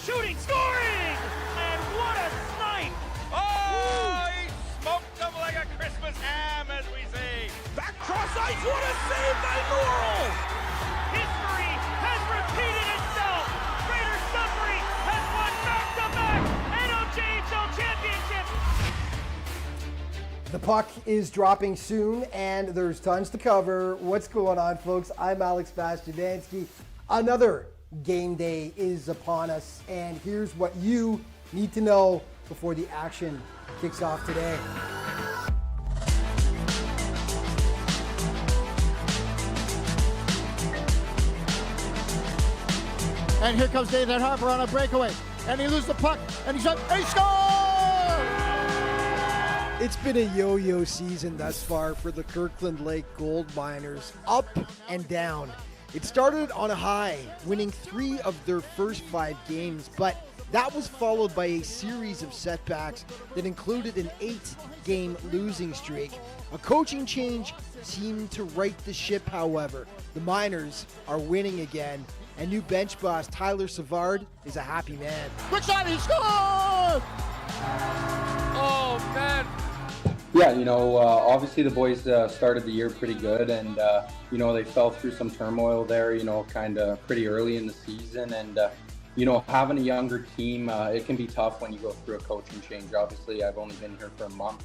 shooting, scoring! And what a snipe! Oh, he smoked them like a Christmas ham, as we say. Back cross ice, what a save by Laurel! History has repeated itself! Greater Sudbury has won back-to-back NOJHL championships! The puck is dropping soon, and there's tons to cover. What's going on, folks? I'm Alex Bastianski. Another game day is upon us, and here's what you need to know before the action kicks off today. And here comes David Harper on a breakaway, and he loses the puck, and he's up, and he scores! It's been a yo-yo season thus far for the Kirkland Lake Gold Miners, up and down. It started on a high, winning 3 of their first 5 games, but that was followed by a series of setbacks that included an 8-game losing streak. A coaching change seemed to right the ship, however. The Miners are winning again, and new bench boss Tyler Savard is a happy man. Quick shot, he scored! Oh, man. Yeah, obviously the boys started the year pretty good, and, they fell through some turmoil there, kind of pretty early in the season. And, having a younger team, it can be tough when you go through a coaching change. Obviously, I've only been here for a month.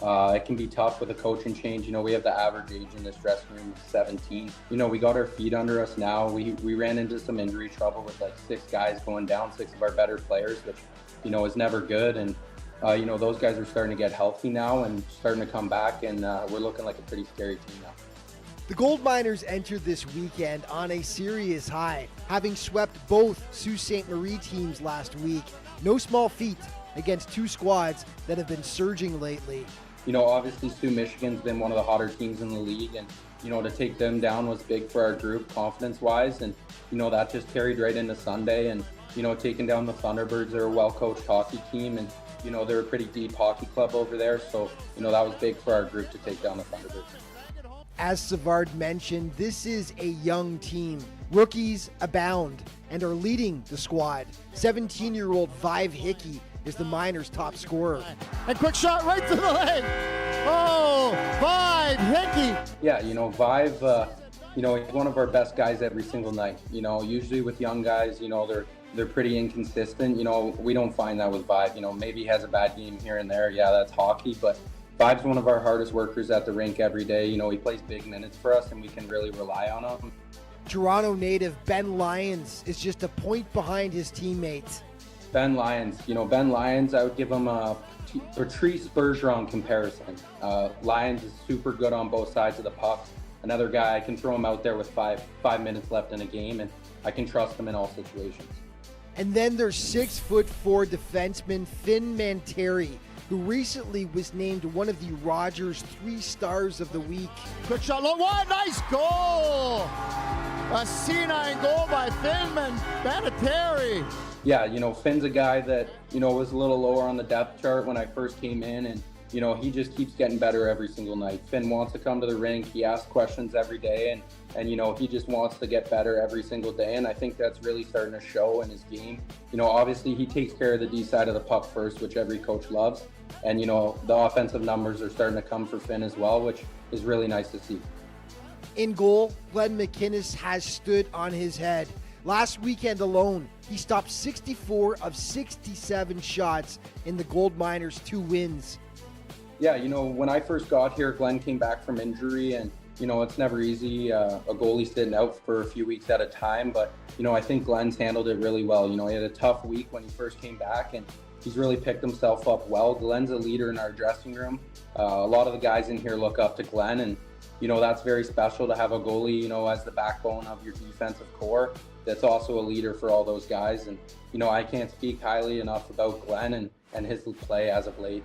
It can be tough with a coaching change. We have the average age in this dressing room of 17. We got our feet under us now. We ran into some injury trouble with like 6 guys going down, 6 of our better players, which, is never good. And, those guys are starting to get healthy now and starting to come back, and we're looking like a pretty scary team now. The Gold Miners entered this weekend on a serious high, having swept both Sault Ste. Marie teams last week. No small feat against 2 squads that have been surging lately. Obviously Sault Michigan's been one of the hotter teams in the league, and, to take them down was big for our group confidence-wise, and, that just carried right into Sunday. And, taking down the Thunderbirds, they're a well-coached hockey team, and, they're a pretty deep hockey club over there, so, that was big for our group to take down the Thunderbirds. As Savard mentioned, this is a young team. Rookies abound and are leading the squad. 17-year-old Vive Hickey is the Miners' top scorer. And quick shot right to the leg. Oh, Vive Hickey. Yeah, Vive, he's one of our best guys every single night. Usually with young guys, they're pretty inconsistent. We don't find that with Vive. Maybe he has a bad game here and there. Yeah, that's hockey, but Vive's one of our hardest workers at the rink every day. He plays big minutes for us, and we can really rely on him. Toronto native Ben Lyons is just a point behind his teammates. Ben Lyons, Ben Lyons, I would give him a Patrice Bergeron comparison. Lyons is super good on both sides of the puck. Another guy, I can throw him out there with five minutes left in a game, and I can trust him in all situations. And then there's 6'4" defenseman Finn Manterry, who recently was named one of the Rogers 3 Stars of the Week. Quick shot, low one, nice goal! A C9 goal by Finn Manterry. Yeah, Finn's a guy that, was a little lower on the depth chart when I first came in, and, he just keeps getting better every single night. Finn wants to come to the rink, he asks questions every day, and he just wants to get better every single day, and I think that's really starting to show in his game. Obviously he takes care of the D side of the puck first, which every coach loves, and, the offensive numbers are starting to come for Finn as well, which is really nice to see. In goal, Glenn McInnes has stood on his head. Last weekend alone, he stopped 64 of 67 shots in the Gold Miners' 2 wins. Yeah, when I first got here, Glenn came back from injury, and, it's never easy. A goalie sitting out for a few weeks at a time, but, I think Glenn's handled it really well. He had a tough week when he first came back, and he's really picked himself up well. Glenn's a leader in our dressing room. A lot of the guys in here look up to Glenn, and, that's very special to have a goalie, as the backbone of your defensive core. That's also a leader for all those guys. And, I can't speak highly enough about Glenn and his play as of late.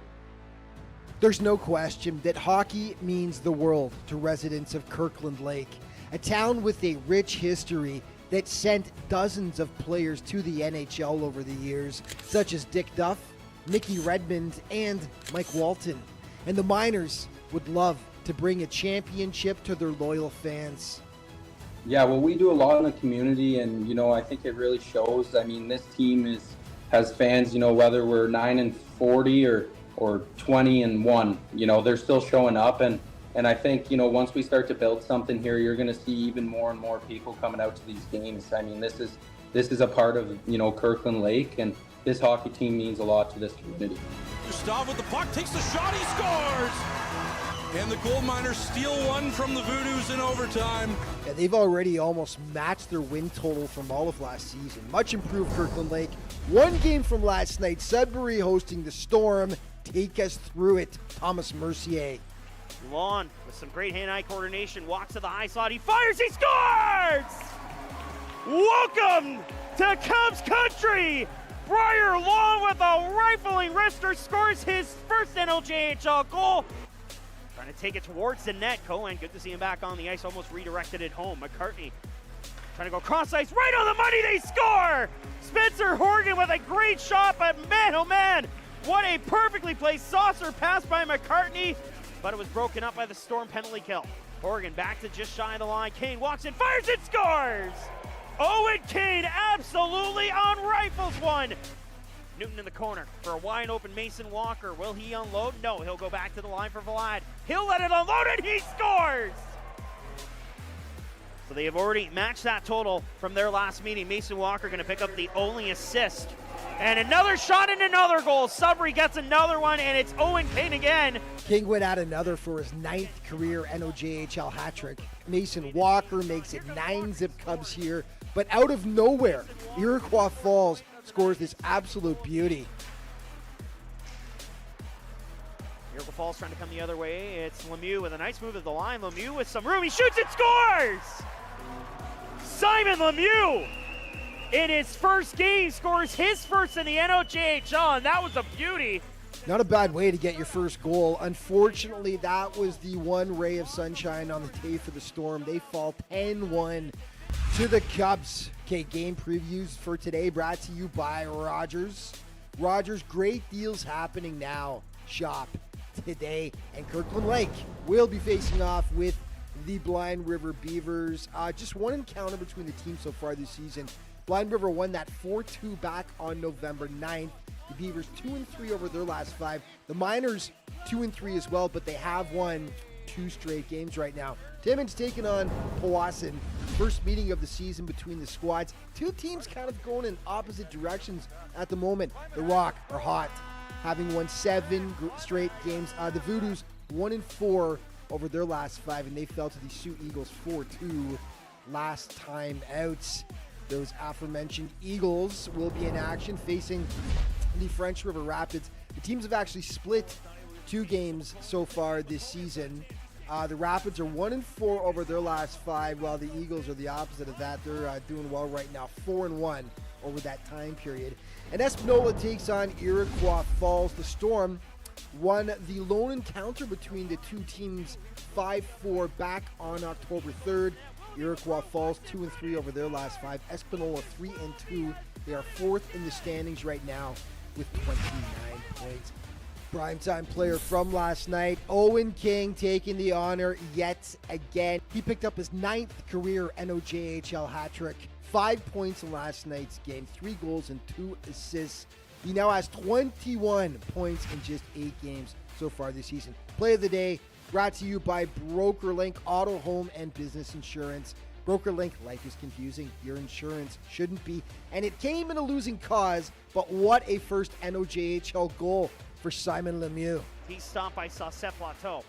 There's no question that hockey means the world to residents of Kirkland Lake, a town with a rich history that sent dozens of players to the NHL over the years, such as Dick Duff, Mickey Redmond, and Mike Walton. And the Miners would love to bring a championship to their loyal fans. Yeah, well, we do a lot in the community, and I think it really shows. I mean, this team has fans. Whether we're 9-40 or 20-1, they're still showing up, and I think once we start to build something here, you're going to see even more and more people coming out to these games. I mean, this is a part of Kirkland Lake, and this hockey team means a lot to this community. Gustav with the puck takes the shot, he scores! And the Gold Miners steal one from the Voodoos in overtime. Yeah, they've already almost matched their win total from all of last season. Much improved Kirkland Lake. One game from last night, Sudbury hosting the Storm. Take us through it, Thomas Mercier. Lawn with some great hand-eye coordination, walks to the high slot, he fires, he scores! Welcome to Cubs country! Briar Lawn with a rifling wrister scores his first NLJHL goal. Trying to take it towards the net. Cohen, good to see him back on the ice, almost redirected it home. McCartney trying to go cross ice, right on the money, they score! Spencer Horgan with a great shot, but man, oh man, what a perfectly placed saucer pass by McCartney, but it was broken up by the Storm penalty kill. Horgan back to just shy of the line. Kane walks in, fires, and scores! Owen Kane absolutely rifles one. Newton in the corner for a wide open Mason Walker. Will he unload? No, he'll go back to the line for Vlad. He'll let it unload and he scores! So they have already matched that total from their last meeting. Mason Walker going to pick up the only assist. And another shot and another goal. Sudbury gets another one, and it's Owen Kane again. King would add another for his 9th career NOJHL hat trick. Mason Walker makes it 9-zip Cubs here. But out of nowhere, Iroquois Falls scores this absolute beauty. Iroquois Falls trying to come the other way. It's Lemieux with a nice move at the line. Lemieux with some room. He shoots and scores! Simon Lemieux, in his first game, scores his first in the NOJHL, and that was a beauty. Not a bad way to get your first goal. Unfortunately, that was the one ray of sunshine on the day for the Storm. They fall 10-1 to the Cubs. Okay, game previews for today brought to you by Rogers. Rogers, great deals happening now. Shop today. And Kirkland Lake will be facing off with the Blind River Beavers. Just one encounter between the teams so far this season. Blind River won that 4-2 back on November 9th. The Beavers 2-3 over their last 5. The Miners 2-3 as well, but they have won 2 straight games right now. Timmins taking on Powassan. First meeting of the season between the squads. Two teams kind of going in opposite directions at the moment. The Rock are hot, having won 7 straight games. The Voodoos 1-4 over their last 5, and they fell to the Sioux Eagles 4-2 last time out. Those aforementioned Eagles will be in action facing the French River Rapids. The teams have actually split 2 games so far this season. The Rapids are 1-4 over their last 5, while the Eagles are the opposite of that. They're doing well right now, 4-1 over that time period. And Espanola takes on Iroquois Falls. The Storm won the lone encounter between the two teams 5-4 back on October 3rd. Iroquois Falls 2-3 over their last 5. Espanola 3-2. They are 4th in the standings right now with 29 points. Primetime player from last night, Owen King, taking the honor yet again. He picked up his 9th career NOJHL hat trick. 5 points in last night's game, 3 goals and 2 assists. He now has 21 points in just 8 games so far this season. Play of the day brought to you by BrokerLink Auto, Home, and Business Insurance. BrokerLink, life is confusing. Your insurance shouldn't be. And it came in a losing cause, but what a first NOJHL goal for Simon Lemieux. He's stopped by Saucet Plateau.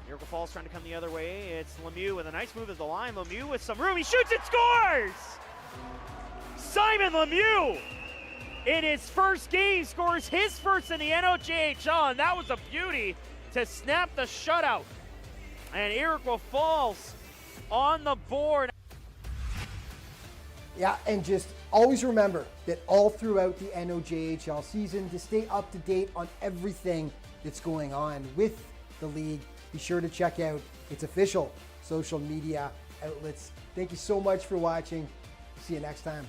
Iroquois Falls trying to come the other way. It's Lemieux with a nice move at the line. Lemieux with some room. He shoots and scores! Simon Lemieux, in his first game, scores his first in the NOJHL, and that was a beauty to snap the shutout. And Iroquois Falls on the board. Yeah, and just always remember that all throughout the NOJHL season, to stay up to date on everything that's going on with the league, be sure to check out its official social media outlets. Thank you so much for watching. See you next time.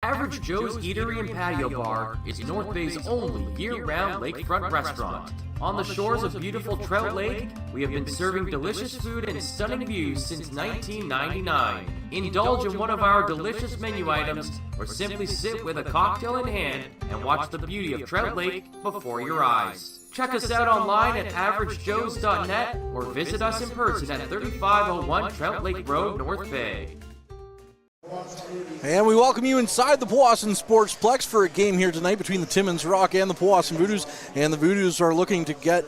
Ever Average Joe's Eatery and Patio Bar is North Bay's only year-round lakefront restaurant. On the shores of beautiful Trout Lake, we have been serving delicious food and stunning views since 1999. Indulge in one of our delicious menu items, or simply sit with a cocktail in hand and watch the beauty of Trout Lake before your eyes. Check us out online at averagejoes.net or visit us in person at 3501 Trout Lake Road, North Bay. And we welcome you inside the Powassan Sportsplex for a game here tonight between the Timmins Rock and the Powassan Voodoos. And the Voodoos are looking to get,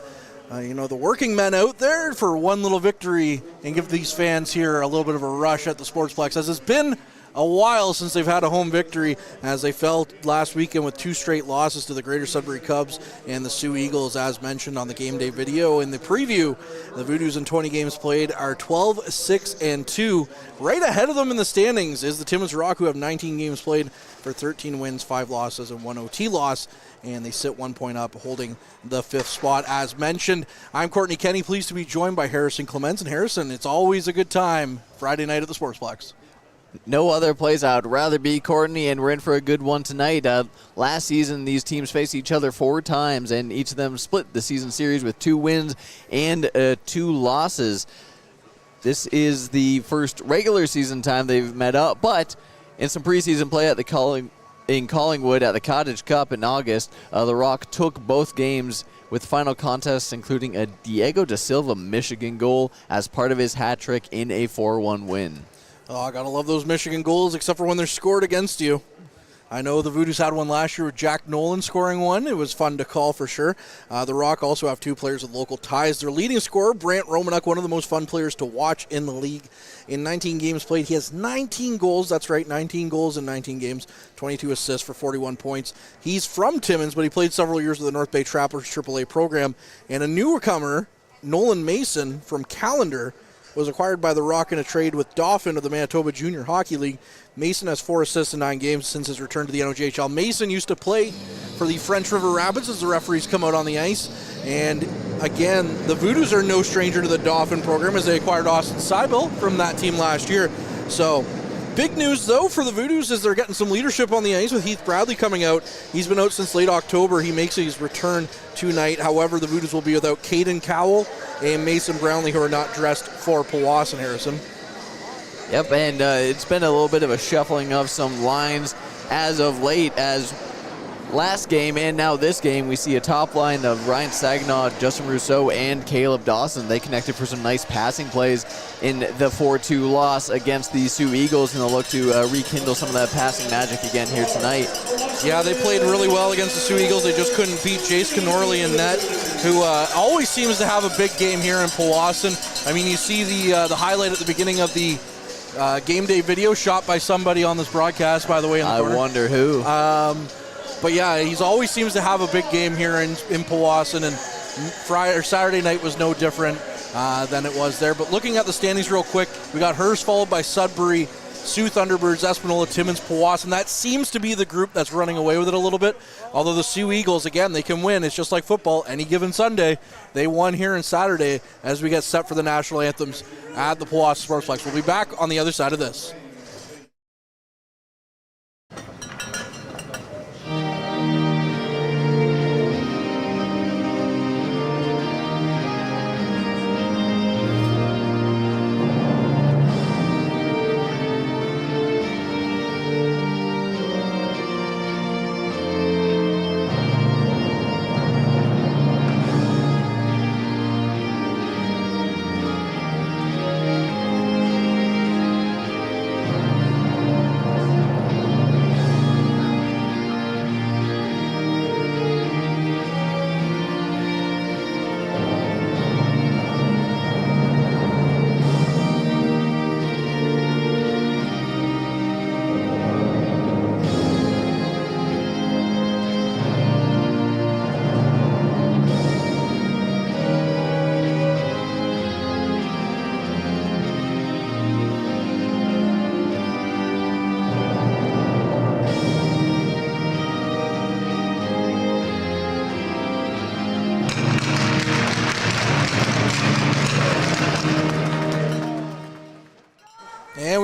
the working men out there for one little victory and give these fans here a little bit of a rush at the Sportsplex, as it's been a while since they've had a home victory, as they fell last weekend with 2 straight losses to the Greater Sudbury Cubs and the Sioux Eagles, as mentioned on the game day video. In the preview, the Voodoos in 20 games played are 12-6-2. Right ahead of them in the standings is the Timmins Rock, who have 19 games played for 13 wins, 5 losses, and 1 OT loss. And they sit 1 point up, holding the 5th spot, as mentioned. I'm Courtney Kenny, pleased to be joined by Harrison Clements. And Harrison, it's always a good time Friday night at the Sportsplex. No other place I would rather be, Courtney, and we're in for a good one tonight. Last season, these teams faced each other 4 times, and each of them split the season series with 2 wins and 2 losses. This is the first regular season time they've met up, but in some preseason play at the in Collingwood at the Cottage Cup in August, the Rock took both games with final contests, including a Diego da Silva Michigan goal as part of his hat trick in a 4-1 win. Oh, I gotta love those Michigan goals, except for when they're scored against you. I know the Voodoos had one last year with Jack Nolan scoring one. It was fun to call for sure. The Rock also have 2 players with local ties. Their leading scorer, Brant Romanuk, one of the most fun players to watch in the league. In 19 games played, he has 19 goals. That's right, 19 goals in 19 games, 22 assists for 41 points. He's from Timmins, but he played several years with the North Bay Trappers AAA program. And a newcomer, Nolan Mason from Callender, was acquired by the Rock in a trade with Dauphin of the Manitoba Junior Hockey League. Mason has 4 assists in 9 games since his return to the NOJHL. Mason used to play for the French River Rapids as the referees come out on the ice. And again, the Voodoos are no stranger to the Dauphin program, as they acquired Austin Seibel from that team last year. So big news, though, for the Voodoos is they're getting some leadership on the ice with Heath Bradley coming out. He's been out since late October. He makes his return tonight. However, the Voodoos will be without Caden Cowell and Mason Brownlee, who are not dressed for Powassan, Harrison. Yep, and it's been a little bit of a shuffling of some lines as of late, as last game and now this game, we see a top line of Ryan Saginaw, Justin Rousseau, and Caleb Dawson. They connected for some nice passing plays in the 4-2 loss against the Sioux Eagles, and they'll look to rekindle some of that passing magic again here tonight. Yeah, they played really well against the Sioux Eagles. They just couldn't beat Jace Connorley in net, who always seems to have a big game here in Powassan. I mean, you see the highlight at the beginning of the game day video, shot by somebody on this broadcast, by the way, in the corner. I wonder who. But yeah, he always seems to have a big game here in Powassan, and Saturday night was no different than it was there. But looking at the standings real quick, we got Hearst followed by Sudbury, Sioux Thunderbirds, Espanola, Timmins, Powassan. That seems to be the group that's running away with it a little bit. Although the Sioux Eagles, again, they can win. It's just like football. Any given Sunday, they won here on Saturday as we get set for the national anthems at the Powassan Sportsplex. We'll be back on the other side of this.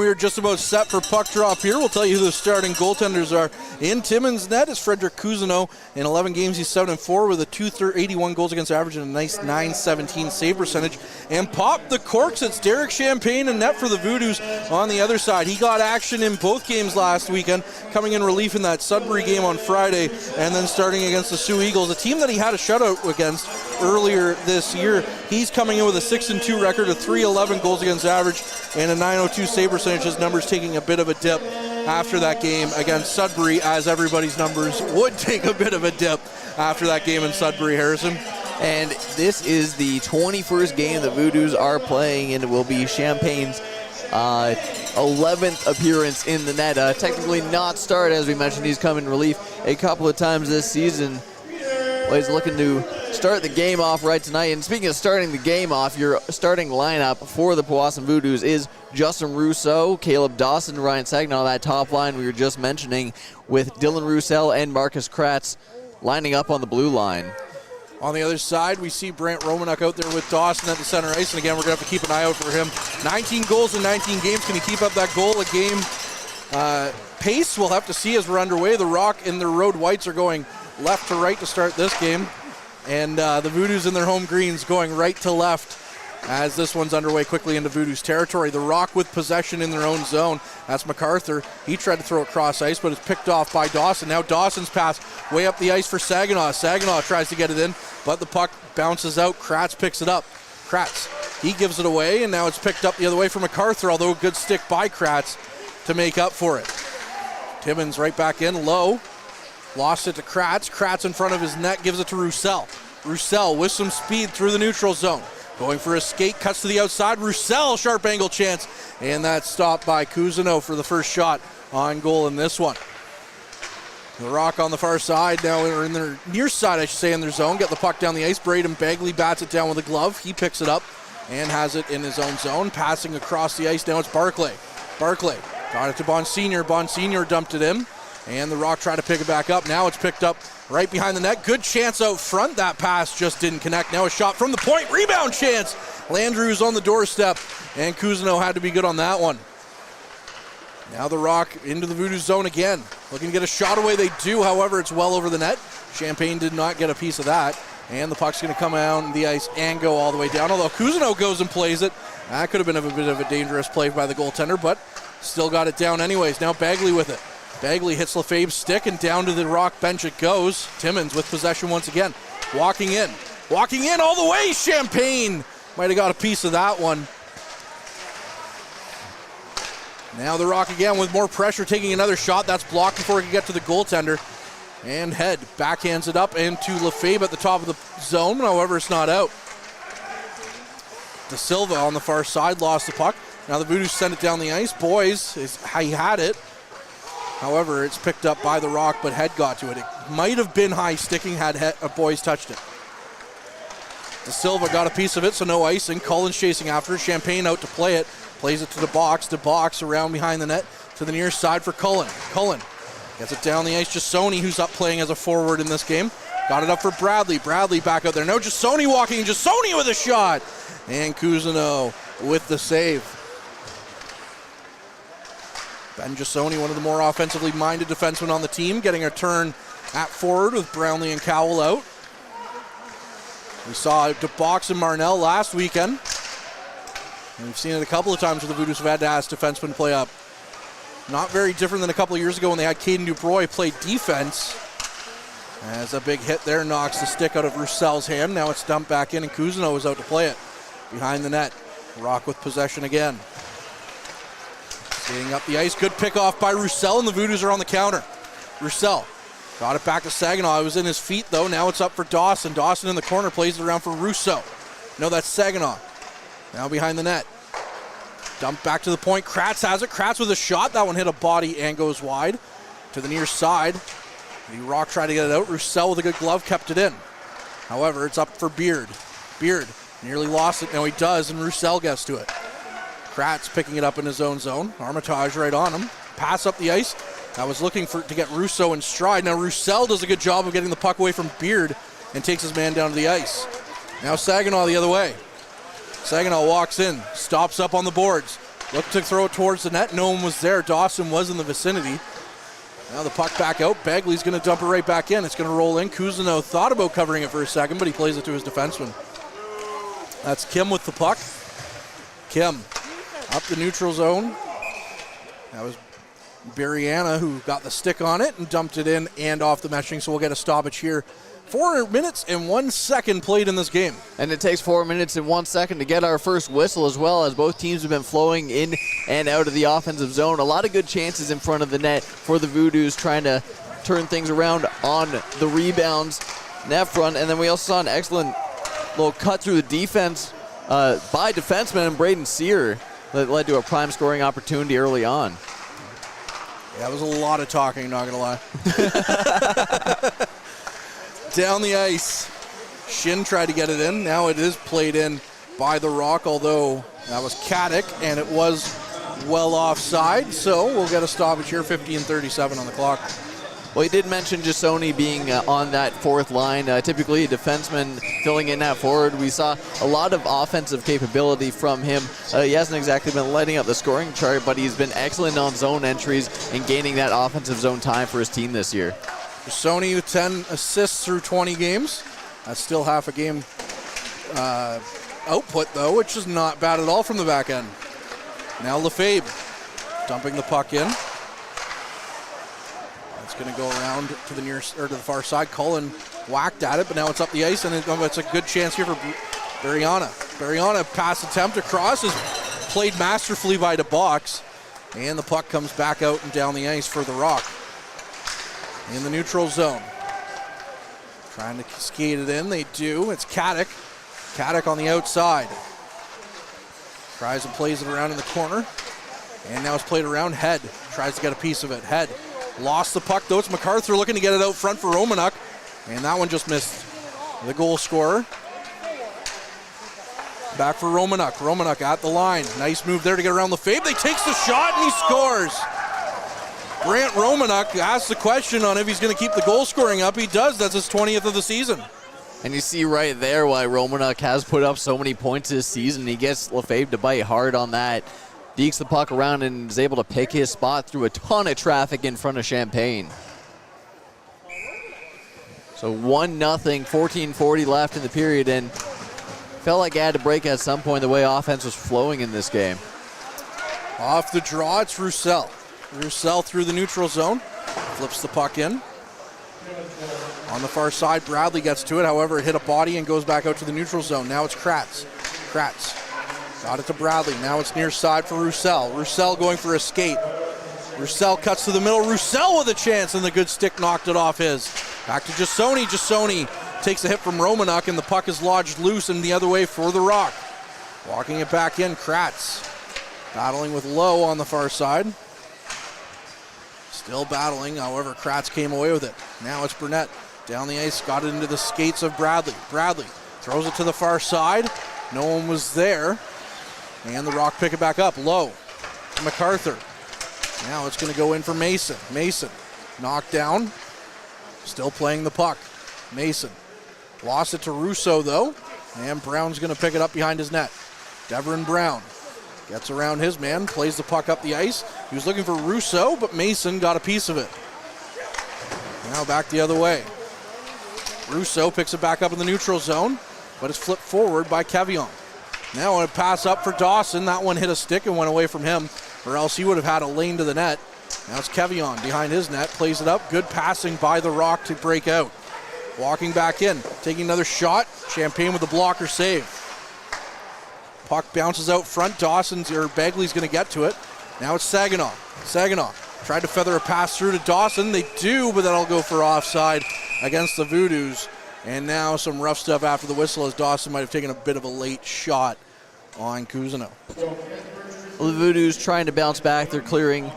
are just about set for puck drop here. We'll tell you who the starting goaltenders are. In Timmins' net is Frederick Cousineau. In 11 games, he's 7-4 with a .281 goals against average and a nice .917 save percentage. And pop the corks, it's Derek Champagne in net for the Voodoos on the other side. He got action in both games last weekend, coming in relief in that Sudbury game on Friday, and then starting against the Sioux Eagles, a team that he had a shutout against earlier this year. He's coming in with a 6-2 record, a .311 goals against average, and a .902 save percentage. His numbers taking a bit of a dip after that game against Sudbury, as everybody's numbers would take a bit of a dip after that game in Sudbury, Harrison. And this is the 21st game the Voodoos are playing, and it will be Champagne's 11th appearance in the net. Technically not start, as we mentioned. He's come in relief a couple of times this season. Well, he's looking to start the game off right tonight. And speaking of starting the game off, your starting lineup for the Powassan Voodoos is Justin Rousseau, Caleb Dawson, Ryan Saginaw, that top line we were just mentioning, with Dylan Roussel and Marcus Kratz lining up on the blue line. On the other side, we see Brant Romanuk out there with Dawson at the center ice, and again, we're going to have to keep an eye out for him. 19 goals in 19 games. Can he keep up that goal a game pace? We'll have to see as we're underway. The Rock and their road whites are going left to right to start this game, and the Voodoos in their home greens going right to left as this one's underway quickly into Voodoos territory. The Rock with possession in their own zone. That's MacArthur. He tried to throw it cross ice, but it's picked off by Dawson. Now Dawson's pass way up the ice for Saginaw. Saginaw tries to get it in, but the puck bounces out. Kratz picks it up. Kratz, he gives it away, and now it's picked up the other way for MacArthur, although a good stick by Kratz to make up for it. Timmins right back in, low. Lost it to Kratz. Kratz in front of his net, gives it to Roussel. Roussel with some speed through the neutral zone. Going for a skate, cuts to the outside. Roussel, sharp angle chance. And that's stopped by Cousineau for the first shot on goal in this one. The Rock on the far side now, or in their near side, I should say, in their zone. Get the puck down the ice. Braden Bagley bats it down with a glove. He picks it up and has it in his own zone. Passing across the ice, now it's Barclay. Barclay got it to Bonsignor. Bonsignor dumped it in. And the Rock tried to pick it back up. Now it's picked up right behind the net. Good chance out front. That pass just didn't connect. Now a shot from the point. Rebound chance. Landrews on the doorstep. And Cousineau had to be good on that one. Now the Rock into the Voodoo zone again. Looking to get a shot away. They do. However, it's well over the net. Champagne did not get a piece of that. And the puck's going to come out the ice and go all the way down. Although Cousineau goes and plays it. That could have been a bit of a dangerous play by the goaltender, but still got it down anyways. Now Bagley with it. Bagley hits Lefebvre's stick, and down to the Rock bench it goes. Timmins with possession once again. Walking in all the way. Champagne might have got a piece of that one. Now the Rock again with more pressure, taking another shot. That's blocked before he can get to the goaltender. And Head backhands it up into Lefebvre at the top of the zone. However, it's not out. De Silva on the far side lost the puck. Now the Voodoos send it down the ice. Boys, he had it. However, it's picked up by the Rock, but Head got to it. It might have been high sticking had Boys touched it. De Silva got a piece of it, so no icing. Cullen's chasing after it. Champagne out to play it. Plays it to the box. De box around behind the net to the near side for Cullen. Cullen gets it down the ice. Jasoni, who's up playing as a forward in this game. Got it up for Bradley. Bradley back out there. No, Jasoni walking. Jasoni with a shot. And Cousineau with the save. Ben Jasoni, one of the more offensively minded defensemen on the team, getting a turn at forward with Brownlee and Cowell out. We saw DeBox and Marnell last weekend. And we've seen it a couple of times where the Voodoos have had to ask defensemen to play up. Not very different than a couple of years ago when they had Caden Dubroy play defense. As a big hit there knocks the stick out of Roussel's hand. Now it's dumped back in, and Cousineau is out to play it behind the net. Rock with possession again. Getting up the ice, good pick off by Roussel, and the Voodoos are on the counter. Roussel got it back to Saginaw. It was in his feet though. Now it's up for Dawson. Dawson in the corner plays it around for Rousseau. No, that's Saginaw. Now behind the net. Dumped back to the point. Kratz has it. Kratz with a shot. That one hit a body and goes wide to the near side. The Rock tried to get it out. Roussel with a good glove kept it in. However, it's up for Beard. Beard nearly lost it. Now he does, and Roussel gets to it. Kratz picking it up in his own zone. Armitage right on him. Pass up the ice. I was looking to get Rousseau in stride. Now Roussel does a good job of getting the puck away from Beard and takes his man down to the ice. Now Saginaw the other way. Saginaw walks in, stops up on the boards, Looked to throw it towards the net. No one was there. Dawson was in the vicinity. Now the puck back out. Bagley's going to dump it right back in. It's going to roll in. Cousineau thought about covering it for a second, but he plays it to his defenseman. That's Kim with the puck. Kim up the neutral zone. That was Barriana who got the stick on it and dumped it in and off the meshing, so we'll get a stoppage here. 4 minutes and 1 second played in this game. And it takes 4 minutes and 1 second to get our first whistle as well, as both teams have been flowing in and out of the offensive zone. A lot of good chances in front of the net for the Voodoos, trying to turn things around on the rebounds net front. And then we also saw an excellent little cut through the defense by defenseman and Braden Sear that led to a prime scoring opportunity early on. Yeah, it was a lot of talking, not gonna lie. Down the ice. Shin tried to get it in. Now it is played in by the Rock, although that was Caddick, and it was well offside. So we'll get a stoppage here, 50:37 on the clock. Well, he did mention Jasoni being on that fourth line. Typically a defenseman filling in that forward. We saw a lot of offensive capability from him. He hasn't exactly been lighting up the scoring chart, but he's been excellent on zone entries and gaining that offensive zone time for his team this year. Sony with 10 assists through 20 games. That's still half a game output, though, which is not bad at all from the back end. Now Lefebvre dumping the puck in. It's going to go around to the near or to the far side. Cullen whacked at it, but now it's up the ice, and it's a good chance here for Barriana. Barriana pass attempt across is played masterfully by DeBox, and the puck comes back out and down the ice for the Rock. In the neutral zone. Trying to skate it in. They do. It's Caddick. Caddick on the outside. Tries and plays it around in the corner. And now it's played around. Head tries to get a piece of it. Head lost the puck, though. It's MacArthur looking to get it out front for Romanuk. And that one just missed the goal scorer. Back for Romanuk. Romanuk at the line. Nice move there to get around Lefebvre. They takes the shot and he scores. Grant Romanuk asks the question on if he's going to keep the goal scoring up. He does. That's his 20th of the season. And you see right there why Romanuk has put up so many points this season. He gets Lefebvre to bite hard on that. Dekes the puck around and is able to pick his spot through a ton of traffic in front of Champaign. So 1-0, 14:40 left in the period, and felt like it had to break at some point the way offense was flowing in this game. Off the draw, it's Roussel. Roussel through the neutral zone, flips the puck in. On the far side, Bradley gets to it. However, it hit a body and goes back out to the neutral zone. Now it's Kratz. Kratz got it to Bradley. Now it's near side for Roussel. Roussel going for a skate. Roussel cuts to the middle. Roussel with a chance, and the good stick knocked it off his. Back to Jasoni. Jasoni takes a hit from Romanuk, and the puck is lodged loose and the other way for the Rock. Walking it back in, Kratz. Battling with Lowe on the far side. Still battling, however, Kratz came away with it. Now it's Burnett. Down the ice, got it into the skates of Bradley. Bradley throws it to the far side. No one was there. And the Rock pick it back up. Low to MacArthur. Now it's going to go in for Mason. Mason knocked down. Still playing the puck. Mason lost it to Russo, though. And Brown's going to pick it up behind his net. Deveron Brown gets around his man, plays the puck up the ice. He was looking for Russo, but Mason got a piece of it. Now back the other way. Russo picks it back up in the neutral zone, but it's flipped forward by Kevion. Now a pass up for Dawson. That one hit a stick and went away from him, or else he would have had a lane to the net. Now it's Kevion behind his net, plays it up. Good passing by the Rock to break out. Walking back in, taking another shot. Champaign with the blocker save. Puck bounces out front. Bagley's going to get to it. Now it's Saginaw. Saginaw tried to feather a pass through to Dawson. They do, but that'll go for offside against the Voodoos. And now some rough stuff after the whistle, as Dawson might have taken a bit of a late shot on Cousineau. Well, the Voodoos trying to bounce back. They're clearing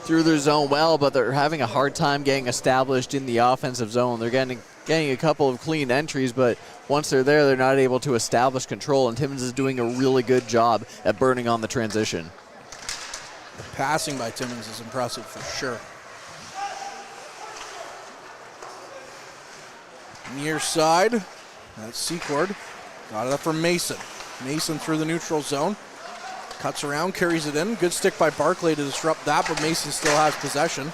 through their zone well, but they're having a hard time getting established in the offensive zone. They're getting a couple of clean entries, but once they're there, they're not able to establish control, and Timmins is doing a really good job at burning on the transition. The passing by Timmins is impressive for sure. Near side, that's Secord. Got it up from Mason. Mason through the neutral zone. Cuts around, carries it in. Good stick by Barclay to disrupt that, but Mason still has possession.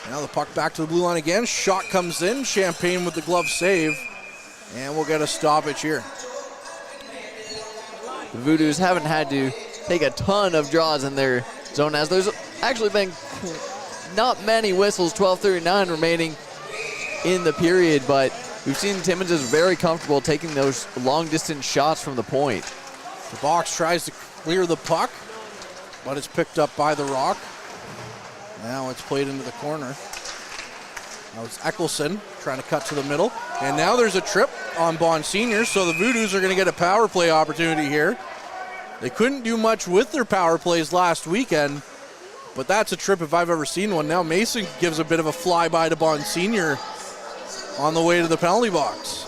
Now the puck back to the blue line again. Shot comes in. Champagne with the glove save. And we'll get a stoppage here. The Voodoos haven't had to take a ton of draws in their zone, as there's actually been not many whistles, 12:39 remaining in the period, but we've seen Timmins is very comfortable taking those long distance shots from the point. The box tries to clear the puck, but it's picked up by the Rock. Now it's played into the corner. Now it's Eccleston trying to cut to the middle. And now there's a trip on Bond Senior, so the Voodoos are going to get a power play opportunity here. They couldn't do much with their power plays last weekend, but that's a trip if I've ever seen one. Now Mason gives a bit of a flyby to Bond Senior on the way to the penalty box.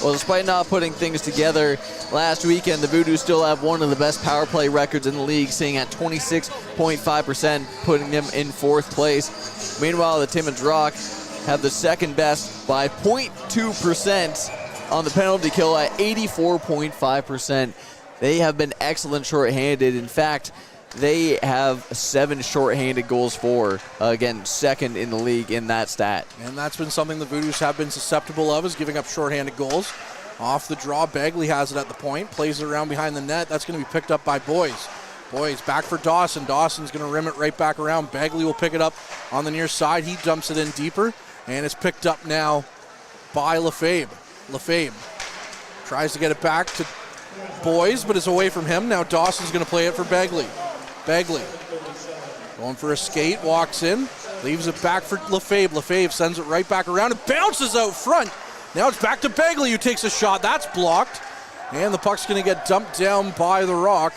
Well, despite not putting things together last weekend, the Voodoos still have one of the best power play records in the league, sitting at 26.5%, putting them in 4th place. Meanwhile, the Timmins Rock have the second best by 0.2% on the penalty kill at 84.5%. They have been excellent shorthanded. In fact, they have 7 shorthanded goals for. Again, second in the league in that stat. And that's been something the Voodoos have been susceptible of, is giving up shorthanded goals. Off the draw, Bagley has it at the point, plays it around behind the net. That's going to be picked up by Boys. Boys back for Dawson. Dawson's going to rim it right back around. Bagley will pick it up on the near side. He dumps it in deeper, and it's picked up now by Lefebvre. Lefebvre tries to get it back to Boys, but it's away from him. Now Dawson's going to play it for Bagley. Bagley going for a skate, walks in, leaves it back for Lefebvre. Lefebvre sends it right back around. It bounces out front. Now it's back to Bagley, who takes a shot. That's blocked. And the puck's going to get dumped down by the Rock,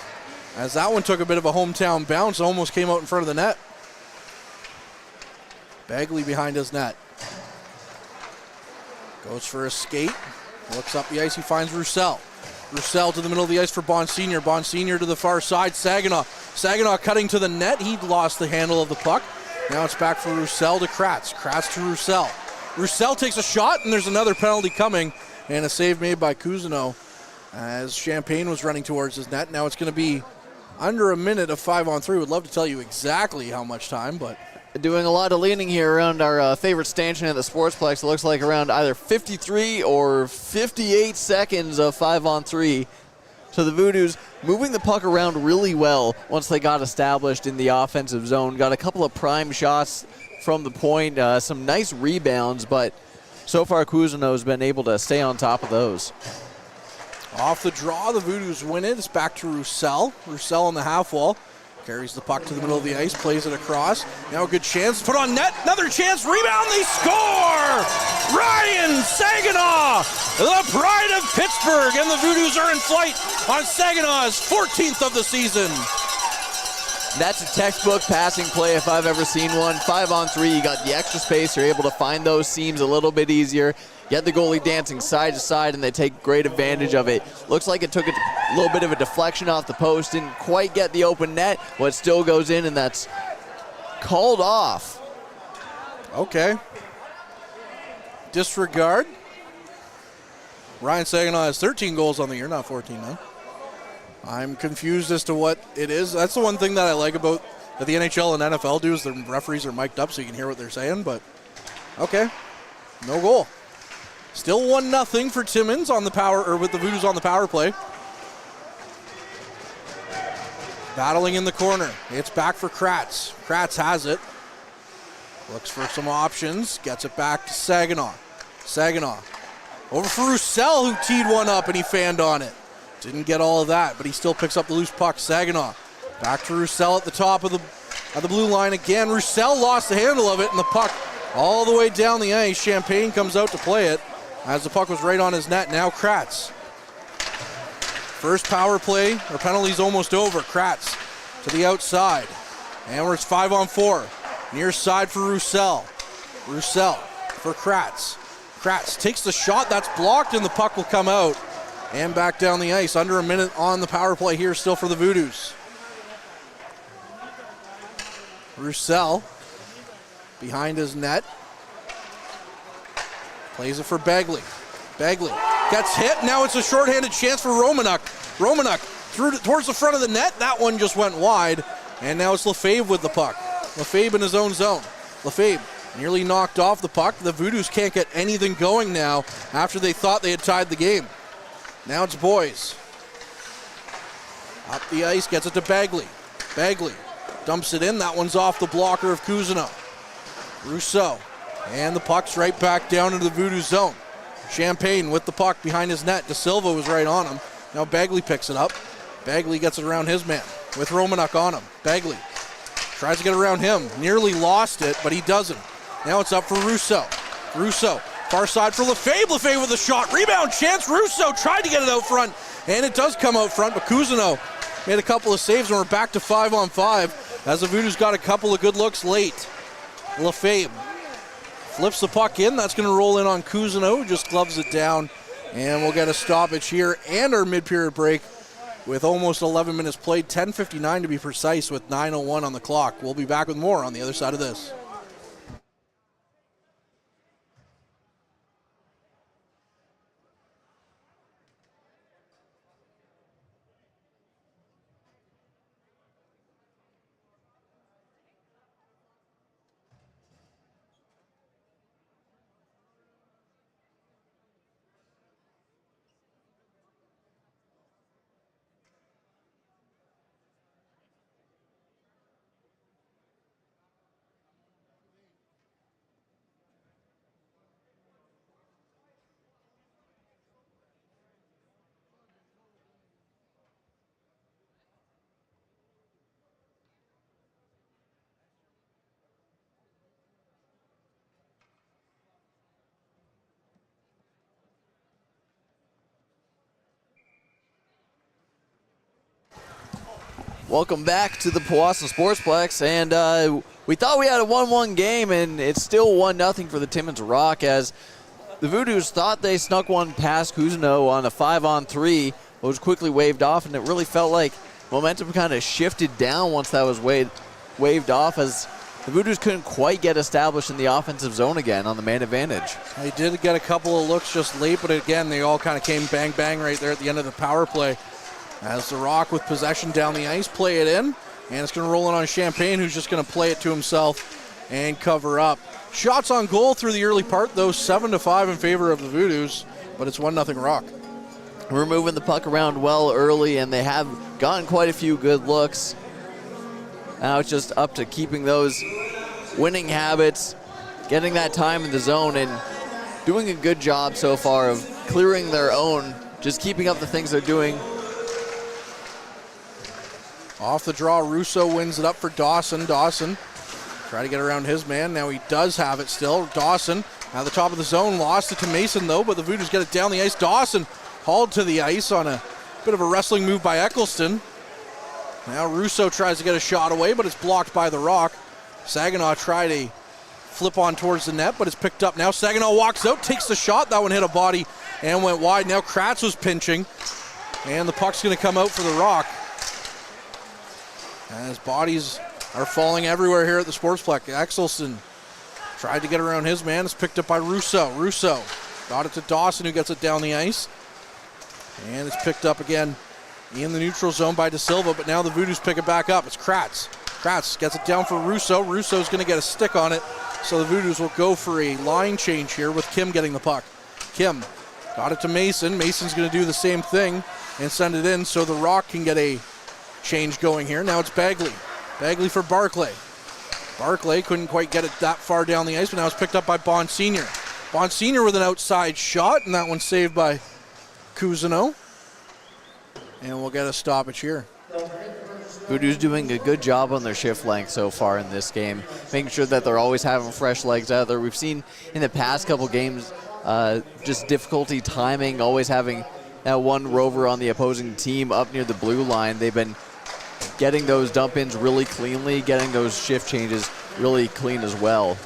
as that one took a bit of a hometown bounce, almost came out in front of the net. Bagley behind his net. Goes for a skate. Looks up the ice. He finds Roussel. Roussel to the middle of the ice for Bond Senior. Bond Senior to the far side. Saginaw. Saginaw cutting to the net. He lost the handle of the puck. Now it's back for Roussel to Kratz. Kratz to Roussel. Roussel takes a shot, and there's another penalty coming. And a save made by Cousineau as Champagne was running towards his net. Now it's going to be under a minute of 5-on-3. Would love to tell you exactly how much time, but doing a lot of leaning here around our favorite stanchion at the Sportsplex. It looks like around either 53 or 58 seconds of 5-on-3. So the Voodoos moving the puck around really well once they got established in the offensive zone. Got a couple of prime shots from the point, some nice rebounds, but so far Cousineau has been able to stay on top of those. Off the draw, the Voodoos win it. It's back to Roussel. Roussel on the half wall. Carries the puck to the middle of the ice, plays it across. Now a good chance, put on net, another chance, rebound, they score! Ryan Saginaw, the pride of Pittsburgh, and the Voodoos are in flight on Saginaw's 14th of the season. That's a textbook passing play if I've ever seen one. 5-on-3, you got the extra space, you're able to find those seams a little bit easier. Get the goalie dancing side to side, and they take great advantage of it. Looks like it took a little bit of a deflection off the post, didn't quite get the open net, but still goes in, and that's called off. Okay. Disregard. Ryan Saginaw has 13 goals on the year, not 14 now. I'm confused as to what it is. That's the one thing that I like about that the NHL and NFL do, is the referees are mic'd up so you can hear what they're saying, but okay. No goal. Still 1-0 for Timmins on the power, or with the Voodoos on the power play. Battling in the corner. It's back for Kratz. Kratz has it. Looks for some options. Gets it back to Saginaw. Saginaw. Over for Roussel, who teed one up and he fanned on it. Didn't get all of that, but he still picks up the loose puck. Saginaw. Back to Roussel at the top of the blue line again. Roussel lost the handle of it, and the puck all the way down the ice. Champagne comes out to play it as the puck was right on his net. Now Kratz. First power play, or penalty's almost over. Kratz to the outside. And it's 5-on-4. Near side for Roussel. Roussel for Kratz. Kratz takes the shot, that's blocked, and the puck will come out. And back down the ice. Under a minute on the power play here still for the Voodoos. Roussel behind his net. Plays it for Bagley. Bagley gets hit. Now it's a shorthanded chance for Romanuk. Romanuk through towards the front of the net. That one just went wide, and now it's Lefebvre with the puck. Lefebvre in his own zone. Lefebvre nearly knocked off the puck. The Voodoos can't get anything going now after they thought they had tied the game. Now it's Boys. Up the ice, gets it to Bagley. Bagley dumps it in. That one's off the blocker of Cousineau. Rousseau. And the puck's right back down into the Voodoo zone. Champagne with the puck behind his net. De Silva was right on him. Now Bagley picks it up. Bagley gets it around his man with Romanuk on him. Bagley tries to get around him. Nearly lost it, but he doesn't. Now it's up for Rousseau. Rousseau, far side for Lefebvre. Lefebvre with a shot. Rebound chance. Rousseau tried to get it out front, and it does come out front, but Cousineau made a couple of saves, and we're back to 5-on-5 as the Voodoos got a couple of good looks late. Lefebvre flips the puck in. That's going to roll in on Cousineau, who just gloves it down, and we'll get a stoppage here and our mid-period break with almost 11 minutes played, 10:59 to be precise, with 9:01 on the clock. We'll be back with more on the other side of this. Welcome back to the Powassan Sportsplex, and we thought we had a 1-1 game, and it's still 1-0 for the Timmins Rock as the Voodoos thought they snuck one past Cousineau on a 5-on-3, but was quickly waved off, and it really felt like momentum kind of shifted down once that was waved off as the Voodoos couldn't quite get established in the offensive zone again on the man advantage. They did get a couple of looks just late, but again, they all kind of came bang, bang right there at the end of the power play. As the Rock with possession down the ice, play it in, and it's going to roll in on Champagne, who's just going to play it to himself and cover up. Shots on goal through the early part, though, 7-5 in favor of the Voodoos, but it's 1-0 Rock. We're moving the puck around well early, and they have gotten quite a few good looks. Now it's just up to keeping those winning habits, getting that time in the zone, and doing a good job so far of clearing their own, just keeping up the things they're doing. Off the draw, Russo wins it up for Dawson. Dawson try to get around his man. Now he does have it still. Dawson at the top of the zone, lost it to Mason though, but the Voodoos get it down the ice. Dawson hauled to the ice on a bit of a wrestling move by Eccleston. Now Russo tries to get a shot away, but it's blocked by the Rock. Saginaw tried a flip on towards the net, but it's picked up. Now Saginaw walks out, takes the shot. That one hit a body and went wide. Now Kratz was pinching, and the puck's going to come out for the Rock. As bodies are falling everywhere here at the Sportsplex. Axelson tried to get around his man. It's picked up by Russo. Russo got it to Dawson, who gets it down the ice. And it's picked up again in the neutral zone by De Silva, but now the Voodoos pick it back up. It's Kratz. Kratz gets it down for Russo. Russo's going to get a stick on it, so the Voodoos will go for a line change here with Kim getting the puck. Kim got it to Mason. Mason's going to do the same thing and send it in so the Rock can get a change going here. Now it's Bagley. Bagley for Barclay. Barclay couldn't quite get it that far down the ice, but now it's picked up by Bond Sr. Bond Sr. with an outside shot, and that one's saved by Cousineau. And we'll get a stoppage here. Voodoo's doing a good job on their shift length so far in this game, making sure that they're always having fresh legs out there. We've seen in the past couple games just difficulty timing, always having that one rover on the opposing team up near the blue line. They've been getting those dump-ins really cleanly, getting those shift changes really clean as well.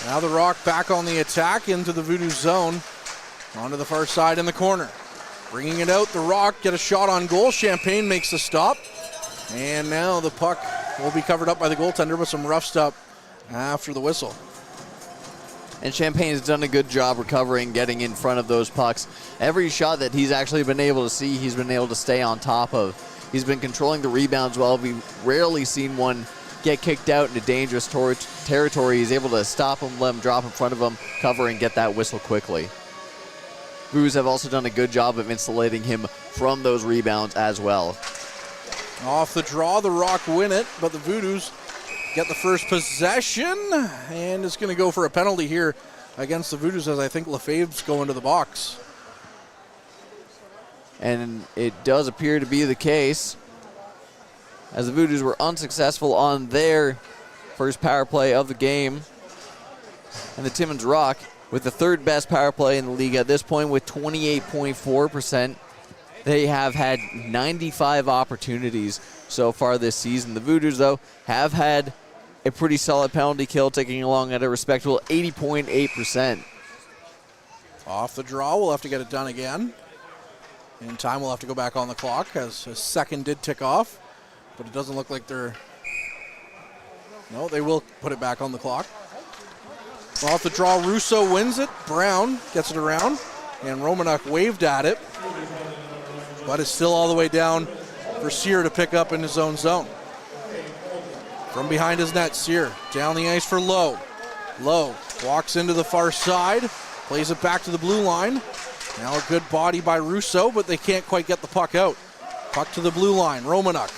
Now the Rock back on the attack into the Voodoo zone, onto the far side in the corner. Bringing it out, the Rock get a shot on goal. Champagne makes the stop. And now the puck will be covered up by the goaltender with some rough stuff after the whistle. And Champagne's done a good job recovering, getting in front of those pucks. Every shot that he's actually been able to see, he's been able to stay on top of. He's been controlling the rebounds well. We've rarely seen one get kicked out into dangerous territory. He's able to stop him, let him drop in front of him, cover, and get that whistle quickly. Voos have also done a good job of insulating him from those rebounds as well. Off the draw, the Rock win it, but the Voodoos get the first possession, and it's going to go for a penalty here against the Voodoos as I think Lefebvre's going to the box. And it does appear to be the case, as the Voodoos were unsuccessful on their first power play of the game. And the Timmins Rock, with the third best power play in the league at this point with 28.4%. They have had 95 opportunities so far this season. The Voodoos, though, have had a pretty solid penalty kill, taking along at a respectable 80.8%. Off the draw, we'll have to get it done again. In time, we'll have to go back on the clock as a second did tick off, but it doesn't look like they're... No, they will put it back on the clock. Off the draw, Russo wins it. Brown gets it around, and Romanuk waved at it, but it's still all the way down for Sear to pick up in his own zone. From behind his net, Sear down the ice for Lowe. Lowe walks into the far side, plays it back to the blue line. Now a good body by Russo, but they can't quite get the puck out. Puck to the blue line, Romanuk.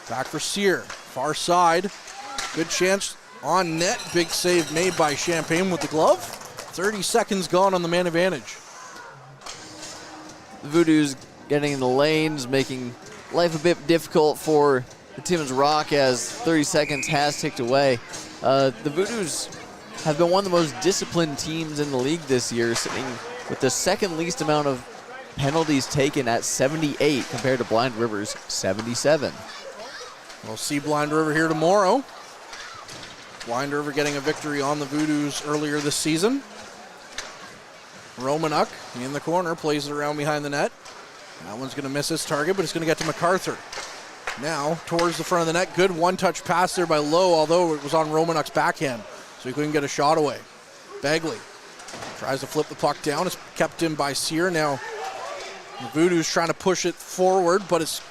Back for Sear, far side. Good chance on net, big save made by Champagne with the glove. 30 seconds gone on the man advantage. The Voodoos getting in the lanes, making life a bit difficult for the Timmins Rock as 30 seconds has ticked away. The Voodoos have been one of the most disciplined teams in the league this year, sitting with the second least amount of penalties taken at 78 compared to Blind River's 77. We'll see Blind River here tomorrow. Blind River getting a victory on the Voodoos earlier this season. Romanuk in the corner, plays it around behind the net. That one's going to miss his target, but it's going to get to MacArthur. Now, towards the front of the net, good one-touch pass there by Lowe, although it was on Romanuk's backhand, so he couldn't get a shot away. Bagley tries to flip the puck down. It's kept in by Sear. Now, the Voodoos trying to push it forward, but it's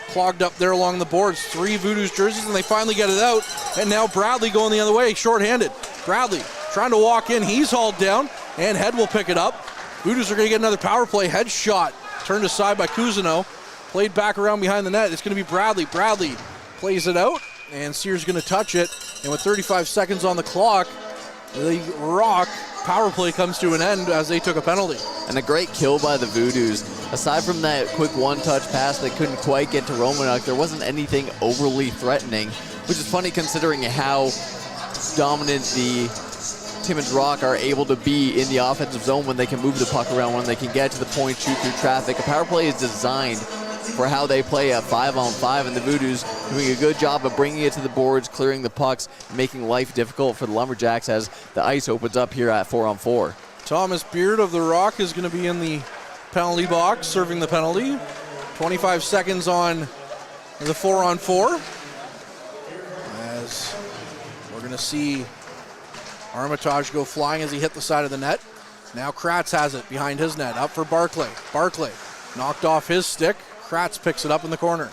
clogged up there along the boards. 3 Voodoos jerseys, and they finally get it out. And now Bradley going the other way, shorthanded. Bradley trying to walk in. He's hauled down, and Head will pick it up. Voodoos are going to get another power play. Head shot turned aside by Cousineau. Played back around behind the net. It's going to be Bradley. Bradley plays it out, and Sear's going to touch it. And with 35 seconds on the clock, the Rock power play comes to an end as they took a penalty. And a great kill by the Voodoos. Aside from that quick one-touch pass that couldn't quite get to Romanuk, there wasn't anything overly threatening, which is funny considering how dominant the Timmins Rock are able to be in the offensive zone when they can move the puck around, when they can get to the point, shoot through traffic. A power play is designed for how they play at 5-on-5, and the Voodoos doing a good job of bringing it to the boards, clearing the pucks, making life difficult for the Lumberjacks as the ice opens up here at 4-on-4. Thomas Beard of the Rock is going to be in the penalty box, serving the penalty. 25 seconds on the 4-on-4. As we're going to see Armitage go flying as he hit the side of the net. Now Kratz has it behind his net, up for Barclay. Barclay knocked off his stick. Kratz picks it up in the corner.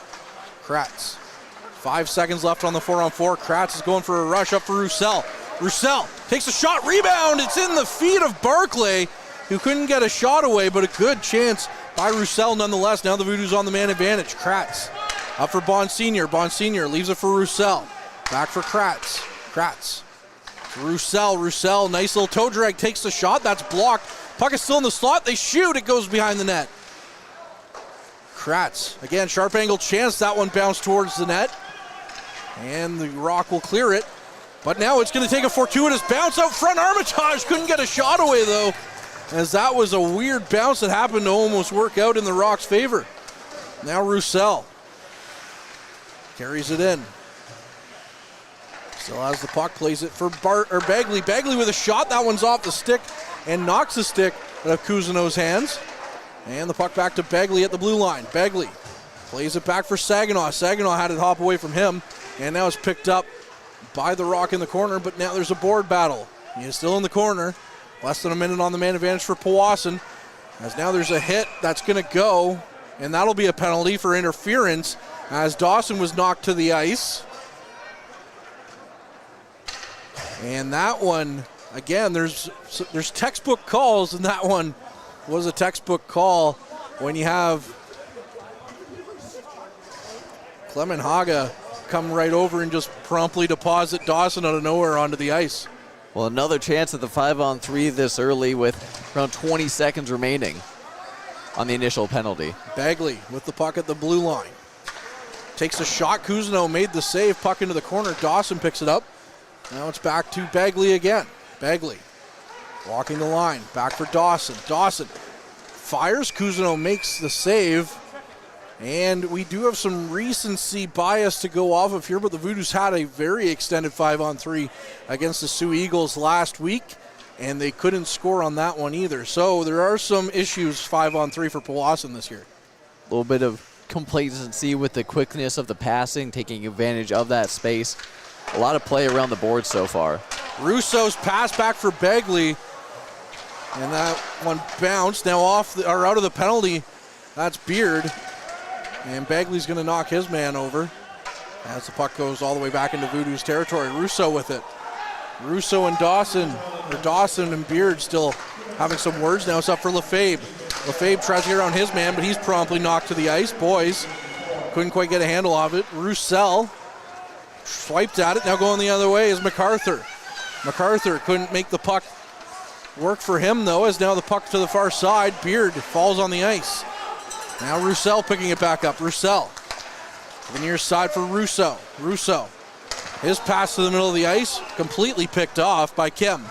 Kratz. 5 seconds left on the 4-on-4. Kratz is going for a rush up for Roussel. Roussel takes a shot, rebound. It's in the feet of Barclay, who couldn't get a shot away, but a good chance by Roussel nonetheless. Now the Voodoos on the man advantage. Kratz up for Bonsignor. Bonsignor leaves it for Roussel. Back for Kratz. Kratz. Roussel. Roussel, nice little toe drag, takes the shot. That's blocked. Puck is still in the slot. They shoot. It goes behind the net. Kratz, again, sharp angle chance. That one bounced towards the net. And the Rock will clear it. But now it's going to take a fortuitous bounce out front. Armitage couldn't get a shot away, though, as that was a weird bounce that happened to almost work out in the Rock's favor. Now Roussel carries it in. Still has the puck, plays it for Bagley. Bagley with a shot. That one's off the stick and knocks the stick out of Cousineau's hands. And the puck back to Bagley at the blue line. Bagley plays it back for Saginaw. Saginaw had it hop away from him, and now it's picked up by the Rock in the corner, but now there's a board battle. He is still in the corner. Less than a minute on the man advantage for Powassan. As now there's a hit that's going to go, and that'll be a penalty for interference as Dawson was knocked to the ice. And that one, again, there's textbook calls, and that one was a textbook call when you have Clement Haga come right over and just promptly deposit Dawson out of nowhere onto the ice. Well, another chance at the 5-on-3 this early with around 20 seconds remaining on the initial penalty. Bagley with the puck at the blue line. Takes a shot. Cousineau made the save. Puck into the corner. Dawson picks it up. Now it's back to Bagley again. Bagley walking the line. Back for Dawson. Dawson fires. Cousineau makes the save. And we do have some recency bias to go off of here, but the Voodoos had a very extended 5-on-3 against the Sioux Eagles last week, and they couldn't score on that one either. So there are some issues 5-on-3 for Powassan this year. A little bit of complacency with the quickness of the passing, taking advantage of that space. A lot of play around the board so far. Russo's pass back for Bagley, and that one bounced. Now out of the penalty, that's Beard. And Bagley's going to knock his man over as the puck goes all the way back into Voodoos territory. Russo with it. Russo and Dawson and Beard still having some words. Now it's up for Lefebvre. Lefebvre tries to get around his man, but he's promptly knocked to the ice. Boys couldn't quite get a handle of it. Roussel swiped at it. Now going the other way is MacArthur. MacArthur couldn't make the puck work for him, though, as now the puck to the far side. Beard falls on the ice. Now Roussel picking it back up. Roussel. The near side for Russo. Russo. His pass to the middle of the ice, completely picked off by Kim.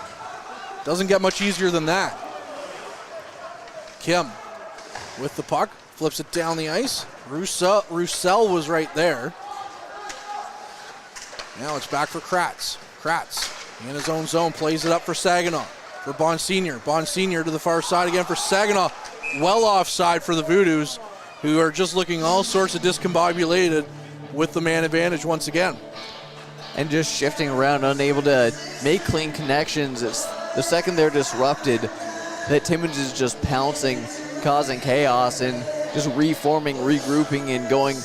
Doesn't get much easier than that. Kim with the puck, flips it down the ice. Roussel was right there. Now it's back for Kratz. Kratz in his own zone, plays it up for Saginaw. For Bonsignor. Bonsignor to the far side again for Saginaw. Well offside for the Voodoos, who are just looking all sorts of discombobulated with the man advantage once again. And just shifting around, unable to make clean connections. It's the second they're disrupted that Timmins is just pouncing, causing chaos, and just reforming, regrouping, and going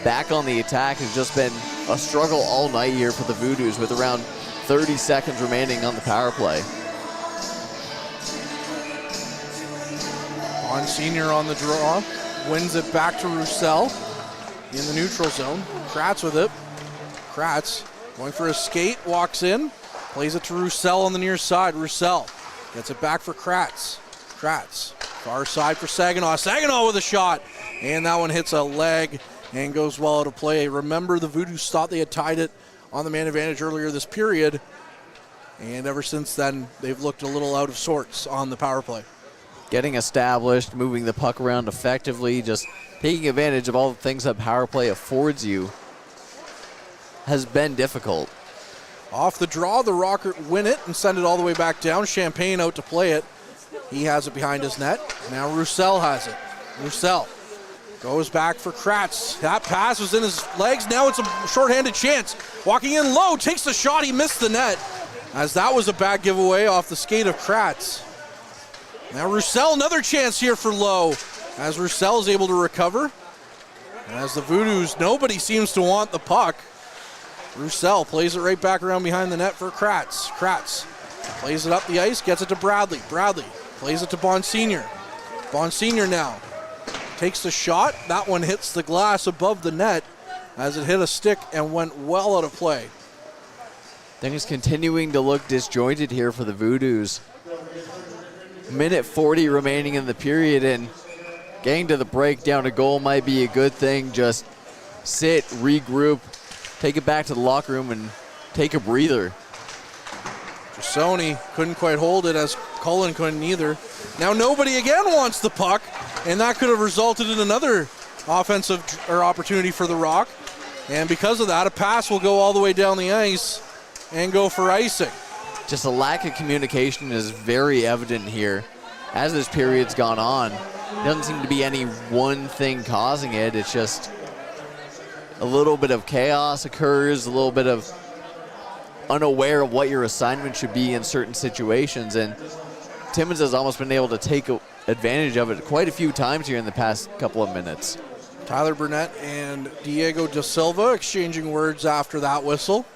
back on the attack has just been a struggle all night here for the Voodoos with around 30 seconds remaining on the power play. Bonsignor on the draw, wins it back to Roussel in the neutral zone. Kratz with it. Kratz going for a skate, walks in, plays it to Roussel on the near side. Roussel gets it back for Kratz. Kratz, far side for Saginaw. Saginaw with a shot, and that one hits a leg and goes well out of play. Remember, the Voodoos thought they had tied it on the man advantage earlier this period, and ever since then, they've looked a little out of sorts on the power play. Getting established, moving the puck around effectively, just taking advantage of all the things that power play affords you has been difficult. Off the draw, the Rocket win it and send it all the way back down. Champagne out to play it. He has it behind his net. Now Roussel has it. Roussel goes back for Kratz. That pass was in his legs. Now it's a shorthanded chance. Walking in low, takes the shot. He missed the net, as that was a bad giveaway off the skate of Kratz. Now Roussel, another chance here for Lowe, as Roussel is able to recover. And as the Voodoos, nobody seems to want the puck. Roussel plays it right back around behind the net for Kratz. Kratz plays it up the ice, gets it to Bradley. Bradley plays it to Bonsignor. Bonsignor now takes the shot. That one hits the glass above the net as it hit a stick and went well out of play. Things continuing to look disjointed here for the Voodoos. Minute 40 remaining in the period, and getting to the break down a goal might be a good thing. Just sit, regroup, take it back to the locker room, and take a breather. Sony couldn't quite hold it, as Cullen couldn't either. Now nobody again wants the puck, and that could have resulted in another offensive opportunity for the Rock. And because of that, a pass will go all the way down the ice and go for icing. Just a lack of communication is very evident here as this period's gone on. It doesn't seem to be any one thing causing it. It's just a little bit of chaos occurs, a little bit of unaware of what your assignment should be in certain situations. And Timmins has almost been able to take advantage of it quite a few times here in the past couple of minutes. Tyler Burnett and Diego Da Silva exchanging words after that whistle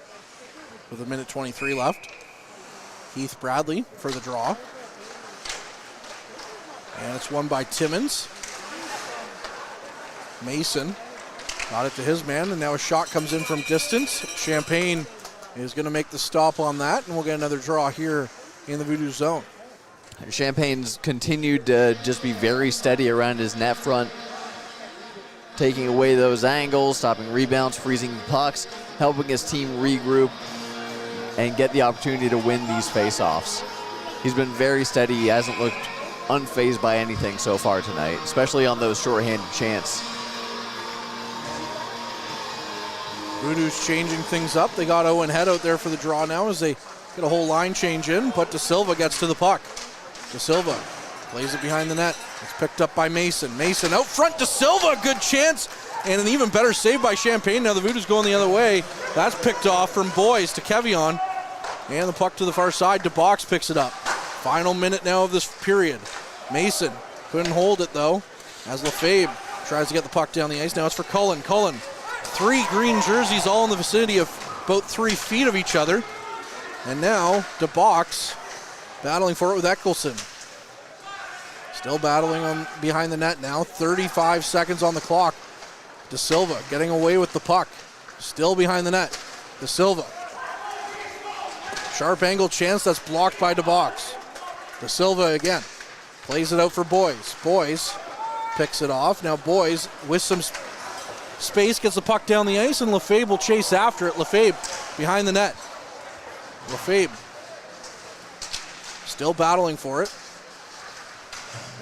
with 1:23 left. Heath Bradley for the draw. And it's won by Timmins. Mason got it to his man, and now a shot comes in from distance. Champagne is going to make the stop on that, and we'll get another draw here in the Voodoo zone. Champagne's continued to just be very steady around his net front, taking away those angles, stopping rebounds, freezing pucks, helping his team regroup and get the opportunity to win these face-offs. He's been very steady. He hasn't looked unfazed by anything so far tonight, especially on those short-handed chants. Voodoo's changing things up. They got Owen Head out there for the draw now as they get a whole line change in, but Da Silva gets to the puck. Da Silva plays it behind the net. It's picked up by Mason. Mason out front, Da Silva, good chance, and an even better save by Champagne. Now the Voodoo's going the other way. That's picked off from Boys to Kevion, and the puck to the far side. DeBox picks it up. Final minute now of this period. Mason couldn't hold it though, as Lefebvre tries to get the puck down the ice. Now it's for Cullen. Cullen, 3 green jerseys all in the vicinity of about 3 feet of each other. And now DeBox battling for it with Eckelson. Still battling on behind the net now. 35 seconds on the clock. Da Silva getting away with the puck. Still behind the net. Da Silva. Sharp angle chance that's blocked by DeBox. Da Silva again. Plays it out for Boys. Boys picks it off. Now Boys with some space gets the puck down the ice, and Lefebvre will chase after it. Lefebvre behind the net. Lefebvre still battling for it.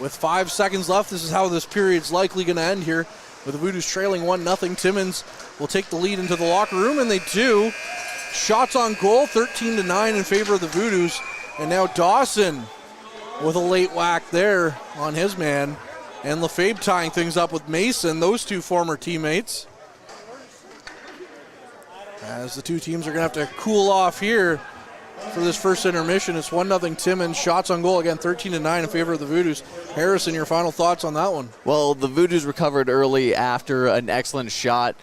With 5 seconds left, this is how this period's likely going to end here, with the Voodoo's trailing 1-0. Timmins will take the lead into the locker room, and they do. Shots on goal, 13-9 in favor of the Voodoos. And now Dawson with a late whack there on his man. And Lefebvre tying things up with Mason, those two former teammates. As the two teams are going to have to cool off here for this first intermission. It's 1-0 Timmins. Shots on goal again, 13-9 in favor of the Voodoos. Harrison, your final thoughts on that one? Well, the Voodoos recovered early after an excellent shot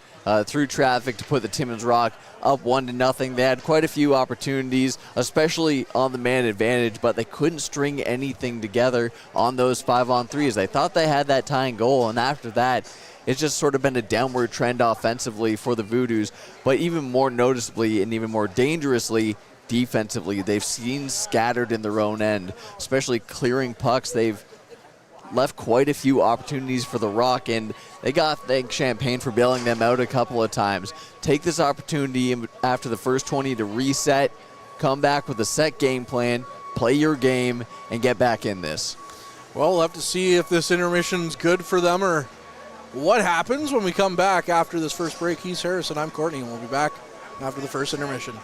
through traffic to put the Timmins Rock up 1-0. They had quite a few opportunities, especially on the man advantage, but they couldn't string anything together on those 5-on-3s. They thought they had that tying goal, and after that, it's just sort of been a downward trend offensively for the Voodoos, but even more noticeably and even more dangerously defensively, they've seen scattered in their own end, especially clearing pucks. They've left quite a few opportunities for the Rock, and they got to thank Champagne for bailing them out a couple of times. Take this opportunity after the first 20 to reset, come back with a set game plan, play your game, and get back in this. Well, we'll have to see if this intermission's good for them or what happens when we come back after this first break. He's Harrison, I'm Courtney, and we'll be back after the first intermission.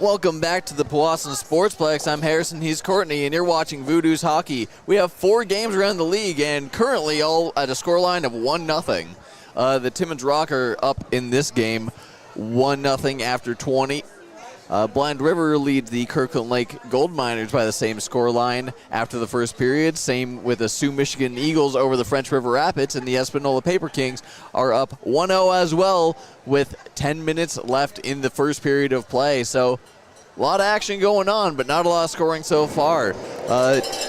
Welcome back to the Powassan Sportsplex. I'm Harrison, he's Courtney, and you're watching Voodoos hockey. We have 4 games around the league, and currently all at a scoreline of 1-0. The Timmins Rock are up in this game 1-0 after 20. Blind River leads the Kirkland Lake Gold Miners by the same scoreline after the first period. Same with the Sioux Michigan Eagles over the French River Rapids, and the Espanola Paper Kings are up 1-0 as well with 10 minutes left in the first period of play. So a lot of action going on, but not a lot of scoring so far.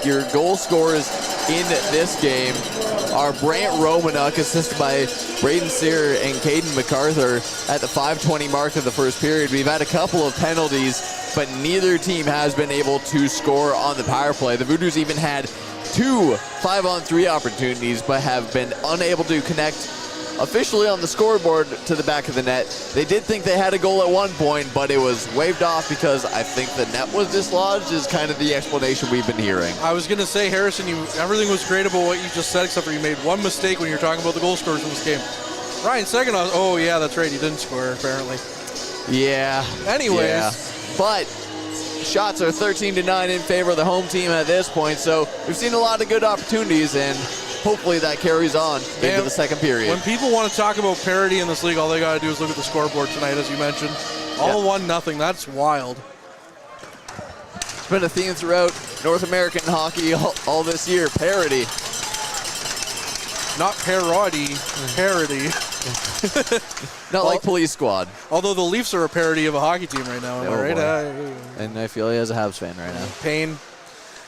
Your goal scorers in this game are Brant Romanuk, assisted by Braden Sear and Caden MacArthur at the 5:20 mark of the first period. We've had a couple of penalties, but neither team has been able to score on the power play. The Voodoos even had 2 5-on-3 opportunities, but have been unable to connect officially on the scoreboard to the back of the net. They did think they had a goal at one point, but it was waved off because I think the net was dislodged, is kind of the explanation we've been hearing. I was going to say, Harrison, everything was great about what you just said, except for you made one mistake when you were talking about the goal scorers in this game. Ryan Seganoff, oh yeah, that's right, he didn't score apparently. Yeah. Anyways. Yeah. But shots are 13-9 in favor of the home team at this point, so we've seen a lot of good opportunities, and hopefully that carries on into the second period. When people want to talk about parity in this league, all they got to do is look at the scoreboard tonight, as you mentioned. All 1-0, that's wild. It's been a theme throughout North American hockey all this year, parity. Not parody, parody. Not like Police Squad. Although the Leafs are a parody of a hockey team right now, am I right? And I feel he has a Habs fan right now. Pain.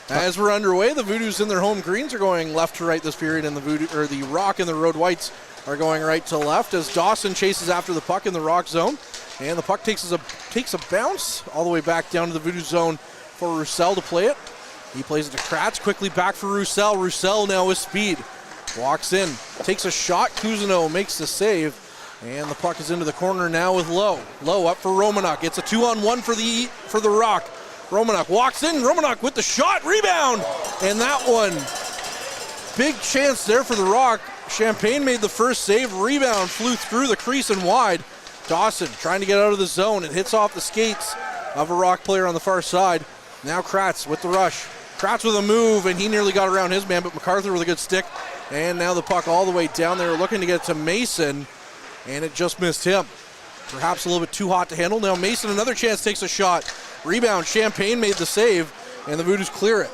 As we're underway, the Voodoos in their home greens are going left to right this period, and the Rock and the Road Whites are going right to left as Dawson chases after the puck in the Rock zone. And the puck takes a bounce all the way back down to the Voodoos zone for Roussel to play it. He plays it to Kratz, quickly back for Roussel. Roussel now with speed. Walks in, takes a shot. Cousineau makes the save. And the puck is into the corner now with Lowe. Lowe up for Romanuk. It's a 2-on-1 for the Rock. Romanuk walks in. Romanuk with the shot. Rebound. And that one, big chance there for the Rock. Champagne made the first save. Rebound flew through the crease and wide. Dawson trying to get out of the zone. It hits off the skates of a Rock player on the far side. Now Kratz with the rush. Kratz with a move, and he nearly got around his man, but MacArthur with a good stick. And now the puck all the way down there, looking to get it to Mason, and it just missed him. Perhaps a little bit too hot to handle. Now Mason, another chance, takes a shot. Rebound, Champagne made the save, and the Voodoos clear it.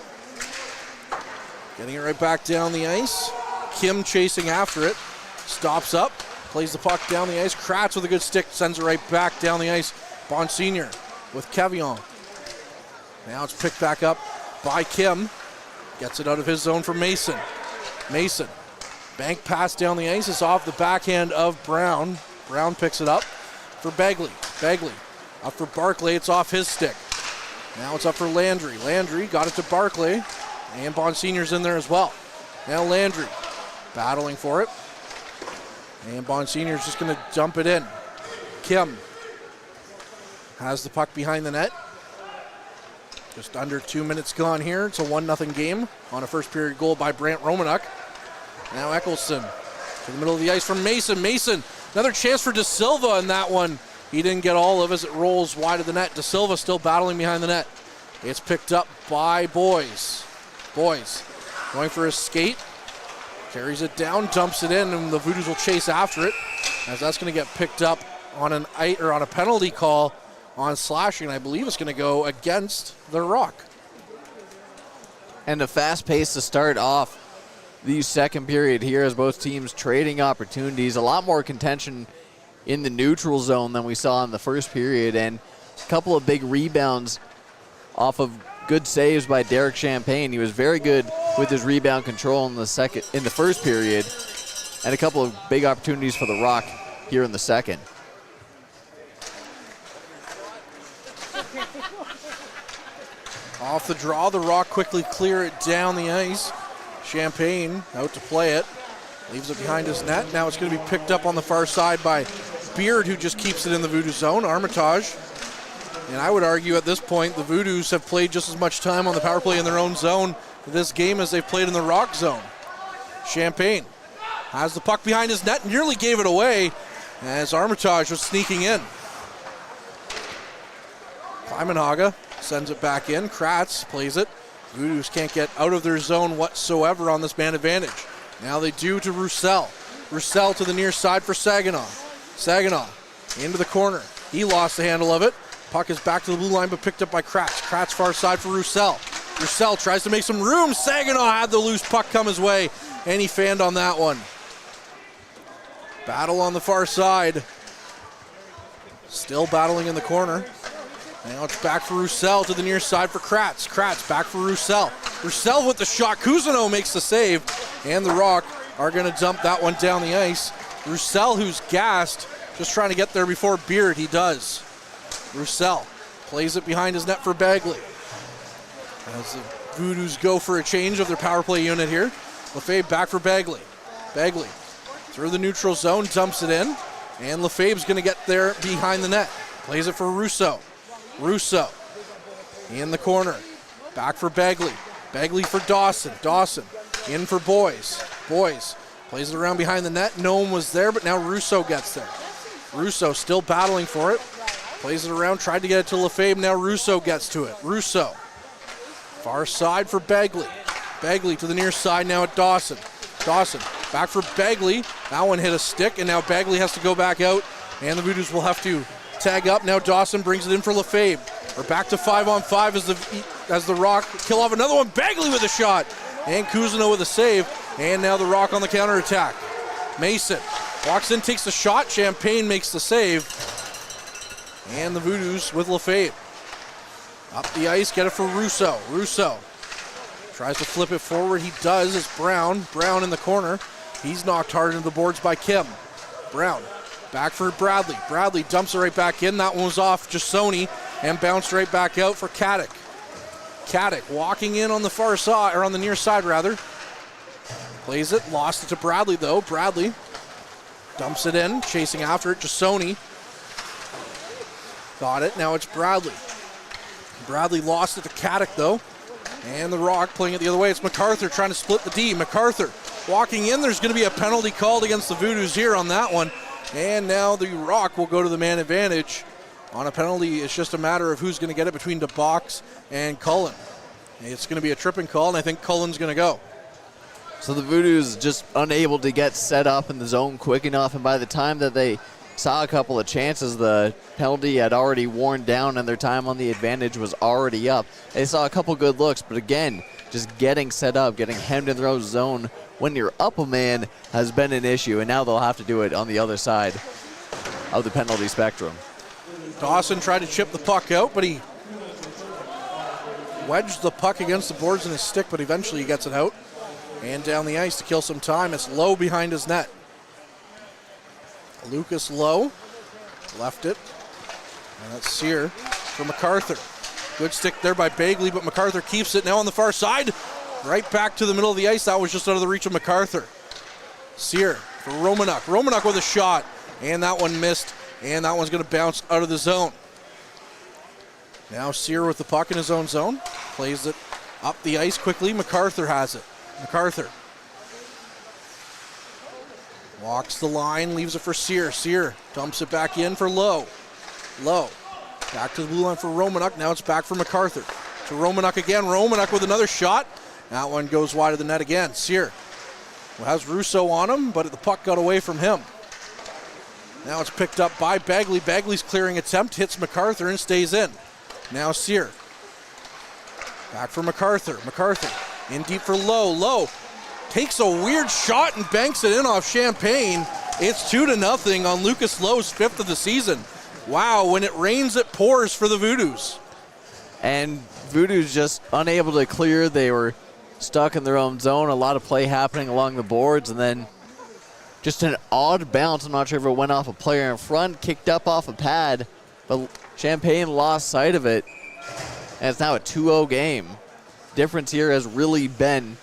Getting it right back down the ice. Kim chasing after it. Stops up, plays the puck down the ice. Kratz with a good stick, sends it right back down the ice. Bonsignor with Kevion. Now it's picked back up by Kim. Gets it out of his zone for Mason. Mason, bank pass down the ice is off the backhand of Brown. Brown picks it up for Begley. Begley up for Barclay, it's off his stick. Now it's up for Landry. Landry got it to Barclay, and Bonsignor's in there as well. Now Landry battling for it, and Bonsignor's just going to dump it in. Kim has the puck behind the net. Just under 2 minutes gone here. It's a 1-0 game on a first period goal by Brant Romanuk. Now Eccleston to the middle of the ice from Mason. Mason, another chance for De Silva in that one. He didn't get all of as it rolls wide of the net. De Silva still battling behind the net. It's picked up by Boys. Boys going for a skate. Carries it down, dumps it in, and the Voodoos will chase after it, as that's going to get picked up on a penalty call on slashing. I believe it's going to go against the Rock. And a fast pace to start off the second period here as both teams trading opportunities. A lot more contention in the neutral zone than we saw in the first period, and a couple of big rebounds off of good saves by Derek Champagne. He was very good with his rebound control in the first period, and a couple of big opportunities for the Rock here in the second. Off the draw, the Rock quickly clear it down the ice. Champagne out to play it. Leaves it behind his net. Now it's going to be picked up on the far side by Beard, who just keeps it in the Voodoo zone. Armitage. And I would argue at this point the Voodoos have played just as much time on the power play in their own zone this game as they've played in the Rock zone. Champagne has the puck behind his net, nearly gave it away as Armitage was sneaking in. Imanhaga sends it back in. Kratz plays it. Voodoos can't get out of their zone whatsoever on this man advantage. Now they do to Roussel. Roussel to the near side for Saginaw. Saginaw into the corner. He lost the handle of it. Puck is back to the blue line but picked up by Kratz. Kratz far side for Roussel. Roussel tries to make some room. Saginaw had the loose puck come his way and he fanned on that one. Battle on the far side. Still battling in the corner. Now it's back for Roussel to the near side for Kratz. Kratz back for Roussel. Roussel with the shot. Cousineau makes the save. And the Rock are going to dump that one down the ice. Roussel, who's gassed, just trying to get there before Beard. He does. Roussel plays it behind his net for Bagley. As the Voodoos go for a change of their power play unit here. Lefebvre back for Bagley. Bagley through the neutral zone, dumps it in. And Lefebvre's going to get there behind the net. Plays it for Rousseau. Rousseau in the corner. Back for Bagley. Bagley for Dawson. Dawson in for Boys. Boys plays it around behind the net. No one was there, but now Rousseau gets there. Rousseau still battling for it. Plays it around, tried to get it to Lefebvre. Now Rousseau gets to it. Rousseau. Far side for Bagley. Bagley to the near side now at Dawson. Dawson back for Bagley. That one hit a stick, and now Bagley has to go back out, and the Voodoos will have to tag up. Now Dawson brings it in for Lefebvre. We're back to 5-on-5 as the Rock kill off another one. Bagley with a shot, and Cousineau with a save, and now the Rock on the counterattack. Mason walks in, takes the shot. Champagne makes the save, and the Voodoos with Lefebvre. Up the ice, get it for Rousseau. Rousseau tries to flip it forward. He does. It's Brown. Brown in the corner. He's knocked hard into the boards by Kim. Brown back for Bradley. Bradley dumps it right back in. That one was off Jasoni and bounced right back out for Caddick. Caddick walking in on the far side, or on the near side rather. Plays it. Lost it to Bradley though. Bradley dumps it in. Chasing after it. Jasoni got it. Now it's Bradley. Bradley lost it to Caddick though. And the Rock playing it the other way. It's MacArthur trying to split the D. MacArthur walking in. There's going to be a penalty called against the Voodoos here on that one. And now the Rock will go to the man advantage. On a penalty, it's just a matter of who's going to get it between DeBox and Cullen. It's going to be a tripping call, and I think Cullen's going to go. So the Voodoos just unable to get set up in the zone quick enough, and by the time that they saw a couple of chances, the penalty had already worn down and their time on the advantage was already up. They saw a couple good looks, but again, just getting set up, getting hemmed in their own zone when you're up a man has been an issue, and now they'll have to do it on the other side of the penalty spectrum. Dawson tried to chip the puck out, but he wedged the puck against the boards in his stick, but eventually he gets it out and down the ice to kill some time. It's Lowe behind his net. Lucas Lowe left it, and that's Sear for MacArthur. Good stick there by Bagley, but MacArthur keeps it now on the far side. Right back to the middle of the ice. That was just out of the reach of MacArthur. Sear for Romanuk. Romanuk with a shot, and that one missed, and that one's going to bounce out of the zone. Now Sear with the puck in his own zone. Plays it up the ice quickly. MacArthur has it. MacArthur walks the line, leaves it for Sear. Sear dumps it back in for Lowe. Lowe back to the blue line for Romanuk. Now it's back for MacArthur. To Romanuk again. Romanuk with another shot. That one goes wide of the net again. Sear has Rousseau on him, but the puck got away from him. Now it's picked up by Bagley. Bagley's clearing attempt, hits MacArthur and stays in. Now Sear back for MacArthur. MacArthur in deep for Lowe. Lowe takes a weird shot and banks it in off Champagne. It's 2-0 on Lucas Lowe's 5th of the season. Wow, when it rains, it pours for the Voodoos. And Voodoos just unable to clear. They were stuck in their own zone. A lot of play happening along the boards, and then just an odd bounce. I'm not sure if it went off a player in front, kicked up off a pad, but Champagne lost sight of it, and it's now a 2-0 game. Difference here has really been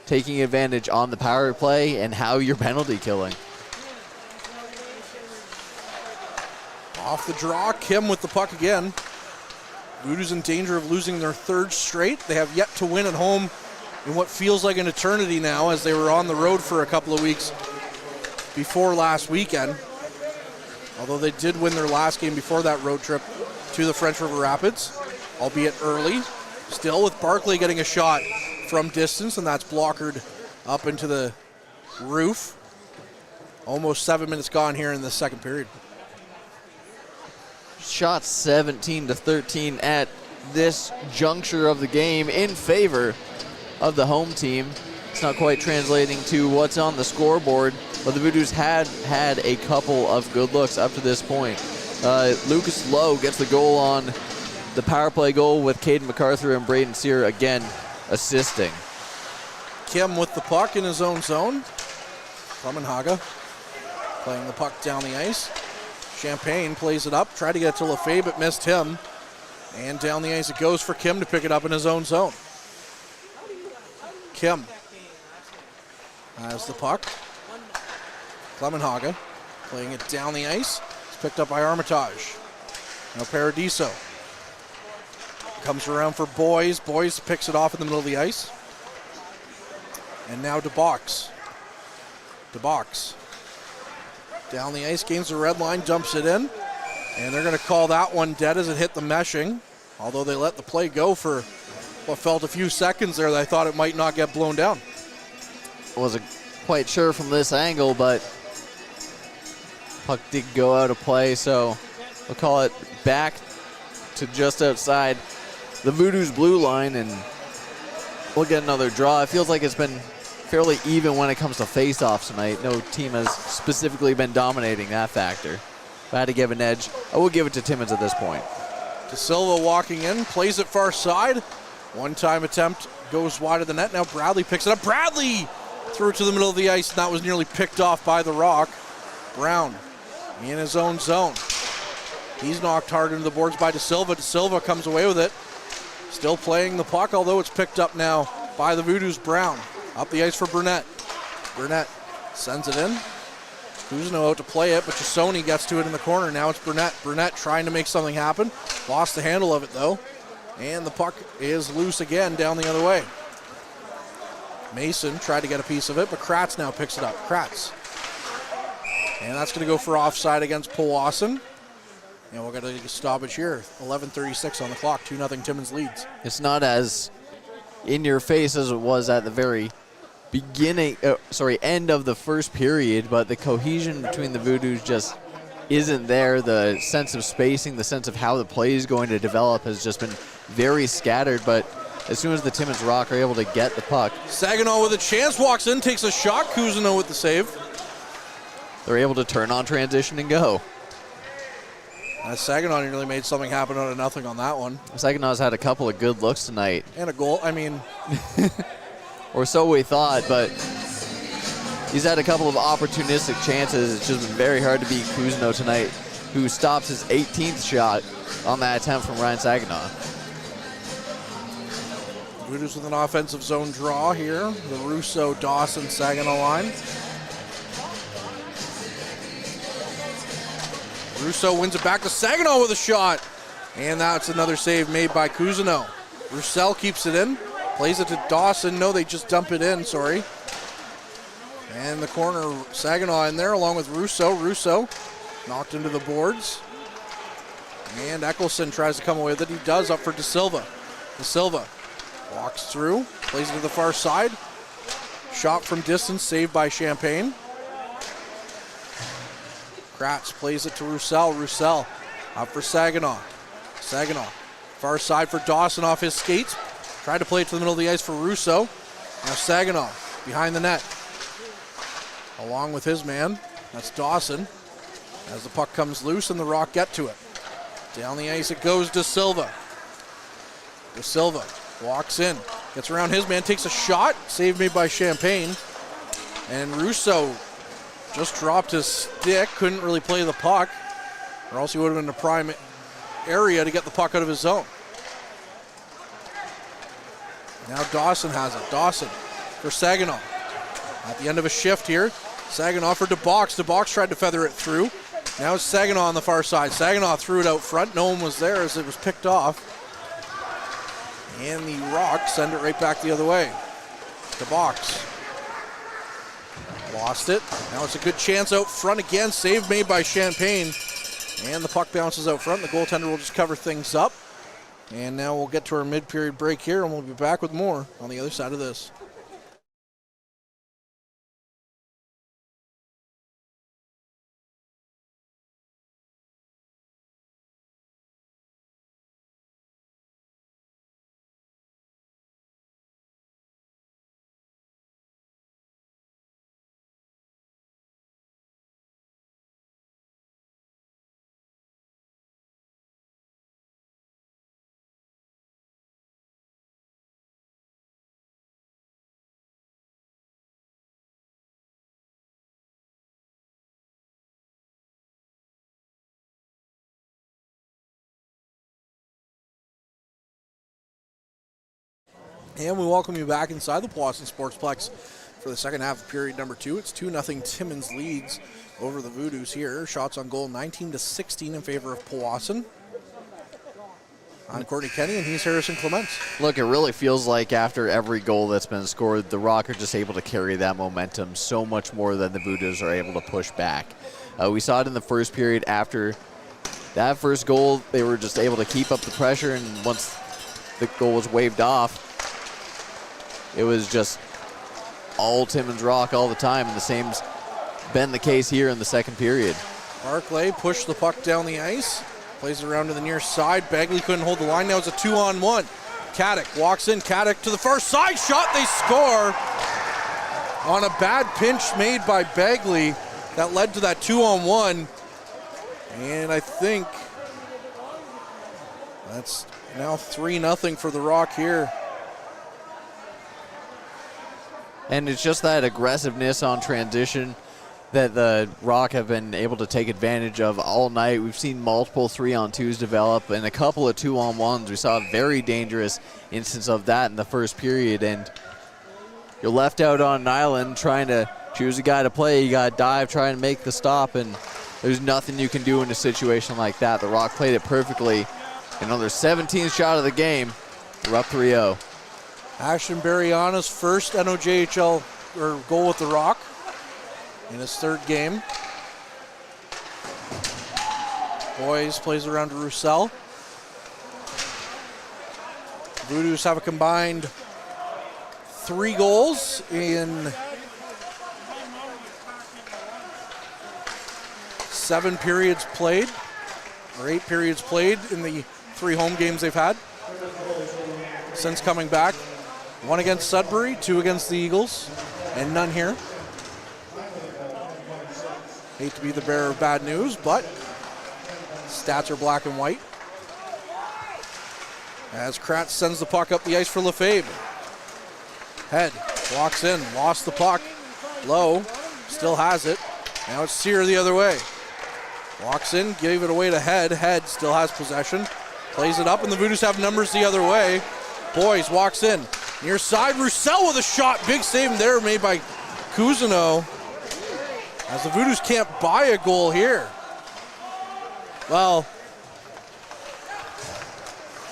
taking advantage on the power play and how you're penalty killing. Off the draw, Kim with the puck again. Voodoos in danger of losing their 3rd straight. They have yet to win at home in what feels like an eternity now, as they were on the road for a couple of weeks before last weekend. Although they did win their last game before that road trip to the French River Rapids. albeit early. Still with Barkley getting a shot from distance, and that's blockered up into the roof. Almost 7 minutes gone here in the second period. Shot 17-13 at this juncture of the game in favor of the home team. It's not quite translating to what's on the scoreboard, but the Voodoos had a couple of good looks up to this point. Lucas Lowe gets the goal on the power play goal with Caden MacArthur and Braden Sear again assisting. Kim with the puck in his own zone. Clummenhaga playing the puck down the ice. Champagne plays it up, tried to get it to Lefebvre, but missed him. And down the ice it goes for Kim to pick it up in his own zone. Kim has the puck. Clummenhaga playing it down the ice. It's picked up by Armitage. Now Paradiso comes around for Boys. Boys picks it off in the middle of the ice. And now DeBox. DeBox down the ice, gains the red line, dumps it in. And they're going to call that one dead as it hit the meshing. Although they let the play go for what felt a few seconds there, I thought it might not get blown down. Wasn't quite sure from this angle, but puck did go out of play, so we'll call it back to just outside the Voodoos blue line, and we'll get another draw. It feels like it's been fairly even when it comes to face-offs tonight. No team has specifically been dominating that factor. If I had to give an edge, I will give it to Timmins at this point. De Silva walking in, plays it far side. One-time attempt goes wide of the net. Now Bradley picks it up. Bradley threw it to the middle of the ice, and that was nearly picked off by the Rock. Brown in his own zone. He's knocked hard into the boards by De Silva. De Silva comes away with it. Still playing the puck, although it's picked up now by the Voodoos. Brown up the ice for Burnett. Burnett sends it in. Cousineau out to play it, but Chisoni gets to it in the corner. Now it's Burnett. Burnett trying to make something happen. Lost the handle of it, though. And the puck is loose again down the other way. Mason tried to get a piece of it, but Kratz now picks it up. Kratz. And that's going to go for offside against Powassan. And we'll get a stoppage here. 11:36 on the clock. 2-0 Timmins leads. It's not as in your face as it was at the very end of the first period, but the cohesion between the Voodoos just isn't there. The sense of spacing, the sense of how the play is going to develop has just been very scattered, but as soon as the Timmins Rock are able to get the puck. Saginaw with a chance, walks in, takes a shot. Cousineau with the save. They're able to turn on transition and go. Saginaw nearly made something happen out of nothing on that one. Saginaw's had a couple of good looks tonight. And a goal, I mean. Or so we thought, but he's had a couple of opportunistic chances. It's just been very hard to beat Cousineau tonight, who stops his 18th shot on that attempt from Ryan Saginaw. Voodoos with an offensive zone draw here. The Russo-Dawson-Saginaw line. Russo wins it back to Saginaw with a shot. And that's another save made by Cousineau. Roussel keeps it in. Plays it to Dawson. No, they just dump it in, sorry. And the corner, Saginaw in there along with Russo. Russo knocked into the boards. And Eccleston tries to come away with it. He does, up for De Silva. De Silva walks through, plays it to the far side. Shot from distance, saved by Champagne. Kratz plays it to Roussel. Roussel up for Saginaw. Saginaw, far side for Dawson off his skates. Tried to play it to the middle of the ice for Russo. Now Saginaw behind the net. Along with his man, that's Dawson. As the puck comes loose and the Rock get to it. Down the ice it goes to Silva. De Silva walks in, gets around his man, takes a shot. Save made by Champagne. And Russo just dropped his stick, couldn't really play the puck, or else he would have been in the prime area to get the puck out of his zone. Now Dawson has it. Dawson for Saginaw. At the end of a shift here, Saginaw for DeBox. DeBox tried to feather it through. Now it's Saginaw on the far side. Saginaw threw it out front. No one was there as it was picked off. And the Rock send it right back the other way. DeBox lost it. Now it's a good chance out front again. Save made by Champagne. And the puck bounces out front. The goaltender will just cover things up. And now we'll get to our mid-period break here, and we'll be back with more on the other side of this. And we welcome you back inside the Powassan Sportsplex for the second half of period number 2. It's 2-0 Timmins leads over the Voodoos here. Shots on goal 19-16 in favor of Powassan. I'm Courtney Kenny, and he's Harrison Clements. Look, it really feels like after every goal that's been scored, the Rock are just able to carry that momentum so much more than the Voodoos are able to push back. We saw it in the first period. After that first goal, they were just able to keep up the pressure, and once the goal was waved off, it was just all Timmins Rock all the time, and the same's been the case here in the second period. Barclay pushed the puck down the ice, plays it around to the near side. Bagley couldn't hold the line. Now it's a 2-on-1. Caddick walks in. Caddick to the far side. Shot. They score on a bad pinch made by Bagley that led to that 2-on-1. And I think that's now 3-0 for the Rock here. And it's just that aggressiveness on transition that the Rock have been able to take advantage of all night. We've seen multiple 3-on-2s develop and a couple of 2-on-1s. We saw a very dangerous instance of that in the first period. And you're left out on an island trying to choose a guy to play. You got to dive, trying to make the stop, and there's nothing you can do in a situation like that. The Rock played it perfectly. And on their 17th shot of the game, we're up 3-0. Ashton Bariana's first NOJHL goal with the Rock in his third game. Boys plays around to Roussel. Voodoos have a combined 3 goals in 7 periods played, or 8 periods played in the 3 home games they've had since coming back. 1 against Sudbury, 2 against the Eagles, and none here. Hate to be the bearer of bad news, but stats are black and white. As Kratz sends the puck up the ice for Lefebvre. Head, walks in, lost the puck. Low, still has it. Now it's Sear the other way. Walks in, gave it away to Head. Head still has possession. Plays it up, and the Voodoos have numbers the other way. Boys walks in. Near side, Roussel with a shot. Big save there made by Cousineau. As the Voodoos can't buy a goal here. Well,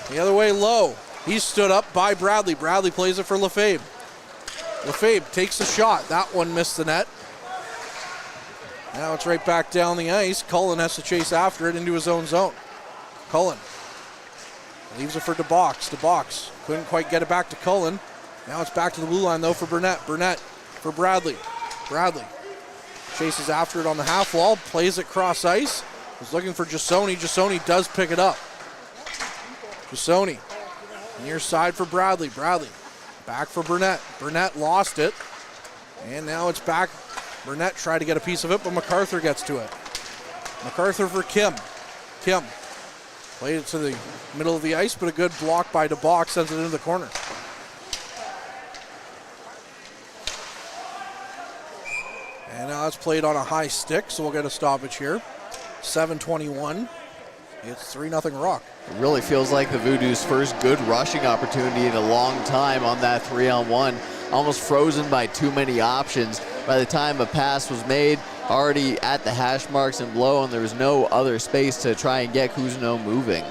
the other way, Low. He stood up by Bradley. Bradley plays it for Lefebvre. Lefebvre takes a shot. That one missed the net. Now it's right back down the ice. Cullen has to chase after it into his own zone. Cullen leaves it for DeBox. DeBox couldn't quite get it back to Cullen. Now it's back to the blue line, though, for Burnett. Burnett for Bradley. Bradley chases after it on the half wall, plays it cross ice. Was looking for Jasoni. Jasoni does pick it up. Jasoni near side for Bradley. Bradley back for Burnett. Burnett lost it. And now it's back. Burnett tried to get a piece of it, but MacArthur gets to it. MacArthur for Kim. Kim played it to the middle of the ice, but a good block by DeBox sends it into the corner. And now it's played on a high stick, so we'll get a stoppage here. 7:21. It's 3-0 Rock. It really feels like the Voodoos' first good rushing opportunity in a long time on that 3-on-1. Almost frozen by too many options. By the time a pass was made, already at the hash marks and below, and there was no other space to try and get Cousineau moving.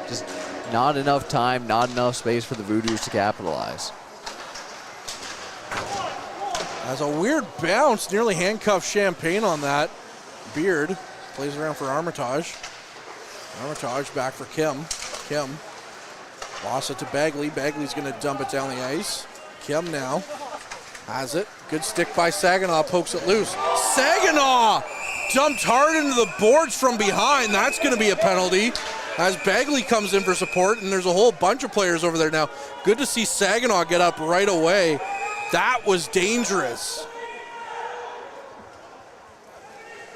Just not enough time, not enough space for the Voodoos to capitalize. Has a weird bounce, nearly handcuffed Champagne on that. Beard plays around for Armitage. Armitage back for Kim. Kim lost it to Bagley. Bagley's going to dump it down the ice. Kim now has it. Good stick by Saginaw, pokes it loose. Saginaw dumped hard into the boards from behind. That's going to be a penalty as Bagley comes in for support, and there's a whole bunch of players over there now. Good to see Saginaw get up right away. That was dangerous.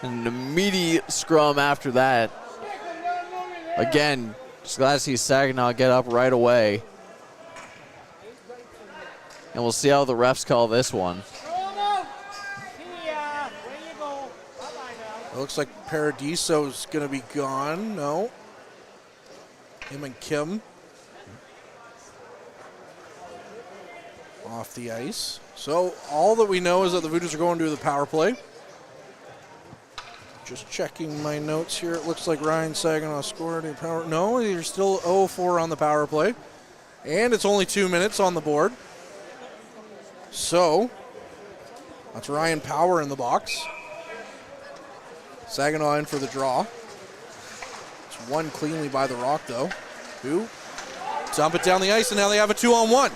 An immediate scrum after that. Again, just glad to see Saginaw get up right away. And we'll see how the refs call this one. It looks like Paradiso's going to be gone. No. Him and Kim off the ice. So all that we know is that the Voodoos are going to the power play. Just checking my notes here. It looks like Ryan Saginaw scored a power. No, you're still 0-4 on the power play. And it's only 2 minutes on the board. So that's Ryan Power in the box. Saginaw in for the draw. It's won cleanly by the Rock, though. Who dump it down the ice, and now they have a 2-on-1.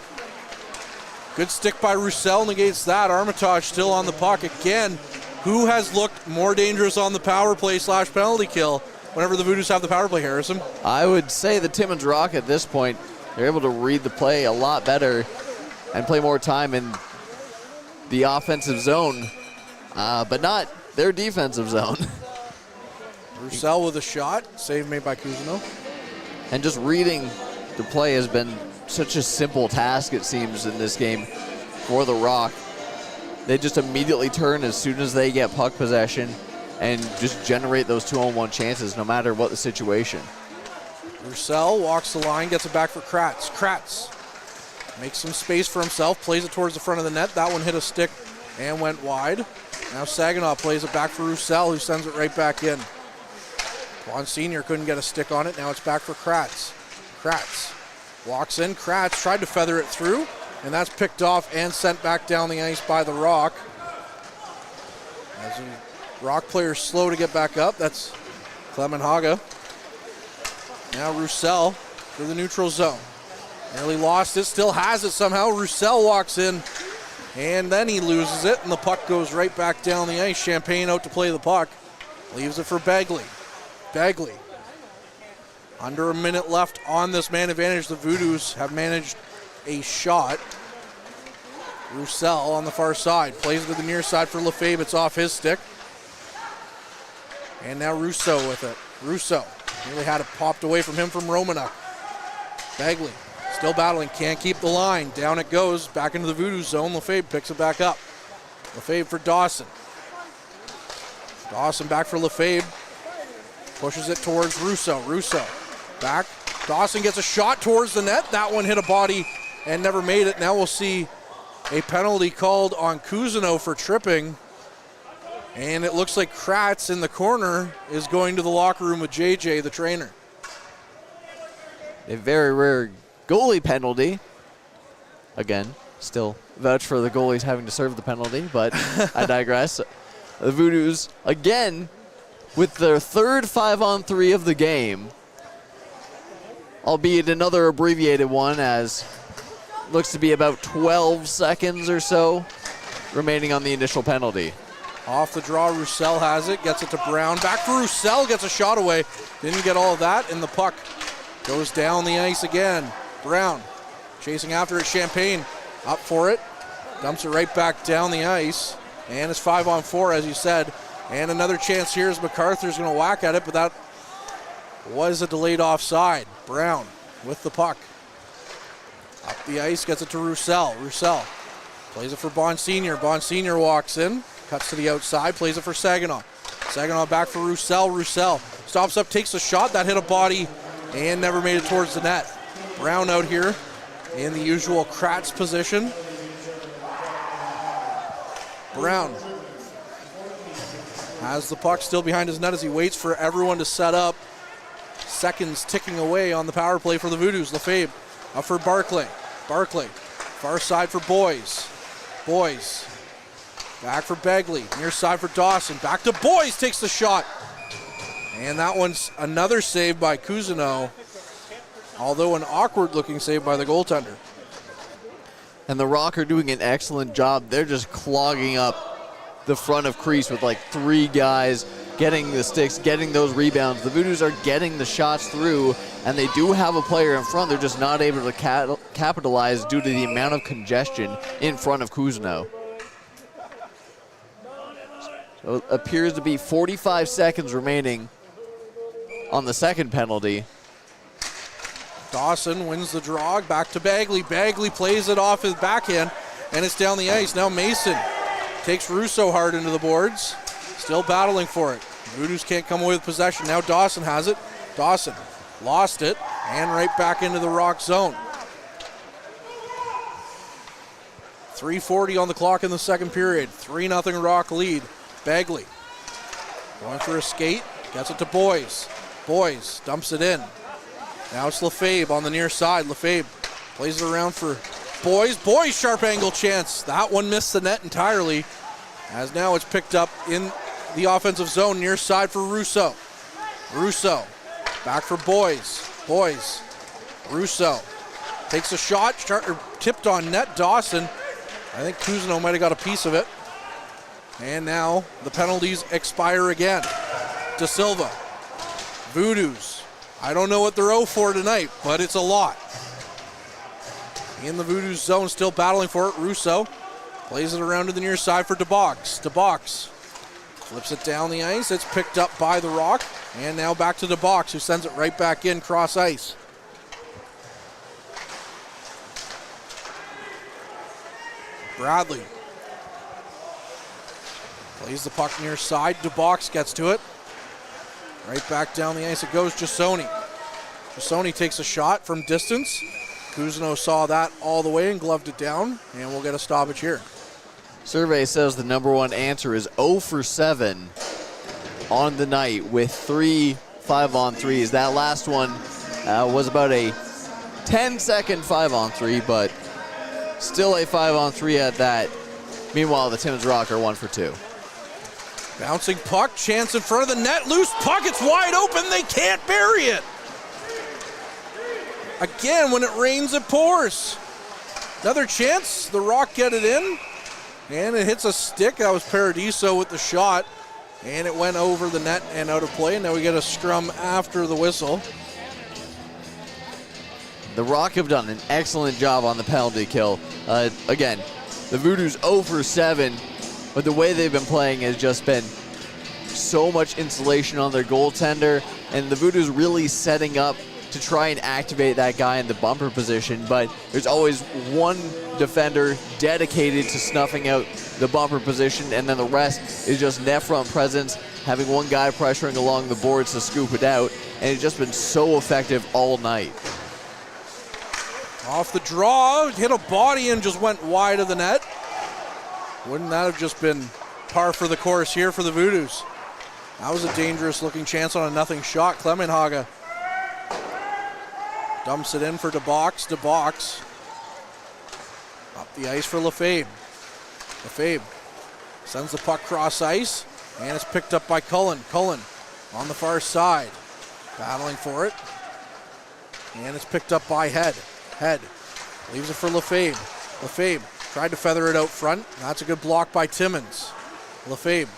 Good stick by Roussel negates that. Armitage still on the puck again. Who has looked more dangerous on the power play / penalty kill whenever the Voodoos have the power play, Harrison? I would say the Timmins Rock at this point, they're able to read the play a lot better and play more time in the offensive zone, but not their defensive zone. Roussel with a shot, save made by Cousineau. And just reading the play has been such a simple task, it seems, in this game for the Rock. They just immediately turn as soon as they get puck possession and just generate those 2-on-1 chances no matter what the situation. Roussel walks the line, gets it back for Kratz. Kratz makes some space for himself, plays it towards the front of the net. That one hit a stick and went wide. Now Saginaw plays it back for Roussel, who sends it right back in. Vaughn Sr. couldn't get a stick on it. Now it's back for Kratz. Kratz walks in. Kratz tried to feather it through, and that's picked off and sent back down the ice by the Rock. As the Rock player's slow to get back up. That's Clement Haga. Now Roussel for the neutral zone. Nearly lost it, still has it somehow. Roussel walks in, and then he loses it, and the puck goes right back down the ice. Champagne out to play the puck. Leaves it for Bagley. Bagley. Under a minute left on this man advantage. The Voodoos have managed a shot. Roussel on the far side. Plays it to the near side for Lefebvre. It's off his stick. And now Rousseau with it. Rousseau nearly had it popped away from him from Romanuk. Bagley still battling. Can't keep the line. Down it goes. Back into the Voodoo zone. Lefebvre picks it back up. Lefebvre for Dawson. Dawson back for Lefebvre. Pushes it towards Rousseau. Rousseau back. Dawson gets a shot towards the net. That one hit a body and never made it. Now we'll see a penalty called on Cousineau for tripping. And it looks like Kratz in the corner is going to the locker room with JJ, the trainer. A very rare goalie penalty. Again, still vouch for the goalies having to serve the penalty, but I digress. The Voodoos, again, with their third 5-on-3 of the game, albeit another abbreviated one, as looks to be about 12 seconds or so remaining on the initial penalty. Off the draw, Roussel has it, gets it to Brown. Back for Roussel, gets a shot away. Didn't get all of that, and the puck goes down the ice again. Brown chasing after it, Champagne up for it. Dumps it right back down the ice, and it's 5-on-4, as you said. And another chance here as MacArthur's going to whack at it, but that was a delayed offside. Brown with the puck. Up the ice, gets it to Roussel. Roussel plays it for Bon Sr. Bon Sr. walks in, cuts to the outside, plays it for Saginaw. Saginaw back for Roussel. Roussel stops up, takes a shot. That hit a body and never made it towards the net. Brown out here in the usual Kratz position. Brown has the puck still behind his net as he waits for everyone to set up. Seconds ticking away on the power play for the Voodoos. Lefebvre up for Barclay. Barclay, far side for Boys. Boys, back for Bagley. Near side for Dawson. Back to Boys, takes the shot. And that one's another save by Cousineau, although an awkward-looking save by the goaltender. And the Rock are doing an excellent job. They're just clogging up the front of crease with like 3 guys, getting the sticks, getting those rebounds. The Voodoos are getting the shots through, and they do have a player in front. They're just not able to capitalize due to the amount of congestion in front of Cousineau. So it appears to be 45 seconds remaining on the second penalty. Dawson wins the draw, back to Bagley. Bagley plays it off his backhand, and it's down the ice. Now Mason takes Russo hard into the boards, still battling for it. Voodoos can't come away with possession. Now Dawson has it. Dawson lost it, and right back into the Rock zone. 3:40 on the clock in the second period. 3-0 Rock lead. Bagley going for a skate, gets it to Boys. Boys dumps it in. Now it's Lefebvre on the near side. Lefebvre plays it around for Boys. Boys, sharp angle chance. That one missed the net entirely, as now it's picked up in the offensive zone near side for Russo. Russo back for Boys. Boys. Russo takes a shot, tipped on net. Dawson. I think Cousineau might have got a piece of it. And now the penalties expire again. De Silva. Voodoos. I don't know what they're 0 for tonight, but it's a lot. In the Voodoos zone, still battling for it. Russo plays it around to the near side for DeBox. DeBox flips it down the ice. It's picked up by the Rock. And now back to DeBox, who sends it right back in cross ice. Bradley plays the puck near side. DeBox gets to it. Right back down the ice it goes. Jasoni. Jasoni takes a shot from distance. Cousineau saw that all the way and gloved it down, and we'll get a stoppage here. Survey says the number one answer is 0 for 7 on the night with 3 5-on-3s. That last one was about a 10-second 5-on-3, but still a 5-on-3 at that. Meanwhile, the Timmins Rock are 1 for 2. Bouncing puck, chance in front of the net, loose puck, it's wide open, they can't bury it. Again, when it rains, it pours. Another chance, the Rock get it in, and it hits a stick. That was Paradiso with the shot, and it went over the net and out of play. Now we get a scrum after the whistle. The Rock have done an excellent job on the penalty kill. Again, the Voodoos 0 for 7, but the way they've been playing has just been so much insulation on their goaltender, and the Voodoos really setting up to try and activate that guy in the bumper position, but there's always one defender dedicated to snuffing out the bumper position, and then the rest is just net front presence, having one guy pressuring along the boards to scoop it out, and it's just been so effective all night. Off the draw, hit a body and just went wide of the net. Wouldn't that have just been par for the course here for the Voodoos? That was a dangerous looking chance on a nothing shot. Clemenhaga dumps it in for DeBox. DeBox up the ice for Lefebvre. Lefebvre sends the puck cross ice, and it's picked up by Cullen. Cullen on the far side, battling for it, and it's picked up by Head. Head leaves it for Lefebvre. Lefebvre tried to feather it out front. That's a good block by Timmins. Lefebvre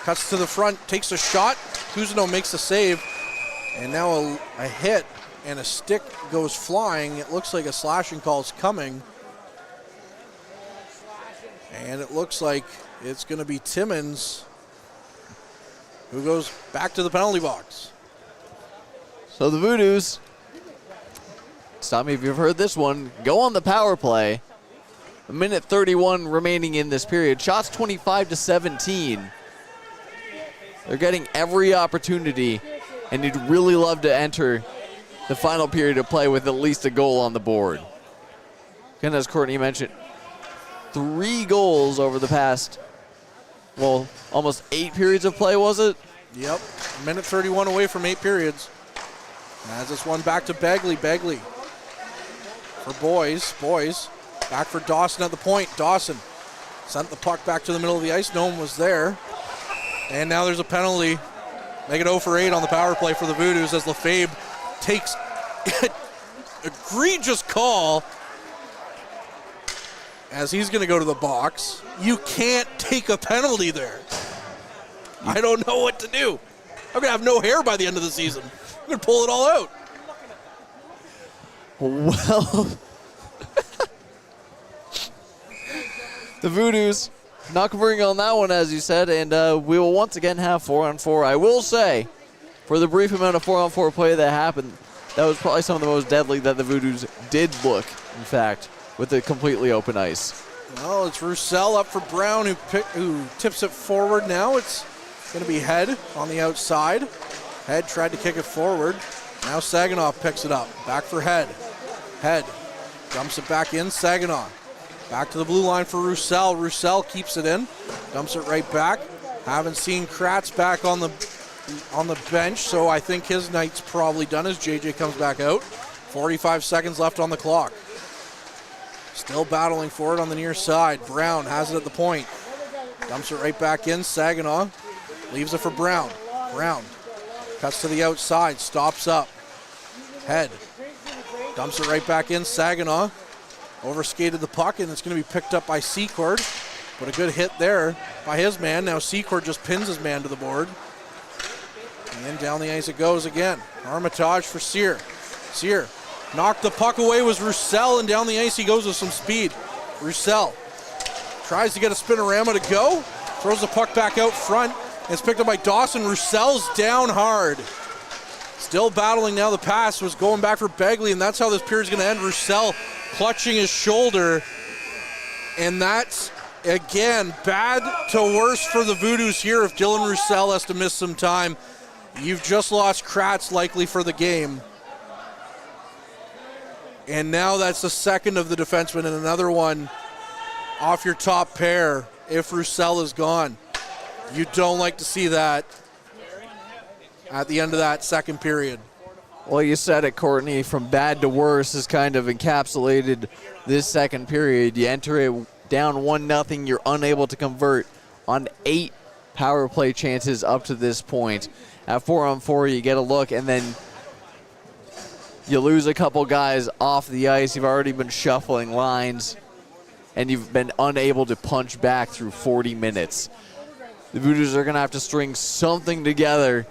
cuts to the front, takes a shot. Cousineau makes the save, and now a hit and a stick goes flying. It looks like a slashing call is coming, and it looks like it's going to be Timmins who goes back to the penalty box. So the Voodoos, stop me if you've heard this one, go on the power play. A minute 31 remaining in this period. Shots 25-17. They're getting every opportunity, and you'd really love to enter the final period of play with at least a goal on the board. And as Courtney mentioned, 3 goals over the past, well, almost 8 periods of play, was it? Yep, minute 31 away from 8 periods. As this one back to Bagley. Bagley for Boys. Boys back for Dawson at the point. Dawson sent the puck back to the middle of the ice. No one was there. And now there's a penalty Make it 0 for 8 on the power play for the Voodoos as Lefebvre takes an egregious call as he's going to go to the box. You can't take a penalty there. I don't know what to do. I'm going to have no hair by the end of the season. I'm going to pull it all out. Well, the Voodoos not converting on that one, as you said, and we will once again have 4-on-4. I will say, for the brief amount of 4-on-4 play that happened, that was probably some of the most deadly that the Voodoos did look, in fact, with the completely open ice. Well, it's Roussel up for Brown, who tips it forward now. It's going to be Head on the outside. Head tried to kick it forward. Now Saginaw picks it up. Back for Head. Head dumps it back in. Saginaw back to the blue line for Roussel. Roussel keeps it in. Dumps it right back. Haven't seen Kratz back on the bench, so I think his night's probably done as JJ comes back out. 45 seconds left on the clock. Still battling for it on the near side. Brown has it at the point. Dumps it right back in. Saginaw leaves it for Brown. Brown cuts to the outside. Stops up. Head dumps it right back in. Saginaw overskated the puck, and it's going to be picked up by Secord. But a good hit there by his man. Now Secord just pins his man to the board. And then down the ice it goes again. Armitage for Sear. Sear knocked the puck away, was Roussel, and down the ice he goes with some speed. Roussel tries to get a spinorama to go. Throws the puck back out front. It's picked up by Dawson. Roussel's down hard. Still battling now. The pass was going back for Begley, and that's how this period's going to end. Roussel clutching his shoulder. And that's, again, bad to worse for the Voodoos here if Dylan Roussel has to miss some time. You've just lost Kratz likely for the game. And now that's the second of the defensemen, and another one off your top pair if Roussel is gone. You don't like to see that at the end of that second period. Well, you said it, Courtney. From bad to worse has kind of encapsulated this second period. You enter it down 1-0. You're unable to convert on 8 power play chances up to this point. At 4-on-4, you get a look, and then you lose a couple guys off the ice. You've already been shuffling lines, and you've been unable to punch back through 40 minutes. The Voodoos are going to have to string something together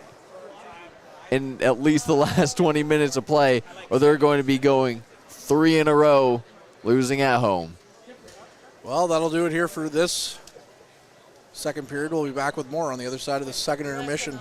in at least the last 20 minutes of play, or they're going to be going 3 in a row, losing at home. Well, that'll do it here for this second period. We'll be back with more on the other side of the second intermission.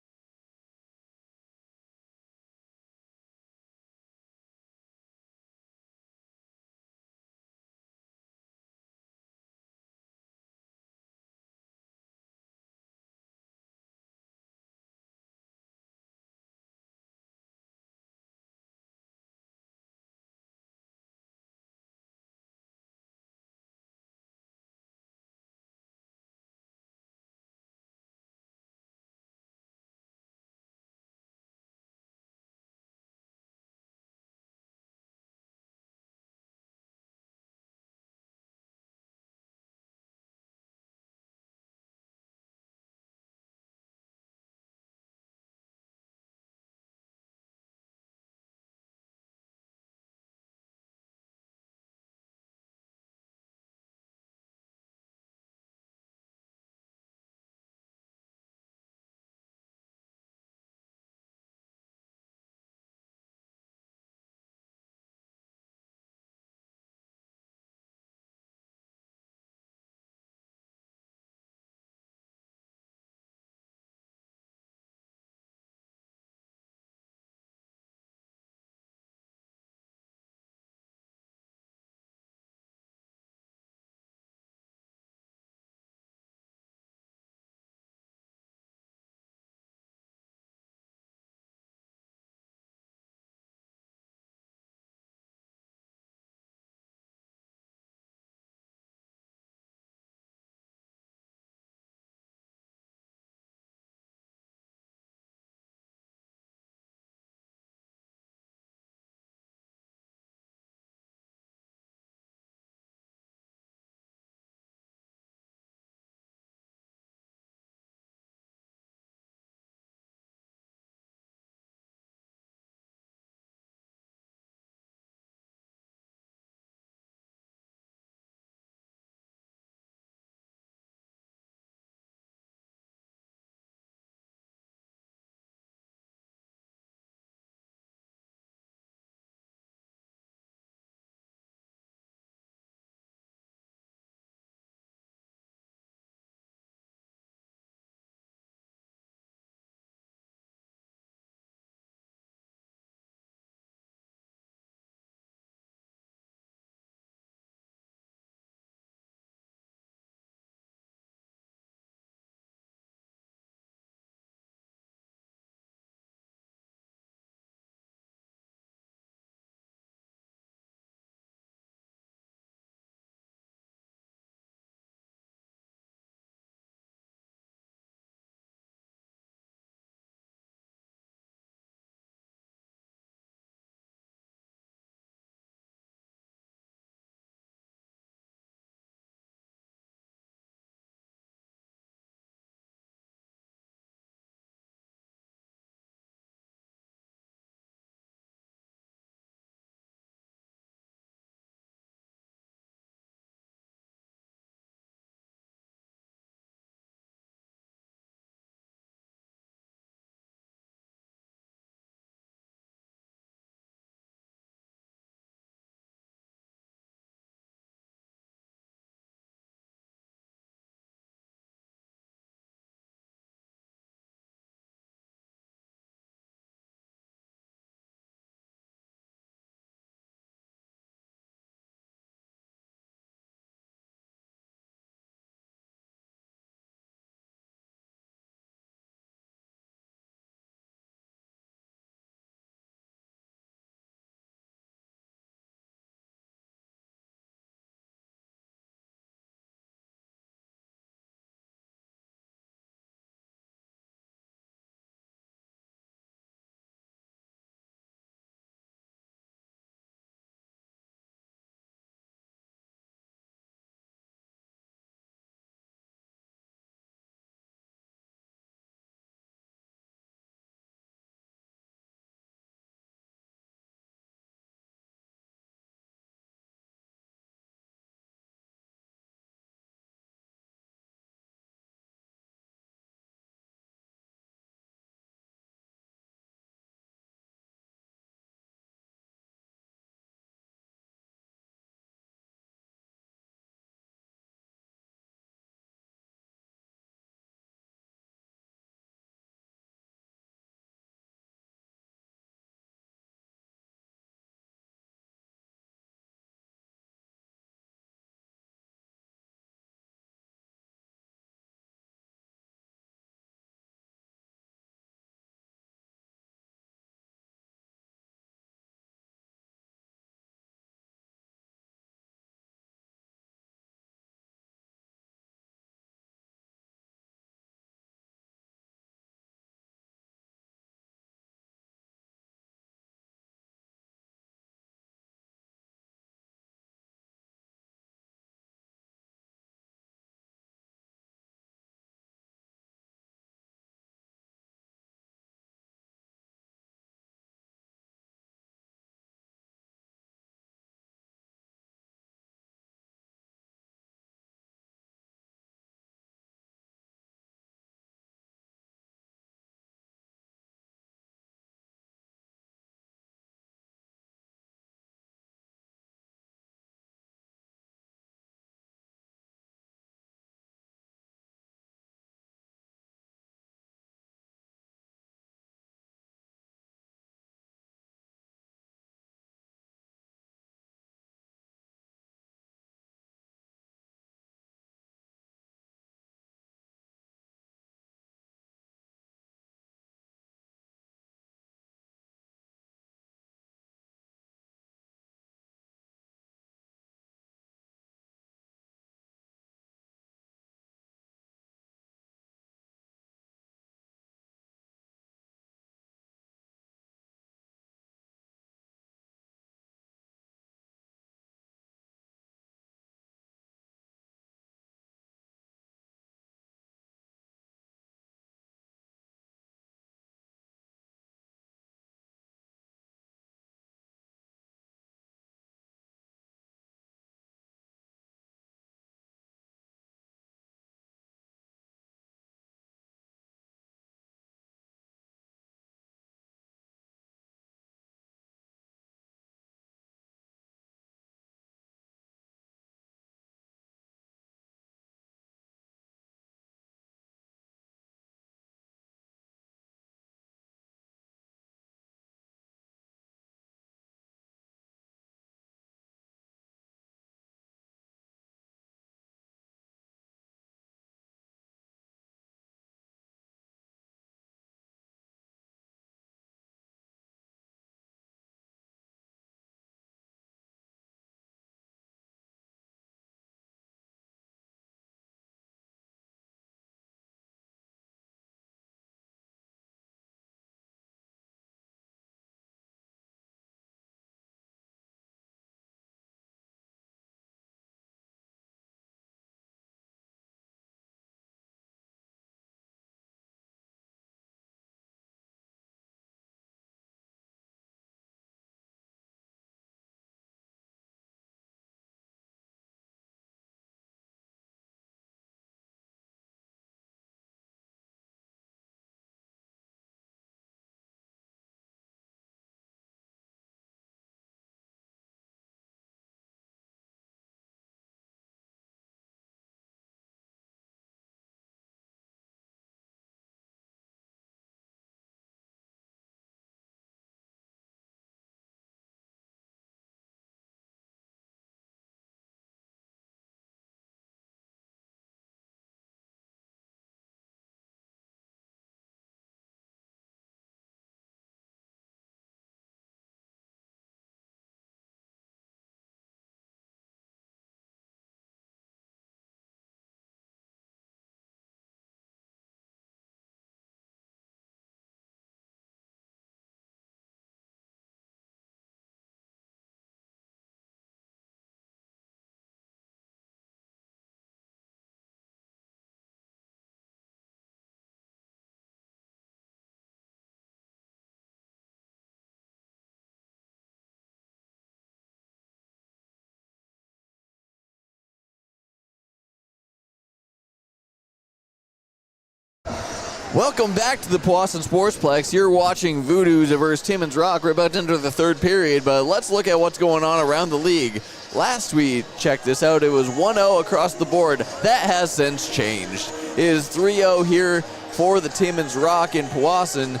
Welcome back to the Powassan Sportsplex. You're watching Voodoos versus Timmins Rock. We're about to enter the third period, but let's look at what's going on around the league. Last we checked this out, it was 1-0 across the board. That has since changed. It is 3-0 here for the Timmins Rock in Powassan.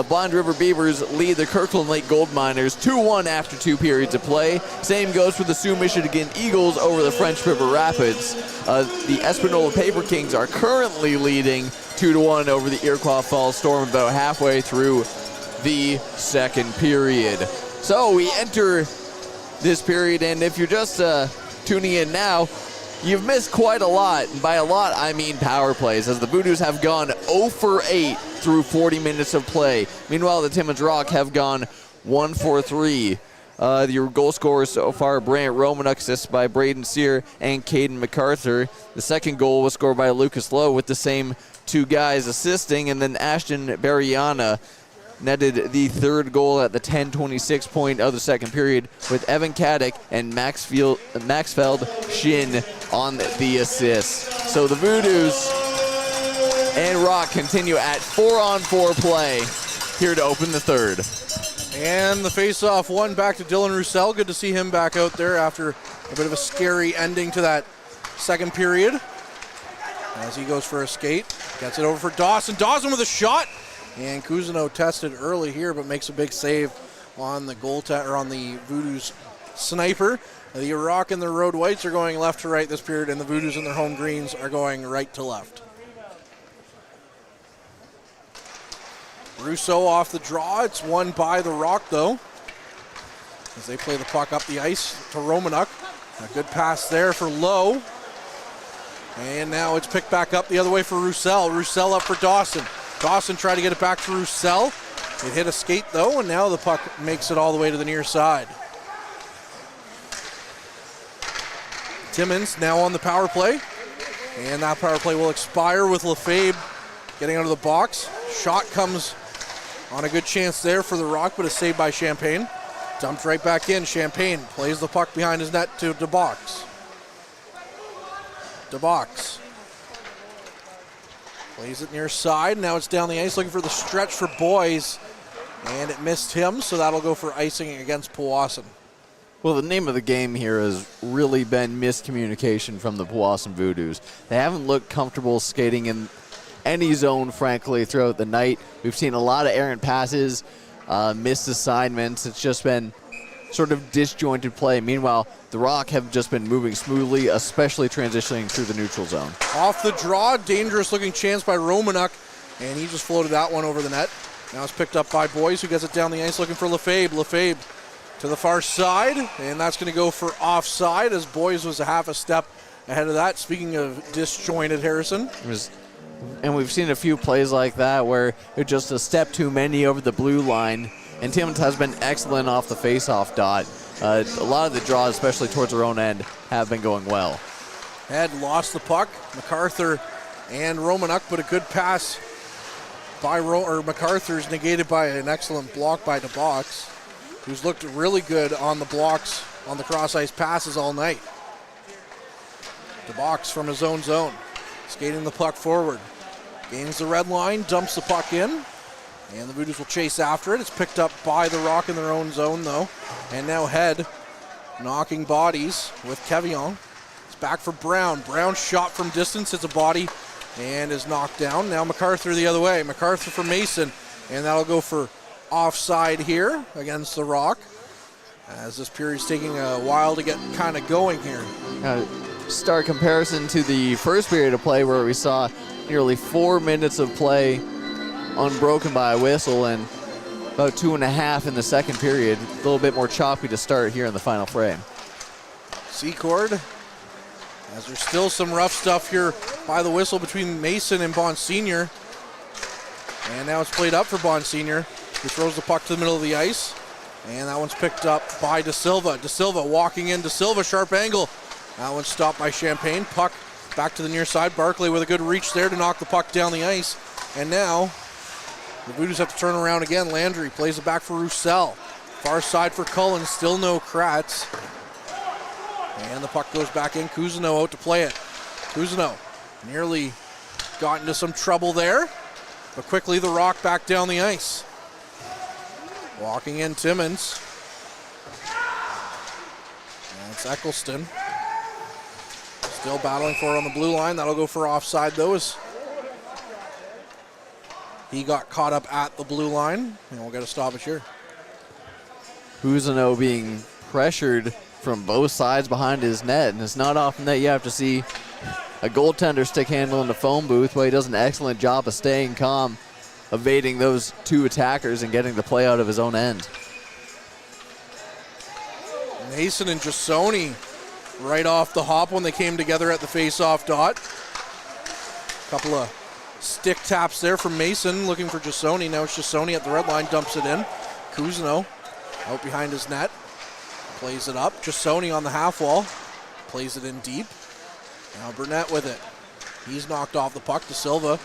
Blind River Beavers lead the Kirkland Lake Gold Miners 2-1 after 2 periods of play. Same goes for the Sioux Michigan Eagles over the French River Rapids. The Espanola Paper Kings are currently leading 2-1 over the Iroquois Falls Storm about halfway through the second period. So we enter this period, and if you're just tuning in now, you've missed quite a lot. And by a lot, I mean power plays, as the Voodoos have gone 0 for 8 through 40 minutes of play. Meanwhile, the Timmins Rock have gone 1 for 3. The goal scorers so far, Brant Romanuk, assisted by Braden Sear and Caden MacArthur. The second goal was scored by Lucas Lowe with the same 2 guys assisting, and then Ashton Bariana netted the third goal at the 10:26 point of the second period, with Evan Caddick and Maxfeld Shin on the assists. So the Voodoos and Rock continue at 4-on-4 play here to open the third. And the face-off one back to Dylan Roussel. Good to see him back out there after a bit of a scary ending to that second period. As he goes for a skate, gets it over for Dawson. Dawson with a shot. And Cousineau tested early here, but makes a big save on the on the Voodoos sniper. The Rock and the Road Whites are going left to right this period, and the Voodoos in their home greens are going right to left. Rousseau off the draw. It's won by the Rock, though, as they play the puck up the ice to Romanuk. A good pass there for Lowe. And now it's picked back up the other way for Roussel. Roussel up for Dawson. Dawson tried to get it back to Roussel. It hit a skate, though, and now the puck makes it all the way to the near side. Timmins now on the power play. And that power play will expire with Lefebvre getting out of the box. Shot comes on a good chance there for the Rock, but a save by Champagne. Dumped right back in. Champagne plays the puck behind his net to DeBox. DeBox plays it near side. Now it's down the ice looking for the stretch for Boys, and it missed him, so that'll go for icing against Powassan. Well, the name of the game here has really been miscommunication from the Powassan Voodoos. They haven't looked comfortable skating in any zone, frankly, throughout the night. We've seen a lot of errant passes, missed assignments. It's just been sort of disjointed play. Meanwhile, the Rock have just been moving smoothly, especially transitioning through the neutral zone. Off the draw, dangerous looking chance by Romanuk, and he just floated that one over the net. Now it's picked up by Boys, who gets it down the ice looking for Lefebvre. Lefebvre to the far side, and that's going to go for offside, as Boys was a half a step ahead of that. Speaking of disjointed, Harrison. And we've seen a few plays like that where it's just a step too many over the blue line. And Timmins has been excellent off the face-off dot. A lot of the draws, especially towards their own end, have been going well. Had lost the puck. MacArthur and Romanuk, but a good pass by MacArthur's negated by an excellent block by DeBox, who's looked really good on the blocks, on the cross-ice passes all night. DeBox from his own zone, skating the puck forward. Gains the red line, dumps the puck in. And the Voodoos will chase after it. It's picked up by the Rock in their own zone, though. And now Head knocking bodies with Kevion. It's back for Brown. Brown shot from distance. It's a body and is knocked down. Now MacArthur the other way. MacArthur for Mason. And that'll go for offside here against the Rock, as this period's taking a while to get kind of going here. Stark comparison to the first period of play, where we saw nearly 4 minutes of play unbroken by a whistle, and about 2.5 in the second period. A little bit more choppy to start here in the final frame. Secord, as there's still some rough stuff here by the whistle between Mason and Bonsignor. And now it's played up for Bonsignor, who throws the puck to the middle of the ice. And that one's picked up by De Silva. De Silva walking in. De Silva, sharp angle. That one's stopped by Champagne. Puck back to the near side. Barkley with a good reach there to knock the puck down the ice. And now the Voodoos have to turn around again. Landry plays it back for Roussel. Far side for Cullen, still no Kratz. And the puck goes back in. Cousineau out to play it. Cousineau nearly got into some trouble there. But quickly the Rock back down the ice. Walking in Timmins. That's Eccleston. Still battling for it on the blue line. That'll go for offside though, as he got caught up at the blue line. And we'll get a stoppage here. Cousineau being pressured from both sides behind his net, and it's not often that you have to see a goaltender stick handle in the phone booth, but he does an excellent job of staying calm, evading those two attackers and getting the play out of his own end. Mason and Jasoni right off the hop when they came together at the face-off dot. Couple of stick taps there from Mason looking for Jasoni. Now it's Jasoni at the red line, dumps it in. Cousineau out behind his net, plays it up. Jasoni on the half wall, plays it in deep. Now Burnett with it. He's knocked off the puck. De Silva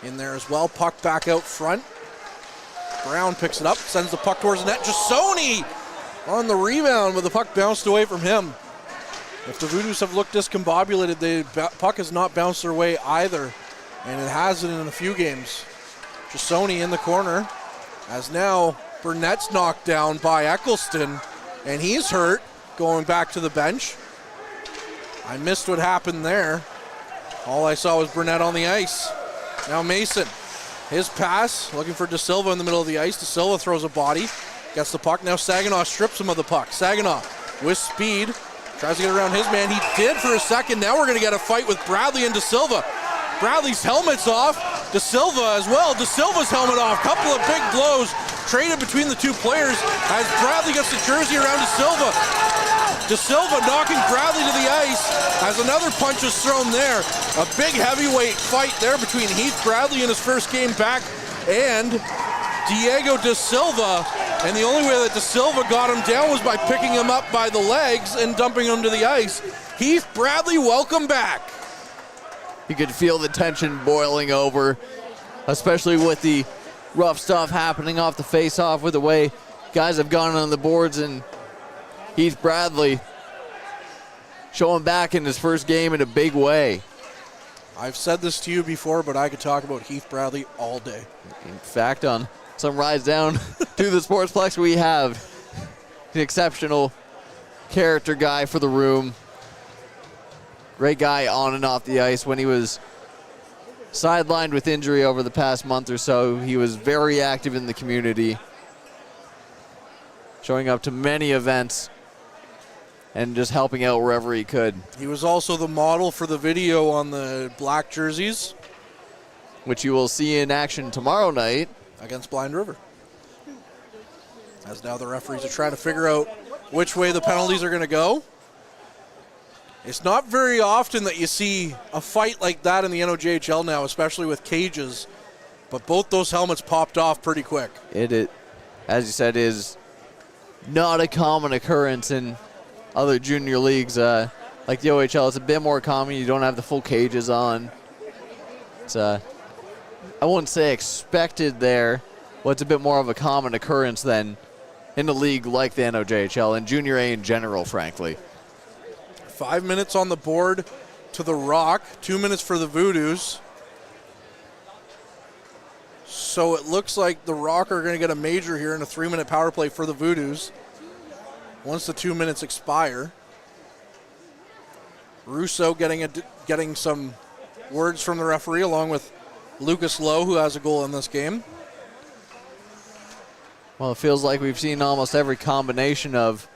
in there as well. Puck back out front. Brown picks it up, sends the puck towards the net. Jasoni on the rebound, but the puck bounced away from him. If the Voodoos have looked discombobulated, the puck has not bounced their way either, and it hasn't in a few games. Jasoni in the corner, as now Burnett's knocked down by Eccleston, and he's hurt, going back to the bench. I missed what happened there. All I saw was Burnett on the ice. Now Mason, his pass, looking for De Silva in the middle of the ice. De Silva throws a body, gets the puck. Now Saginaw strips him of the puck. Saginaw with speed, tries to get around his man. He did for a second. Now we're going to get a fight with Bradley and De Silva. Bradley's helmet's off. De Silva as well. De Silva's helmet off. Couple of big blows traded between the two players as Bradley gets the jersey around De Silva. De Silva knocking Bradley to the ice as another punch is thrown there. A big heavyweight fight there between Heath Bradley in his first game back and Diego De Silva. And the only way that De Silva got him down was by picking him up by the legs and dumping him to the ice. Heath Bradley, welcome back. You could feel the tension boiling over, especially with the rough stuff happening off the face-off, with the way guys have gone on the boards, and Heath Bradley showing back in his first game in a big way. I've said this to you before, but I could talk about Heath Bradley all day. In fact, on some rides down to the Sportsplex, we have an exceptional character guy for the room. Great guy on and off the ice. When he was sidelined with injury over the past month or so, he was very active in the community, showing up to many events and just helping out wherever he could. He was also the model for the video on the black jerseys, which you will see in action tomorrow night against Blind River. As now the referees are trying to figure out which way the penalties are going to go. It's not very often that you see a fight like that in the NOJHL now, especially with cages, but both those helmets popped off pretty quick. It, as you said, is not a common occurrence in other junior leagues. Like the OHL, it's a bit more common. You don't have the full cages on. It's I wouldn't say expected there, but it's a bit more of a common occurrence than in a league like the NOJHL and Junior A in general, frankly. 5 minutes on the board to the Rock, 2 minutes for the Voodoos. So it looks like the Rock are going to get a major here in a 3-minute power play for the Voodoos once the 2 minutes expire. Russo getting some words from the referee, along with Lucas Lowe, who has a goal in this game. Well, it feels like we've seen almost every combination of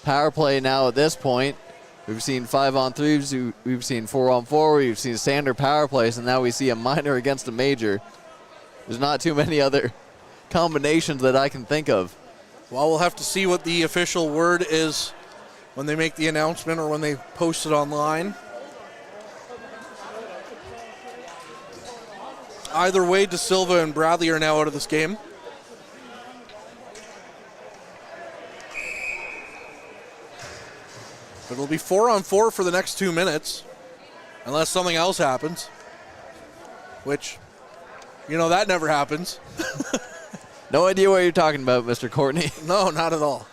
power play now at this point. We've seen 5-on-3s, we've seen 4-on-4, we've seen standard power plays, and now we see a minor against a major. There's not too many other combinations that I can think of. Well, we'll have to see what the official word is when they make the announcement or when they post it online. Either way, De Silva and Bradley are now out of this game. But it'll be 4-on-4 for the next 2 minutes, unless something else happens, which, you know, that never happens. No idea what you're talking about, Mr. Courtney. No, not at all.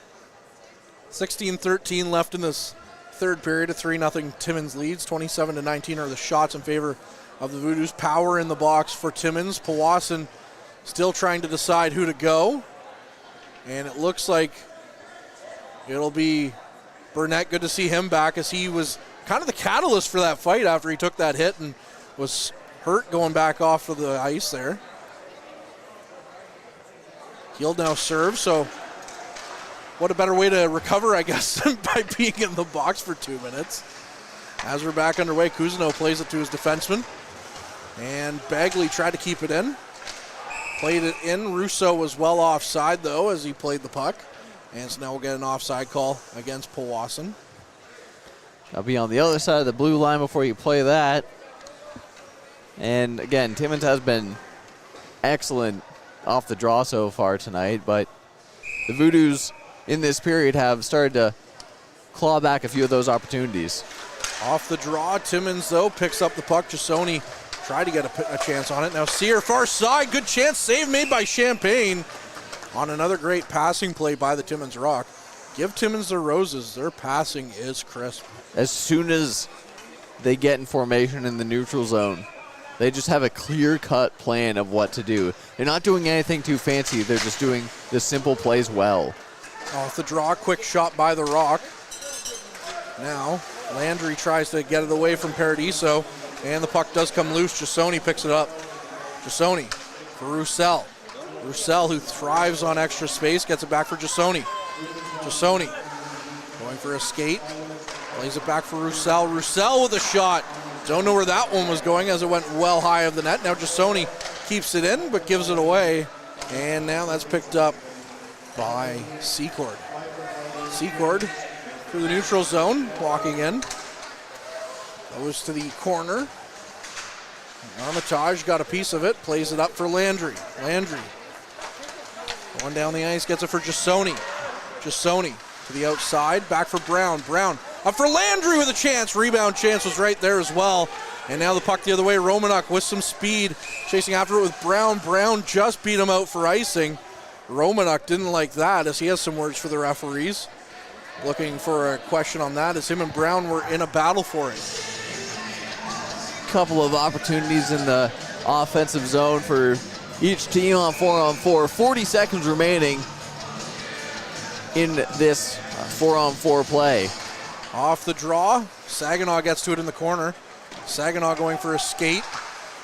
16-13 left in this third period. A 3-0 Timmins leads. 27-19 are the shots in favor of the Voodoos. Power in the box for Timmins. Powassan still trying to decide who to go. And it looks like it'll be Burnett. Good to see him back, as he was kind of the catalyst for that fight after he took that hit and was hurt going back off of the ice there. He'll now serve, so what a better way to recover, I guess, than by being in the box for 2 minutes. As we're back underway, Cousineau plays it to his defenseman. And Bagley tried to keep it in. Played it in. Russo was well offside, though, as he played the puck. And so now we'll get an offside call against Powassan. I'll be on the other side of the blue line before you play that. And again, Timmins has been excellent off the draw so far tonight, but the Voodoos in this period have started to claw back a few of those opportunities. Off the draw, Timmins, though, picks up the puck. Jasoni tried to get a chance on it. Now Sear, far side, good chance, save made by Champagne on another great passing play by the Timmins Rock. Give Timmins their roses. Their passing is crisp. As soon as they get in formation in the neutral zone, they just have a clear-cut plan of what to do. They're not doing anything too fancy. They're just doing the simple plays well. Off the draw, quick shot by the Rock. Now, Landry tries to get it away from Paradiso, and the puck does come loose. Jasoni picks it up. Jasoni for Roussel. Roussel, who thrives on extra space, gets it back for Jasoni. Jasoni going for a skate. Plays it back for Roussel. Roussel with a shot. Don't know where that one was going, as it went well high of the net. Now Jasoni keeps it in, but gives it away. And now that's picked up by Secord. Secord through the neutral zone, walking in. Goes to the corner. Armitage got a piece of it, plays it up for Landry. Landry going down the ice, gets it for Jasoni. Jasoni to the outside, back for Brown. Brown up for Landry with a chance. Rebound chance was right there as well. And now the puck the other way. Romanuk with some speed, chasing after it with Brown. Brown just beat him out for icing. Romanuk didn't like that, as he has some words for the referees. Looking for a question on that, as him and Brown were in a battle for it. Couple of opportunities in the offensive zone for each team on 4-on-4. 40 seconds remaining in this 4-on-4 play. Off the draw, Saginaw gets to it in the corner. Saginaw going for a skate,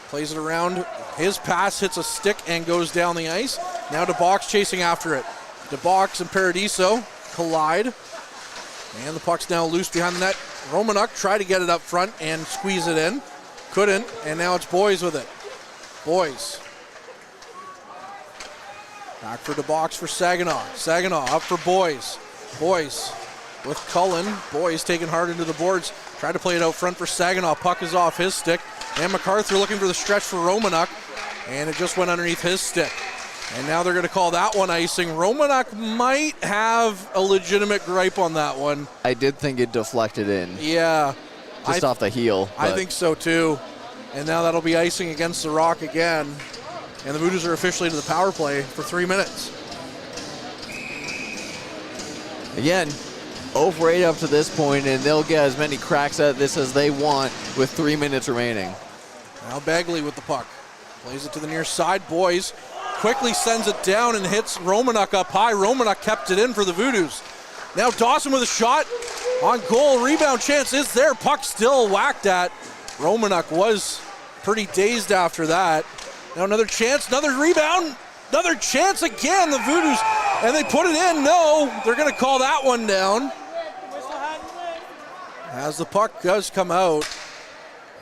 plays it around. His pass hits a stick and goes down the ice. Now DeBox chasing after it. DeBox and Paradiso collide. And the puck's now loose behind the net. Romanuk tried to get it up front and squeeze it in. Couldn't, and now it's Boys with it. Boys. Back for DeBox for Saginaw. Saginaw up for Boys. Boys with Cullen. Boys taking hard into the boards. Tried to play it out front for Saginaw. Puck is off his stick. And MacArthur looking for the stretch for Romanuk. And it just went underneath his stick. And now they're going to call that one icing. Romanuk might have a legitimate gripe on that one. I did think it deflected in. Yeah. Just off the heel. I think so too. And now that'll be icing against the Rock again. And the Voodoos are officially to the power play for 3 minutes. Again, 0 for 8 up to this point, and they'll get as many cracks at this as they want with 3 minutes remaining. Now Bagley with the puck. Plays it to the near side. Boys quickly sends it down and hits Romanuk up high. Romanuk kept it in for the Voodoos. Now Dawson with a shot on goal. Rebound chance is there. Puck still whacked at. Romanuk was pretty dazed after that. Now another chance, another rebound, another chance again. The Voodoos, and they put it in. No, they're going to call that one down. As the puck does come out,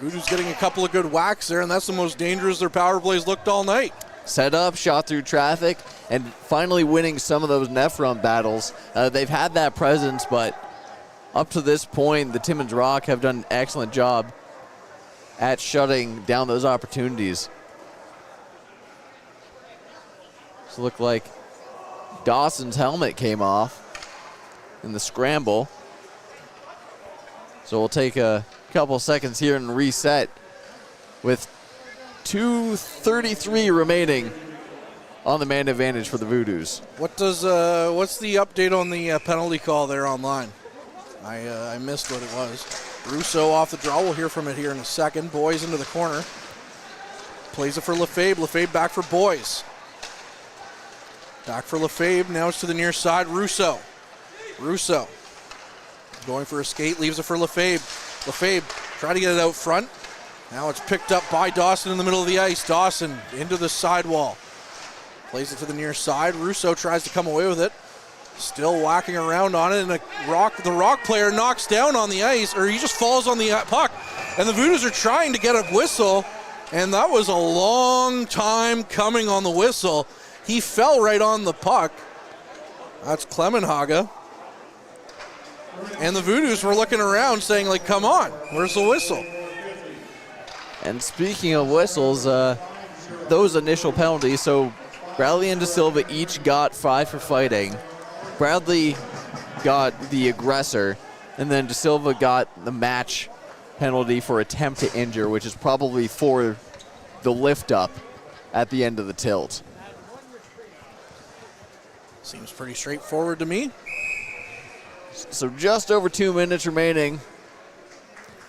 Voodoos getting a couple of good whacks there, and that's the most dangerous their power plays looked all night. Set up, shot through traffic, and finally winning some of those net front battles. They've had that presence, but up to this point, the Timmins Rock have done an excellent job at shutting down those opportunities. It looked like Dawson's helmet came off in the scramble. So we'll take a couple seconds here and reset with 2:33 remaining on the man advantage for the Voodoos. What's the update on the penalty call there online? I missed what it was. Russo off the draw. We'll hear from it here in a second. Boys into the corner. plays it for Lefebvre. Lefebvre back for Boys. Back for Lefebvre. Now it's to the near side. Russo going for a skate. Leaves it for Lefebvre. Lefebvre trying to get it out front. Now it's picked up by Dawson in the middle of the ice. Dawson into the sidewall. Plays it to the near side. Russo tries to come away with it. Still whacking around on it, and the Rock player knocks down on the ice, or he just falls on the puck. And the Voodoos are trying to get a whistle, and that was a long time coming on the whistle. He fell right on the puck. That's Clemenhaga. And the Voodoos were looking around saying, like, come on, where's the whistle? And speaking of whistles, those initial penalties, so Bradley and De Silva each got 5 for fighting. Bradley got the aggressor, and then De Silva got the match penalty for attempt to injure, which is probably for the lift up at the end of the tilt. Seems pretty straightforward to me. So just over 2 minutes remaining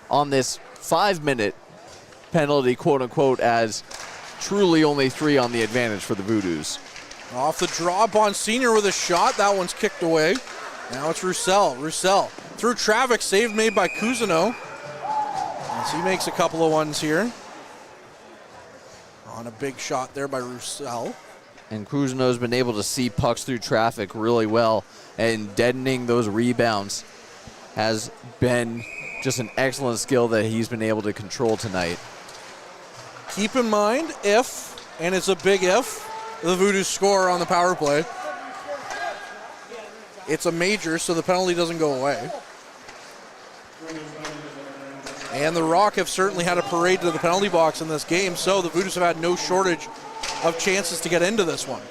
on this 5-minute penalty, quote unquote, as truly only 3 on the advantage for the Voodoos. Off the draw, Bonsignor with a shot. That one's kicked away. Now it's Roussel. Roussel through traffic, save made by Cousineau. As he makes a couple of ones here. On a big shot there by Roussel. And Cousineau's been able to see pucks through traffic really well, and deadening those rebounds has been just an excellent skill that he's been able to control tonight. Keep in mind, if, and it's a big if, the Voodoos score on the power play, it's a major, so the penalty doesn't go away. And the Rock have certainly had a parade to the penalty box in this game, so the Voodoos have had no shortage of chances to get into this one.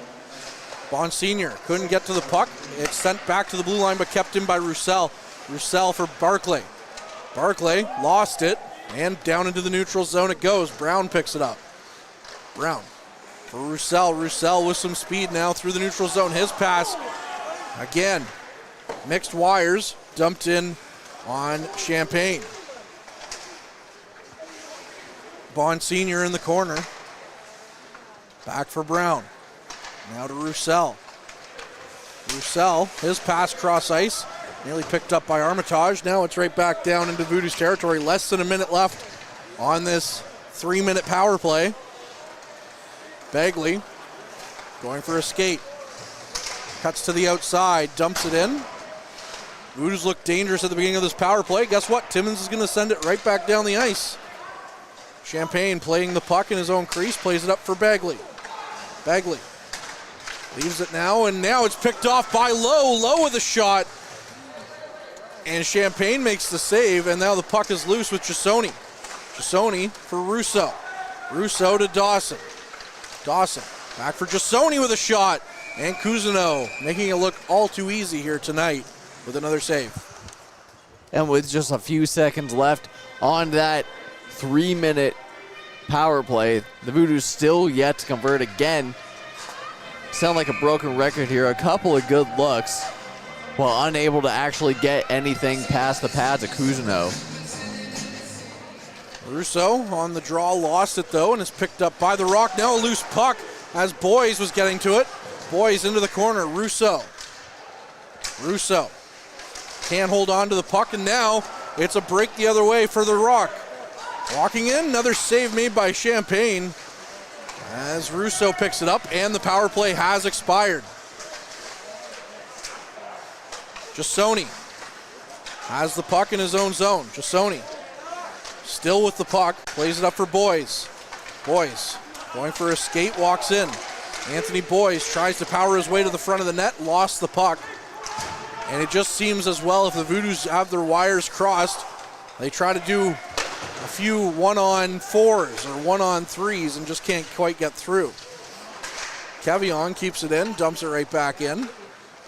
Bonsignor couldn't get to the puck. It's sent back to the blue line, but kept in by Roussel. Roussel for Barclay. Barclay lost it, and down into the neutral zone it goes. Brown picks it up. Brown for Roussel. Roussel with some speed now through the neutral zone. His pass, again, mixed wires, dumped in on Champagne. Bonsignor in the corner. Back for Brown. Now to Roussel. Roussel, his pass cross ice, nearly picked up by Armitage. Now it's right back down into Voodoos territory. Less than a minute left on this 3-minute power play. Bagley going for a skate. Cuts to the outside, dumps it in. Voodoos look dangerous at the beginning of this power play. Guess what? Timmins is going to send it right back down the ice. Champagne playing the puck in his own crease, plays it up for Bagley. Bagley leaves it now, and now it's picked off by Lowe. Lowe with a shot. And Champagne makes the save, and now the puck is loose with Gisoni. Gisoni for Russo. Russo to Dawson. Dawson back for Gisoni with a shot. And Cousineau making it look all too easy here tonight with another save. And with just a few seconds left on that 3-minute power play, the Voodoos still yet to convert again. Sound like a broken record here. A couple of good looks, while unable to actually get anything past the pads of Cousineau. Russo on the draw, lost it though, and is picked up by the Rock. Now a loose puck as Boys was getting to it. Boys into the corner. Russo can't hold on to the puck, and now it's a break the other way for the Rock. Walking in, another save made by Champagne as Russo picks it up, and the power play has expired. Gisoni has the puck in his own zone. Gisoni still with the puck, plays it up for Boys. Boys going for a skate, walks in. Anthony Boys tries to power his way to the front of the net, lost the puck. And it just seems as well, if the Voodoos have their wires crossed, they try to do a few 1-on-4s or 1-on-3s and just can't quite get through. Kevion keeps it in, dumps it right back in.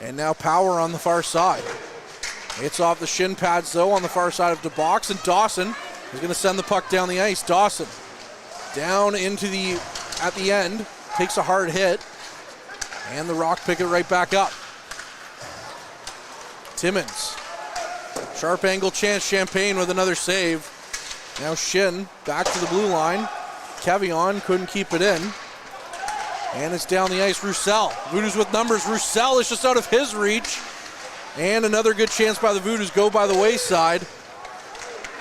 And now Power on the far side. It's off the shin pads though on the far side of the box, and Dawson is going to send the puck down the ice. Dawson down into at the end, takes a hard hit, and the Rock pick it right back up. Timmins, sharp angle chance, Champagne with another save. Now Shin back to the blue line, Kevion couldn't keep it in. And it's down the ice. Roussel. Voodoos with numbers. Roussel is just out of his reach. And another good chance by the Voodoos go by the wayside.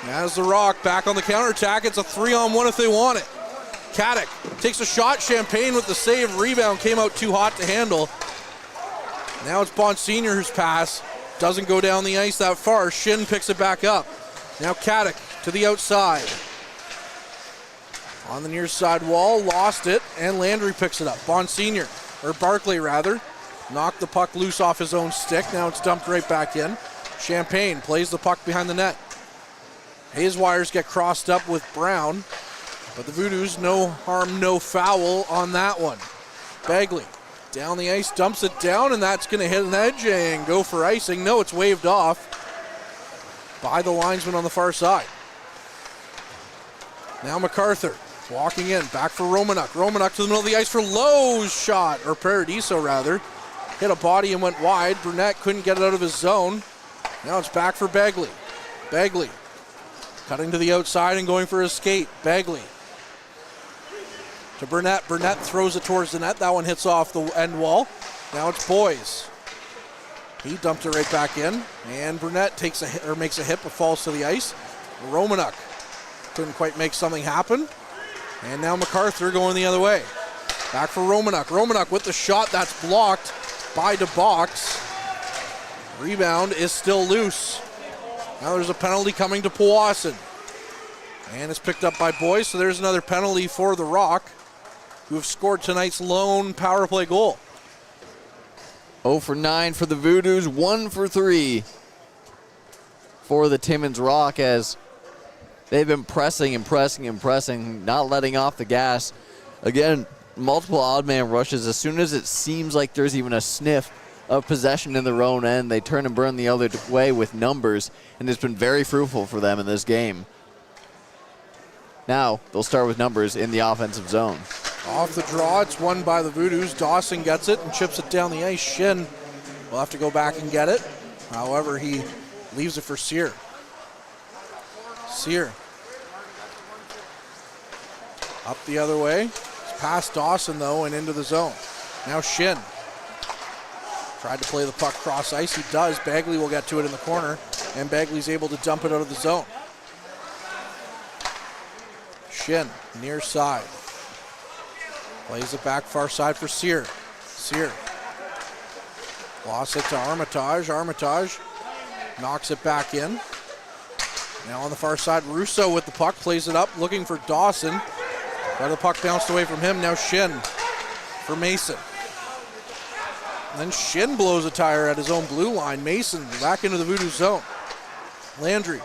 As the Rock back on the counterattack. It's a 3-on-1 if they want it. Caddick takes a shot. Champagne with the save. Rebound came out too hot to handle. Now it's Bonsignor whose pass doesn't go down the ice that far. Shin picks it back up. Now Caddick to the outside. On the near side wall, lost it, and Landry picks it up. Bonsignor, or Barclay rather, knocked the puck loose off his own stick. Now it's dumped right back in. Champagne plays the puck behind the net. His wires get crossed up with Brown, but the Voodoos, no harm, no foul on that one. Bagley down the ice, dumps it down, and that's going to hit an edge and go for icing. No, it's waved off by the linesman on the far side. Now MacArthur walking in, back for Romanuk. Romanuk to the middle of the ice for Lowe's shot, or Paradiso rather. Hit a body and went wide. Burnett couldn't get it out of his zone. Now it's back for Bagley. Bagley cutting to the outside and going for his skate. Bagley to Burnett. Burnett throws it towards the net. That one hits off the end wall. Now it's Boys. He dumped it right back in, and Burnett takes a hit, or makes a hit, but falls to the ice. Romanuk couldn't quite make something happen, and now MacArthur going the other way. Back for Romanuk. Romanuk with the shot that's blocked by DeBox. Rebound is still loose. Now there's a penalty coming to Powassan, and it's picked up by Boys. So there's another penalty for the Rock, who have scored tonight's lone power play goal. 0 for 9 for the Voodoos, 1 for 3 for the Timmins Rock, as they've been pressing and pressing and pressing, not letting off the gas. Again, multiple odd man rushes. As soon as it seems like there's even a sniff of possession in their own end, they turn and burn the other way with numbers, and it's been very fruitful for them in this game. Now they'll start with numbers in the offensive zone. Off the draw, it's won by the Voodoos. Dawson gets it and chips it down the ice. Shin will have to go back and get it. However, he leaves it for Sear. Sear up the other way. It's past Dawson, though, and into the zone. Now Shin tried to play the puck cross ice. He does. Bagley will get to it in the corner, and Bagley's able to dump it out of the zone. Shin, near side. Plays it back far side for Sear. Sear lost it to Armitage. Armitage knocks it back in. Now on the far side, Russo with the puck, plays it up, looking for Dawson. But the puck bounced away from him. Now Shin for Mason. And then Shin blows a tire at his own blue line. Mason back into the Voodoo zone. Landry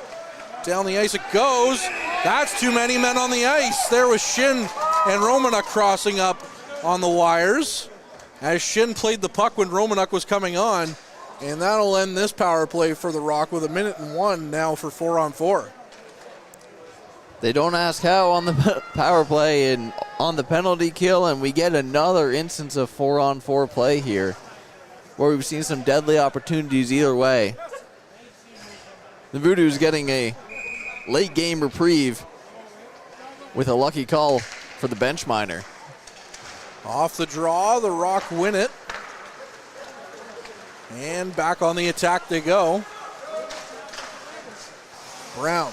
down the ice it goes. That's too many men on the ice. There was Shin and Romanuk crossing up on the wires as Shin played the puck when Romanuk was coming on. And that'll end this power play for the Rock with 1:01 now for 4-on-4. They don't ask how on the power play and on the penalty kill, and we get another instance of 4-on-4 play here, where we've seen some deadly opportunities either way. The Voodoos getting a late game reprieve with a lucky call for the bench minor. Off the draw, the Rock win it. And back on the attack they go. Brown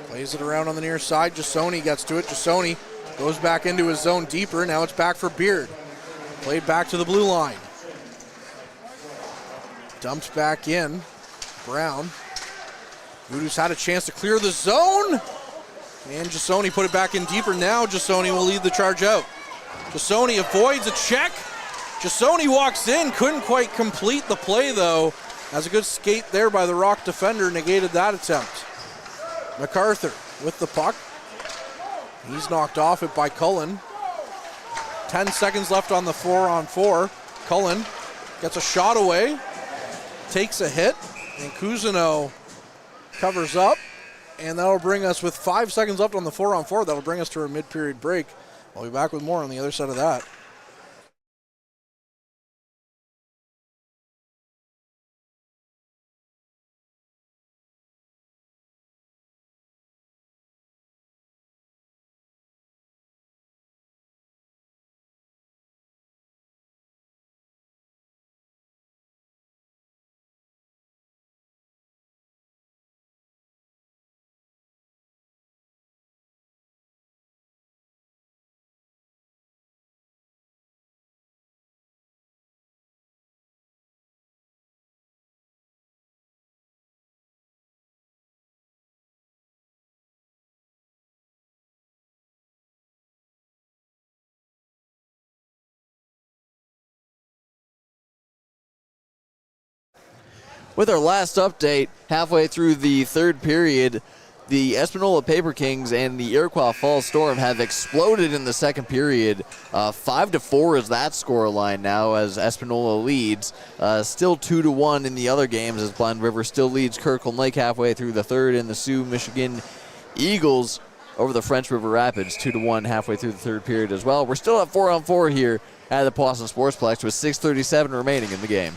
plays it around on the near side. Jasoni gets to it. Jasoni goes back into his zone deeper. Now it's back for Beard. Played back to the blue line. Dumped back in. Brown. Voodoos had a chance to clear the zone. And Jasoni put it back in deeper. Now Jasoni will lead the charge out. Jasoni avoids a check. Jasoni walks in. Couldn't quite complete the play, though, as a good skate there by the Rock defender negated that attempt. MacArthur with the puck. He's knocked off it by Cullen. 10 seconds left on the 4-on-4. Cullen gets a shot away. Takes a hit. And Cousineau covers up. And that'll bring us, with 5 seconds left on the 4-on-4, that'll bring us to a mid-period break. I'll be back with more on the other side of that. With our last update, halfway through the third period, the Espanola Paper Kings and the Iroquois Falls Storm have exploded in the second period. 5-4 is that score line now as Espanola leads. Still 2-1 in the other games as Blind River still leads Kirkland Lake halfway through the third, and the Sioux Michigan Eagles over the French River Rapids 2-1 halfway through the third period as well. We're still at 4-on-4 here at the Powassan Sportsplex with 6:37 remaining in the game.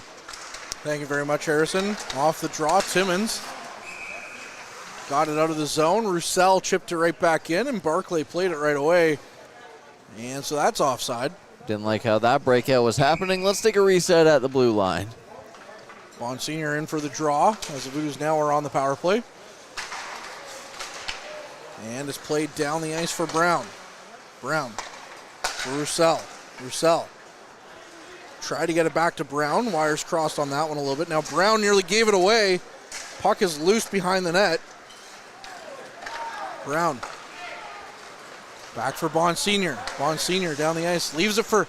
Thank you very much, Harrison. Off the draw, Timmins got it out of the zone. Roussel chipped it right back in, and Barclay played it right away. And so that's offside. Didn't like how that breakout was happening. Let's take a reset at the blue line. Monsignor in for the draw as the Voodoos now are on the power play. And it's played down the ice for Brown. Brown for Roussel. Roussel tried to get it back to Brown. Wires crossed on that one a little bit. Now Brown nearly gave it away. Puck is loose behind the net. Brown back for Monsignor. Monsignor down the ice. Leaves it for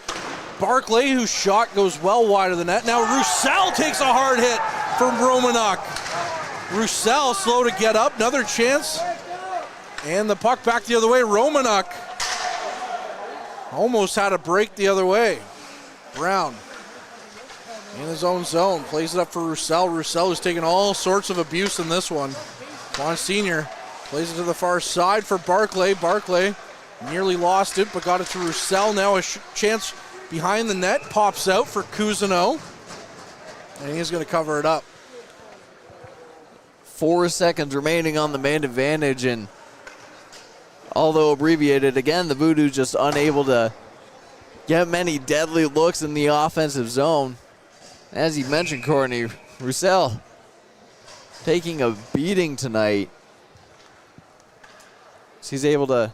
Barclay, whose shot goes well wide of the net. Now Roussel takes a hard hit from Romanuk. Roussel slow to get up. Another chance. And the puck back the other way. Romanuk almost had a break the other way. Brown in his own zone. Plays it up for Roussel. Roussel is taking all sorts of abuse in this one. Monsignor plays it to the far side for Barclay. Barclay nearly lost it, but got it to Roussel. Now a chance behind the net. Pops out for Cousineau. And he's going to cover it up. 4 seconds remaining on the man advantage, and although abbreviated, again, the Voodoos just unable to get many deadly looks in the offensive zone. As you mentioned, Courtney, Roussel taking a beating tonight. He's able to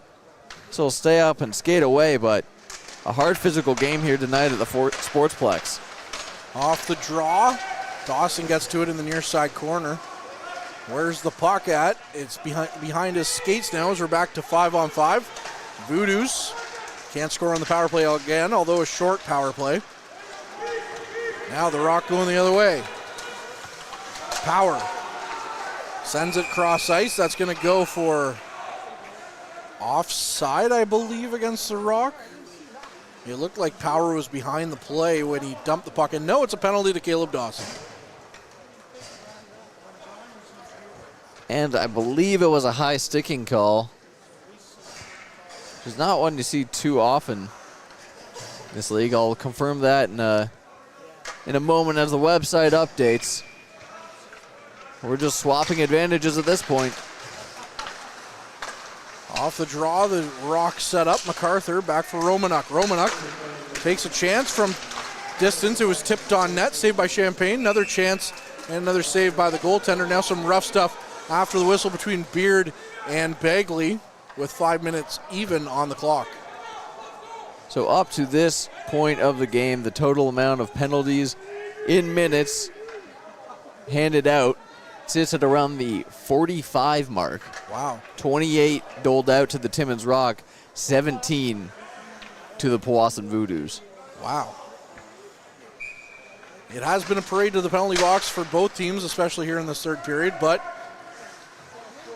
still stay up and skate away, but a hard physical game here tonight at the Sportsplex. Off the draw, Dawson gets to it in the near side corner. Where's the puck at? It's behind his skates now as we're back to 5-on-5. Voodoos can't score on the power play again, although a short power play. Now the Rock going the other way. Power sends it cross ice. That's going to go for offside, I believe, against the Rock. It looked like Power was behind the play when he dumped the puck. And no, it's a penalty to Caleb Dawson. And I believe it was a high sticking call. It's not one you see too often in this league. I'll confirm that in a moment as the website updates. We're just swapping advantages at this point. Off the draw, the Rock set up. MacArthur back for Romanuk. Romanuk takes a chance from distance. It was tipped on net, saved by Champagne. Another chance and another save by the goaltender. Now some rough stuff after the whistle between Beard and Bagley with 5 minutes even on the clock. So up to this point of the game, the total amount of penalties in minutes handed out sits at around the 45 mark. Wow. 28 doled out to the Timmins Rock, 17 to the Powassan Voodoos. Wow. It has been a parade to the penalty box for both teams, especially here in this third period, but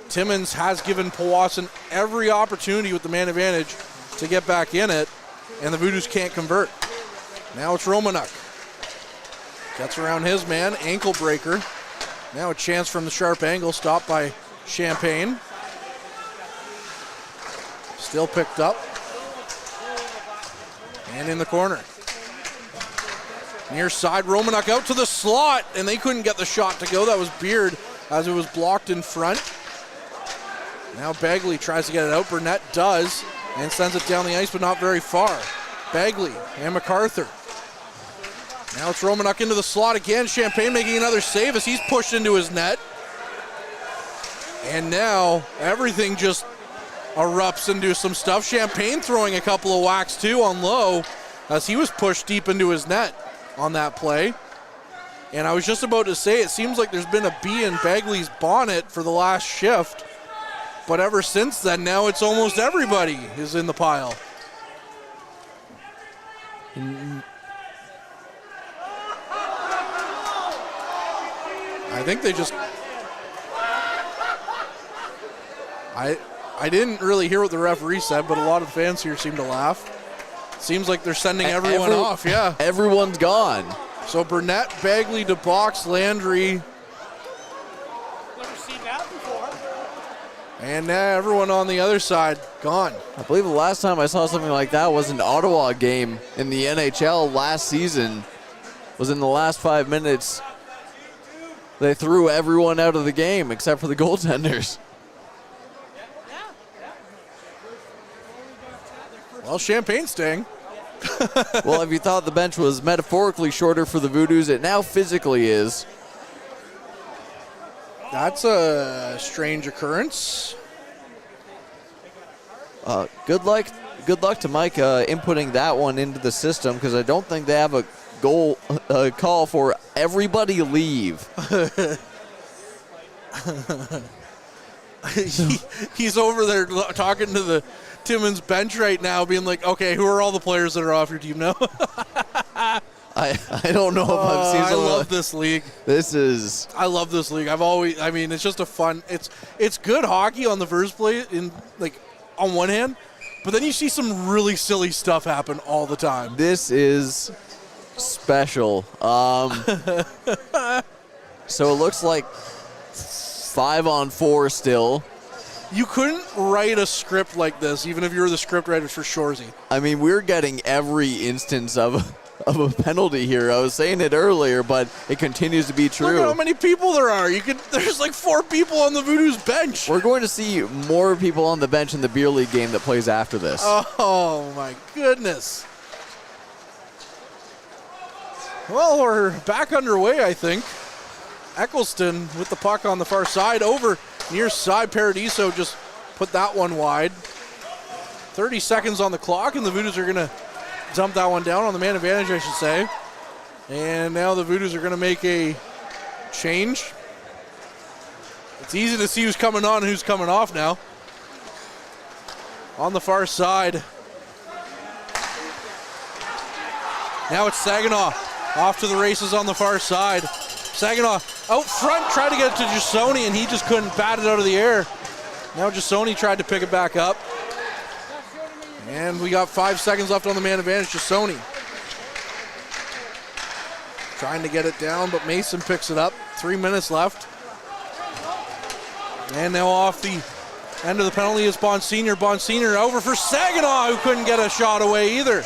Timmins has given Powassan every opportunity with the man advantage to get back in it, and the Voodoos can't convert. Now it's Romanuk. Gets around his man, ankle breaker. Now a chance from the sharp angle, stopped by Champagne. Still picked up. And in the corner. Near side, Romanuk out to the slot, and they couldn't get the shot to go. That was Beard as it was blocked in front. Now Bagley tries to get it out. Burnett does and sends it down the ice, but not very far. Bagley and MacArthur. Now it's Romanuk into the slot again. Champagne making another save as he's pushed into his net. And now everything just erupts into some stuff. Champagne throwing a couple of whacks too on low as he was pushed deep into his net on that play. And I was just about to say, it seems like there's been a bee in Bagley's bonnet for the last shift. But ever since then, now it's almost everybody is in the pile. I think they just... I didn't really hear what the referee said, but a lot of fans here seem to laugh. Seems like they're sending everyone off, yeah. Everyone's gone. So Burnett, Bagley, DeBox, Landry. Never seen that before. And now everyone on the other side gone. I believe the last time I saw something like that was an Ottawa game in the NHL last season. Was in the last 5 minutes. They threw everyone out of the game except for the goaltenders. Well, Champagne's staying. Well, if you thought the bench was metaphorically shorter for the Voodoos, it now physically is. That's a strange occurrence. Good luck to Mike inputting that one into the system, because I don't think they have a goal call for everybody leave. He's over there talking to the Timmins bench right now, being like, okay, who are all the players that are off your team now? I don't know if I've seen I love this league. I love this league. It's just a fun, it's good hockey on the first place, on one hand, but then you see some really silly stuff happen all the time. This is special. So it looks like 5-on-4 still. You couldn't write a script like this, even if you were the script writer for Shoresy. I mean, we're getting every instance of a penalty here. I was saying it earlier, but it continues to be true. Look at how many people there are. There's like 4 people on the Voodoo's bench. We're going to see more people on the bench in the beer league game that plays after this. Oh, my goodness. Well, we're back underway, I think. Eccleston with the puck on the far side, over near side. Paradiso just put that one wide. 30 seconds on the clock, and the Voodoos are going to dump that one down on the man advantage, I should say. And now the Voodoos are going to make a change. It's easy to see who's coming on and who's coming off now. On the far side. Now it's Saginaw off to the races on the far side. Saginaw out front, tried to get it to Jasoni, and he just couldn't bat it out of the air. Now Jasoni tried to pick it back up. And we got 5 seconds left on the man advantage. Jasoni trying to get it down, but Mason picks it up. 3 minutes left. And now off the end of the penalty is Bonsignor. Bonsignor over for Saginaw, who couldn't get a shot away either.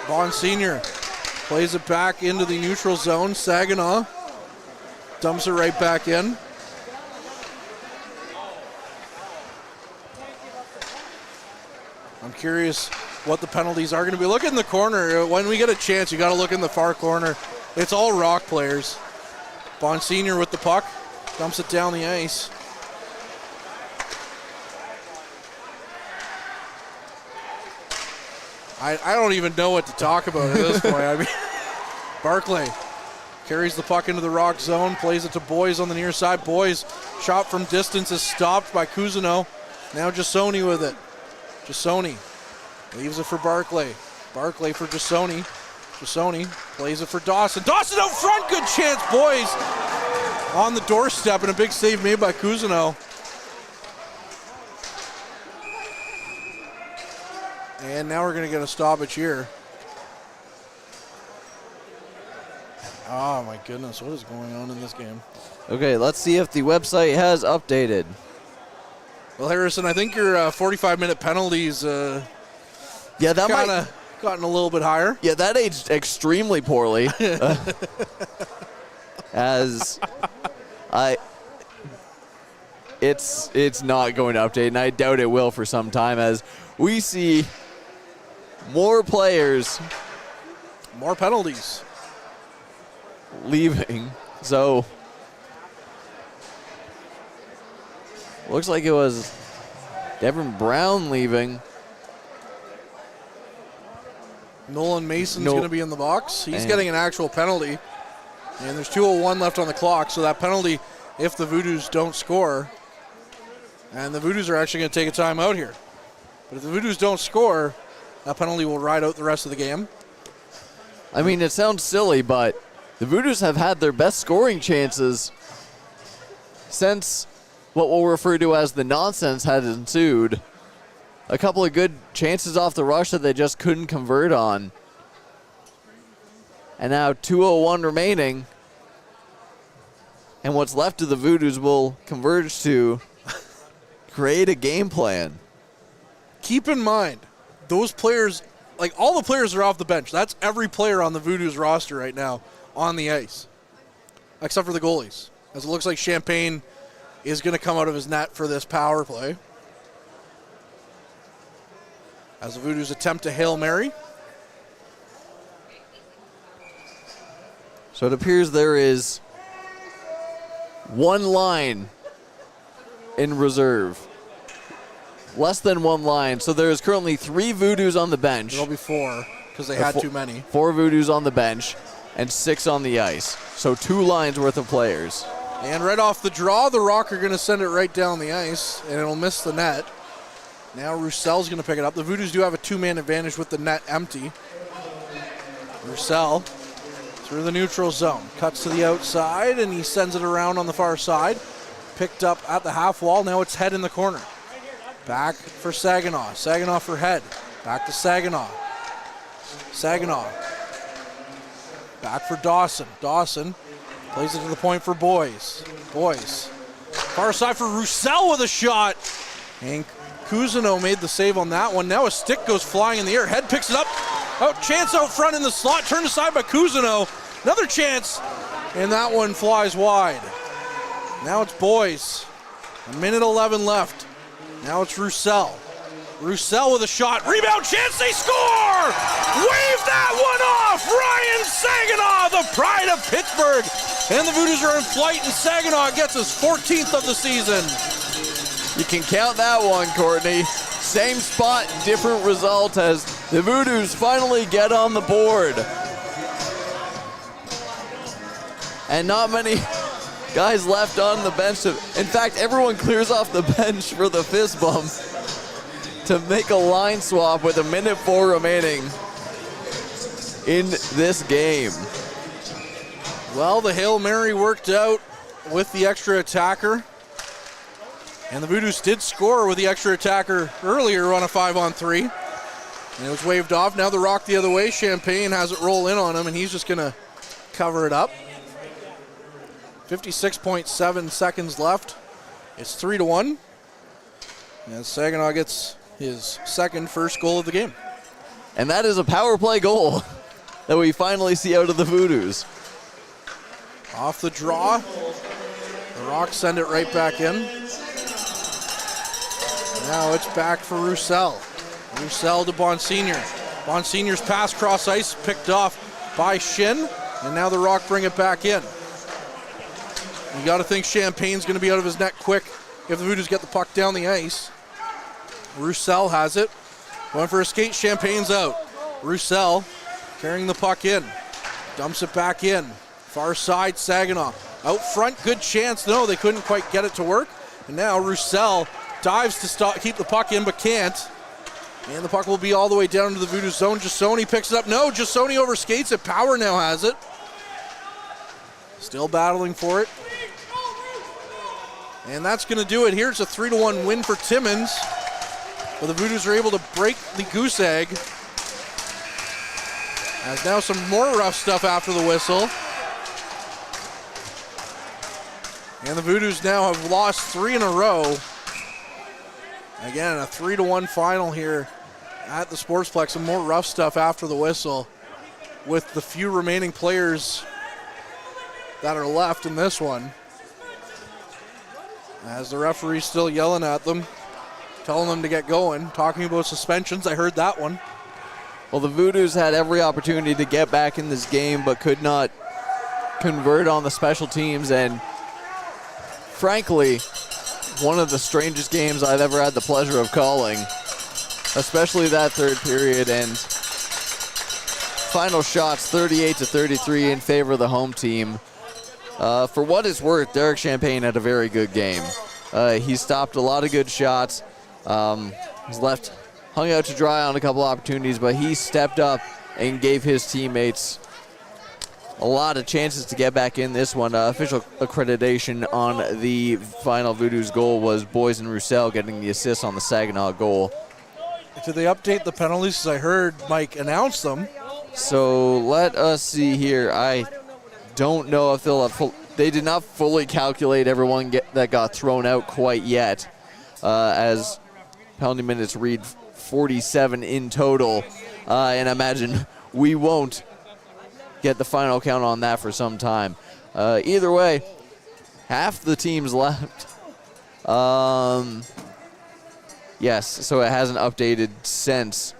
Bonsignor plays it back into the neutral zone. Saginaw dumps it right back in. I'm curious what the penalties are going to be. Look in the corner. When we get a chance, you got to look in the far corner. It's all Rock players. Bonsignor with the puck, dumps it down the ice. I don't even know what to talk about at this point. I mean, Barclay carries the puck into the Rock zone, plays it to Boys on the near side. Boys, shot from distance is stopped by Cousineau. Now Jasoni with it. Jasoni leaves it for Barclay. Barclay for Jasoni. Jasoni plays it for Dawson. Dawson out front, good chance, Boys on the doorstep, and a big save made by Cousineau. And now we're going to get a stoppage here. Oh my goodness, what is going on in this game? Okay, let's see if the website has updated. Well, Harrison, I think your 45-minute penalties that might have gotten a little bit higher. Yeah, that aged extremely poorly. It's not going to update, and I doubt it will for some time, as we see more players, more penalties leaving. So looks like it was Devin Brown leaving. Nolan Mason's going to be in the box. He's getting an actual penalty. And there's 2:01 left on the clock, so that penalty, if the Voodoos don't score, and the Voodoos are actually going to take a timeout here. But if the Voodoos don't score, that penalty will ride out the rest of the game. I mean, it sounds silly, but the Voodoos have had their best scoring chances since what we'll refer to as the nonsense had ensued. A couple of good chances off the rush that they just couldn't convert on. And now 2:01 remaining. And what's left of the Voodoos will converge to create a game plan. Keep in mind, those players, like all the players are off the bench. That's every player on the Voodoos roster right now on the ice, except for the goalies. As it looks like Champagne is going to come out of his net for this power play. As the Voodoos attempt a Hail Mary. So it appears there is one line in reserve. Less than one line. So there is currently 3 Voodoos on the bench. There'll be 4 because they had too many. 4 Voodoos on the bench and 6 on the ice. So 2 lines worth of players. And right off the draw, the Rock are going to send it right down the ice, and it'll miss the net. Now Roussel's going to pick it up. The Voodoos do have a 2-man advantage with the net empty. Roussel through the neutral zone. Cuts to the outside, and he sends it around on the far side. Picked up at the half wall. Now it's Head in the corner. Back for Saginaw. Saginaw for Head. Back to Saginaw. Saginaw. Back for Dawson. Dawson plays it to the point for Boys. Boys. Far side for Roussel with a shot. And Cousineau made the save on that one. Now a stick goes flying in the air. Head picks it up. Oh, chance out front in the slot. Turned aside by Cousineau. Another chance. And that one flies wide. Now it's Boys. 1:11 left. Now it's Roussel. Roussel with a shot. Rebound chance. They score! Wave that one off. Ryan Saginaw, the pride of Pittsburgh. And the Voodoos are in flight, and Saginaw gets his 14th of the season. You can count that one, Courtney. Same spot, different result as the Voodoos finally get on the board. And not many guys left on the bench. In fact, everyone clears off the bench for the fist bump to make a line swap with 1:04 remaining in this game. Well, the Hail Mary worked out with the extra attacker. And the Voodoos did score with the extra attacker earlier on a 5-on-3. And it was waved off. Now the Rock the other way. Champagne has it roll in on him, and he's just going to cover it up. 56.7 seconds left. It's 3-1. And Saginaw gets his first goal of the game. And that is a power play goal that we finally see out of the Voodoos. Off the draw. The Rock send it right back in. Now it's back for Roussel. Roussel to Bonsignor. Bonsignor's pass cross ice picked off by Shin. And now the Rock bring it back in. You got to think Champagne's going to be out of his net quick if the Voodoos get the puck down the ice. Roussel has it. Going for a skate. Champagne's out. Roussel carrying the puck in. Dumps it back in. Far side, Saginaw. Out front, good chance. No, they couldn't quite get it to work. And now Roussel dives to keep the puck in, but can't. And the puck will be all the way down to the Voodoo zone. Jasoni picks it up. No, Jasoni overskates it. Power now has it. Still battling for it. And that's going to do it. Here's a 3-1 win for Timmins. But the Voodoos are able to break the goose egg. As now some more rough stuff after the whistle. And the Voodoos now have lost 3 in a row. Again, a 3-1 final here at the Sportsplex. Some more rough stuff after the whistle with the few remaining players that are left in this one. As the referee's still yelling at them, telling them to get going, talking about suspensions. I heard that one. Well, the Voodoos had every opportunity to get back in this game, but could not convert on the special teams. And frankly, one of the strangest games I've ever had the pleasure of calling, especially that third period. And final shots 38-33 in favor of the home team. For what it's worth, Derek Champagne had a very good game. He stopped a lot of good shots. He's hung out to dry on a couple opportunities, but he stepped up and gave his teammates a lot of chances to get back in this one. Official accreditation on the final Voodoos goal was Boyes and Roussel getting the assist on the Saginaw goal. Did they update the penalties? Because I heard Mike announce them. So let us see here. I don't know if they'll have they did not fully calculate everyone that got thrown out quite yet, as penalty minutes read 47 in total. And I imagine we won't get the final count on that for some time. Either way, half the teams left. Yes, so it hasn't updated since.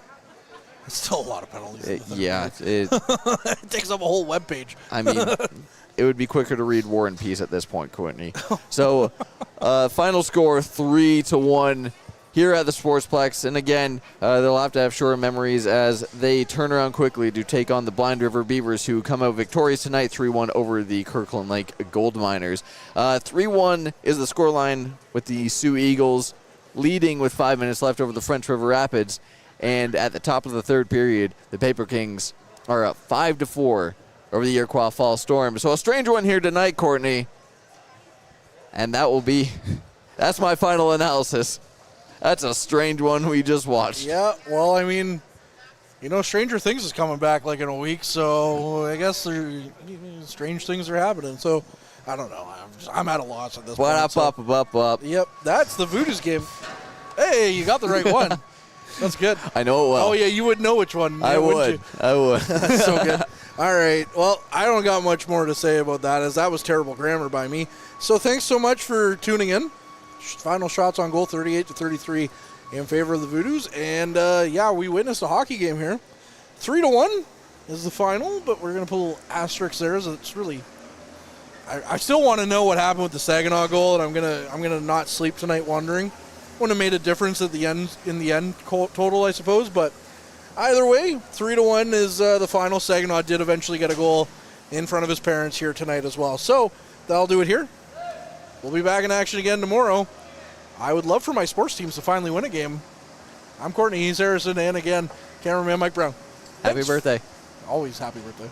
It's still a lot of penalties. It takes up a whole webpage. I mean, it would be quicker to read War and Peace at this point, Courtney. So, final score 3-1 here at the Sportsplex. And again, they'll have to have shorter memories as they turn around quickly to take on the Blind River Beavers, who come out victorious tonight 3-1 over the Kirkland Lake Gold Miners. 3-1 is the scoreline, with the Sioux Eagles leading with 5 minutes left over the French River Rapids. And at the top of the third period, the Paper Kings are up 5-4 over the Iroquois Falls Storm. So a strange one here tonight, Courtney. And that's my final analysis. That's a strange one we just watched. Yeah, well, I mean, Stranger Things is coming back like in a week, so I guess strange things are happening. So I don't know. I'm at a loss at this point. Up. Yep, that's the Voodoos game. Hey, you got the right one. That's good. I know it well. Oh, yeah, you would know which one. I would. That's so good. All right. Well, I don't got much more to say about that, as that was terrible grammar by me. So thanks so much for tuning in. Final shots on goal, 38-33 in favor of the Voodoos. And, we witnessed a hockey game here. 3-1 is the final, but we're going to put a little asterisk there. As it's really... I still want to know what happened with the Saginaw goal, and I'm gonna not sleep tonight wondering. Wouldn't have made a difference at the end total, I suppose. But either way, 3-1 is the final. Saginaw did eventually get a goal in front of his parents here tonight as well. So that'll do it here. We'll be back in action again tomorrow. I would love for my sports teams to finally win a game. I'm Courtney, he's Harrison, and again, cameraman Mike Brown. Happy birthday. Always happy birthday.